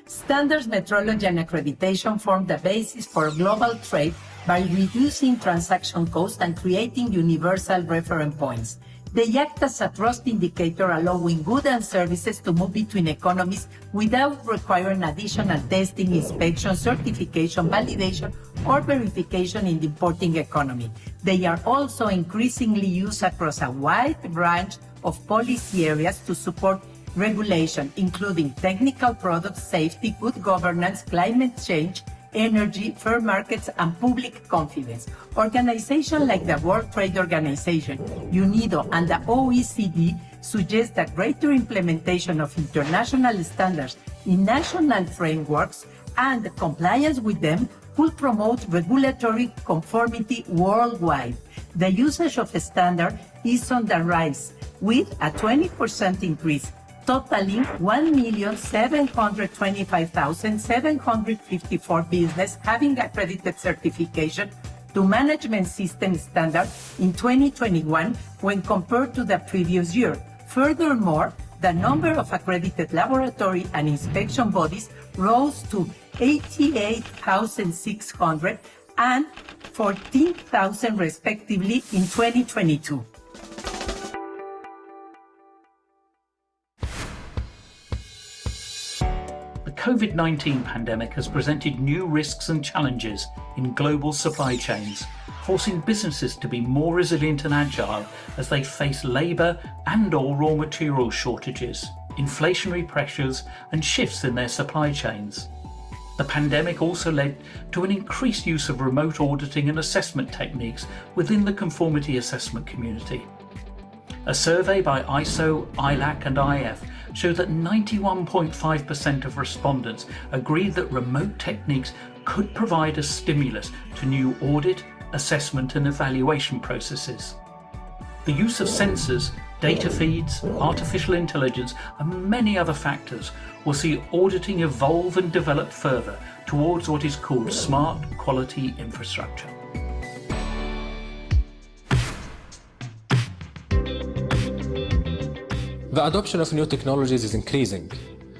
Speaker 19: Standards metrology and accreditation form the basis for global trade by reducing transaction costs and creating universal reference points. They act as a trust indicator, allowing goods and services to move between economies without requiring additional testing, inspection, certification, validation, or verification in the importing economy. They are also increasingly used across a wide range of policy areas to support regulation, including technical product safety, good governance, climate change, energy, fair markets, and public confidence. Organizations like the World Trade Organization, UNIDO, and the OECD suggest that greater implementation of international standards in national frameworks and compliance with them could promote regulatory conformity worldwide. The usage of a standard is on the rise, with a 20% increase, totaling 1,725,754 businesses having accredited certification to management system standard in 2021 when compared to the previous year. Furthermore, the number of accredited laboratory and inspection bodies rose to 88,600 and 14,000 respectively in 2022.
Speaker 20: The COVID-19 pandemic has presented new risks and challenges in global supply chains, forcing businesses to be more resilient and agile as they face labor and/or raw material shortages, inflationary pressures, and shifts in their supply chains. The pandemic also led to an increased use of remote auditing and assessment techniques within the conformity assessment community. A survey by ISO, IAAC, and IF showed that 91.5% of respondents agreed that remote techniques could provide a stimulus to new audit, assessment, and evaluation processes. The use of sensors, data feeds, artificial intelligence, and many other factors will see auditing evolve and develop further towards what is called smart quality infrastructure.
Speaker 15: The adoption of new technologies is increasing,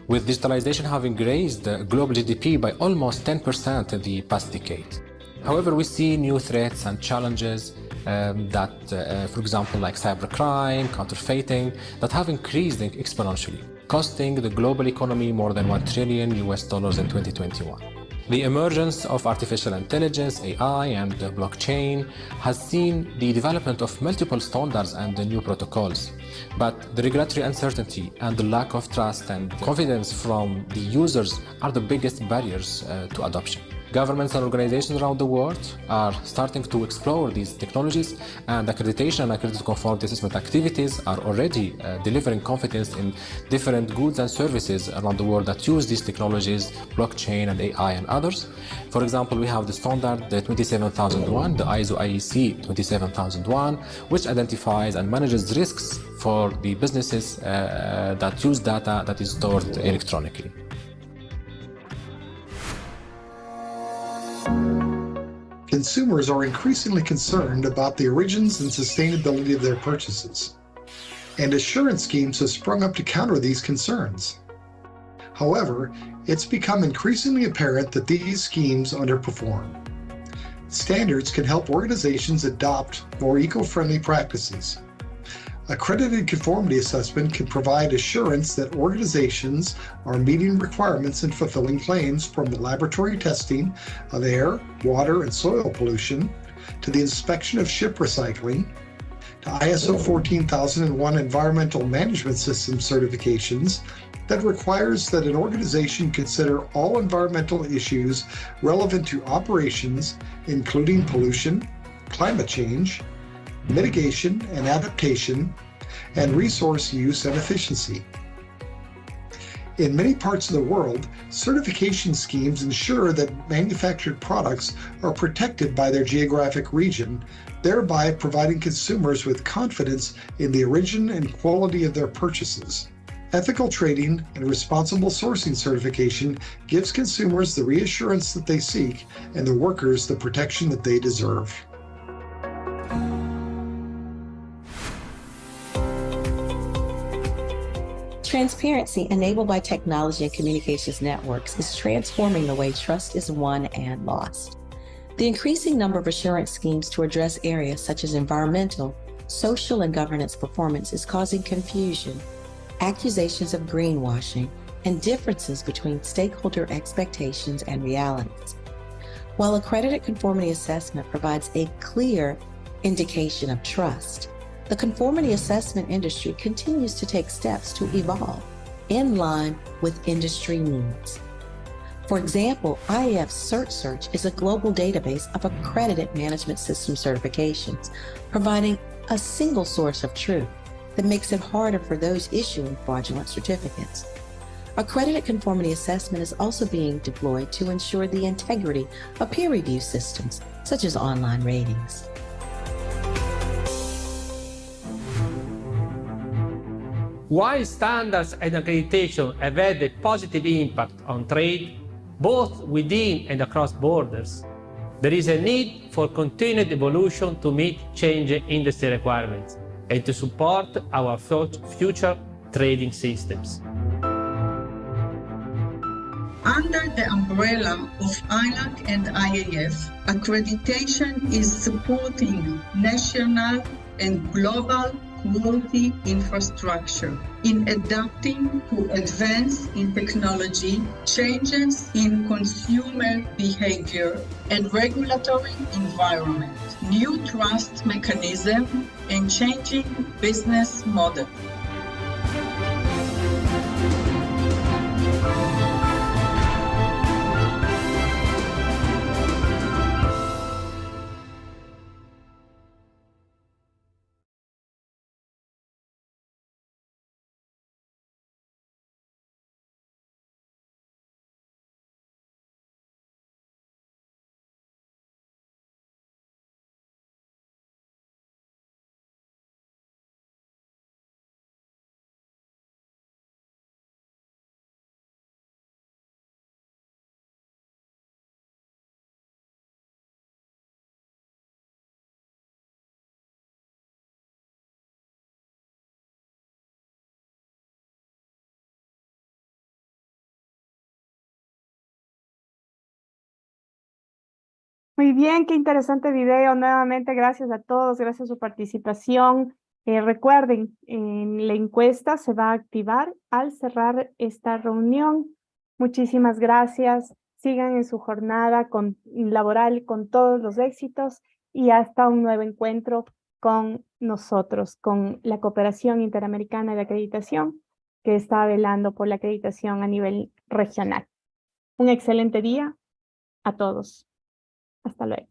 Speaker 15: with digitalization having raised the global GDP by almost 10% in the past decade. However, we see new threats and challenges for example, like cybercrime, counterfeiting, that have increased exponentially, costing the global economy more than $1 trillion in 2021. The emergence of artificial intelligence, AI, and blockchain has seen the development of multiple standards and new protocols. But the regulatory uncertainty and the lack of trust and confidence from the users are the biggest barriers to adoption. Governments and organizations around the world are starting to explore these technologies, and accreditation and accredited conformity assessment activities are already delivering confidence in different goods and services around the world that use these technologies, blockchain and AI and others. For example, we have the standard 27001, the ISO IEC 27001, which identifies and manages risks for the businesses that use data that is stored electronically.
Speaker 21: Consumers are increasingly concerned about the origins and sustainability of their purchases, and assurance schemes have sprung up to counter these concerns. However, it's become increasingly apparent that these schemes underperform. Standards can help organizations adopt more eco-friendly practices. Accredited conformity assessment can provide assurance that organizations are meeting requirements and fulfilling claims, from the laboratory testing of air, water, and soil pollution, to the inspection of ship recycling, to ISO 14001 environmental management system certifications that requires that an organization consider all environmental issues relevant to operations, including pollution, climate change, mitigation and adaptation, and resource use and efficiency. In many parts of the world, certification schemes ensure that manufactured products are protected by their geographic region, thereby providing consumers with confidence in the origin and quality of their purchases. Ethical trading and responsible sourcing certification gives consumers the reassurance that they seek and the workers the protection that they deserve.
Speaker 3: Transparency enabled by technology and communications networks is transforming the way trust is won and lost. The increasing number of assurance schemes to address areas such as environmental, social, and governance performance is causing confusion, accusations of greenwashing, and differences between stakeholder expectations and realities. While accredited conformity assessment provides a clear indication of trust, the conformity assessment industry continues to take steps to evolve in line with industry needs. For example, IAAC CertSearch is a global database of accredited management system certifications, providing a single source of truth that makes it harder for those issuing fraudulent certificates. Accredited conformity assessment is also being deployed to ensure the integrity of peer review systems, such as online ratings.
Speaker 17: While standards and accreditation have had a positive impact on trade, both within and across borders, there is a need for continued evolution to meet changing industry requirements and to support our future trading systems.
Speaker 18: Under the umbrella of IAAC and IAF, accreditation is supporting national and global quality infrastructure in adapting to advances in technology, changes in consumer behavior and regulatory environment, new trust mechanism, and changing business model.
Speaker 1: Muy bien, qué interesante video. Nuevamente, gracias a todos, gracias a su participación. Recuerden, la encuesta se va a activar al cerrar esta reunión. Muchísimas gracias. Sigan en su jornada laboral con todos los éxitos y hasta un nuevo encuentro con nosotros, con la Cooperación Interamericana de Acreditación, que está velando por la acreditación a nivel regional. Un excelente día a todos. Hasta luego.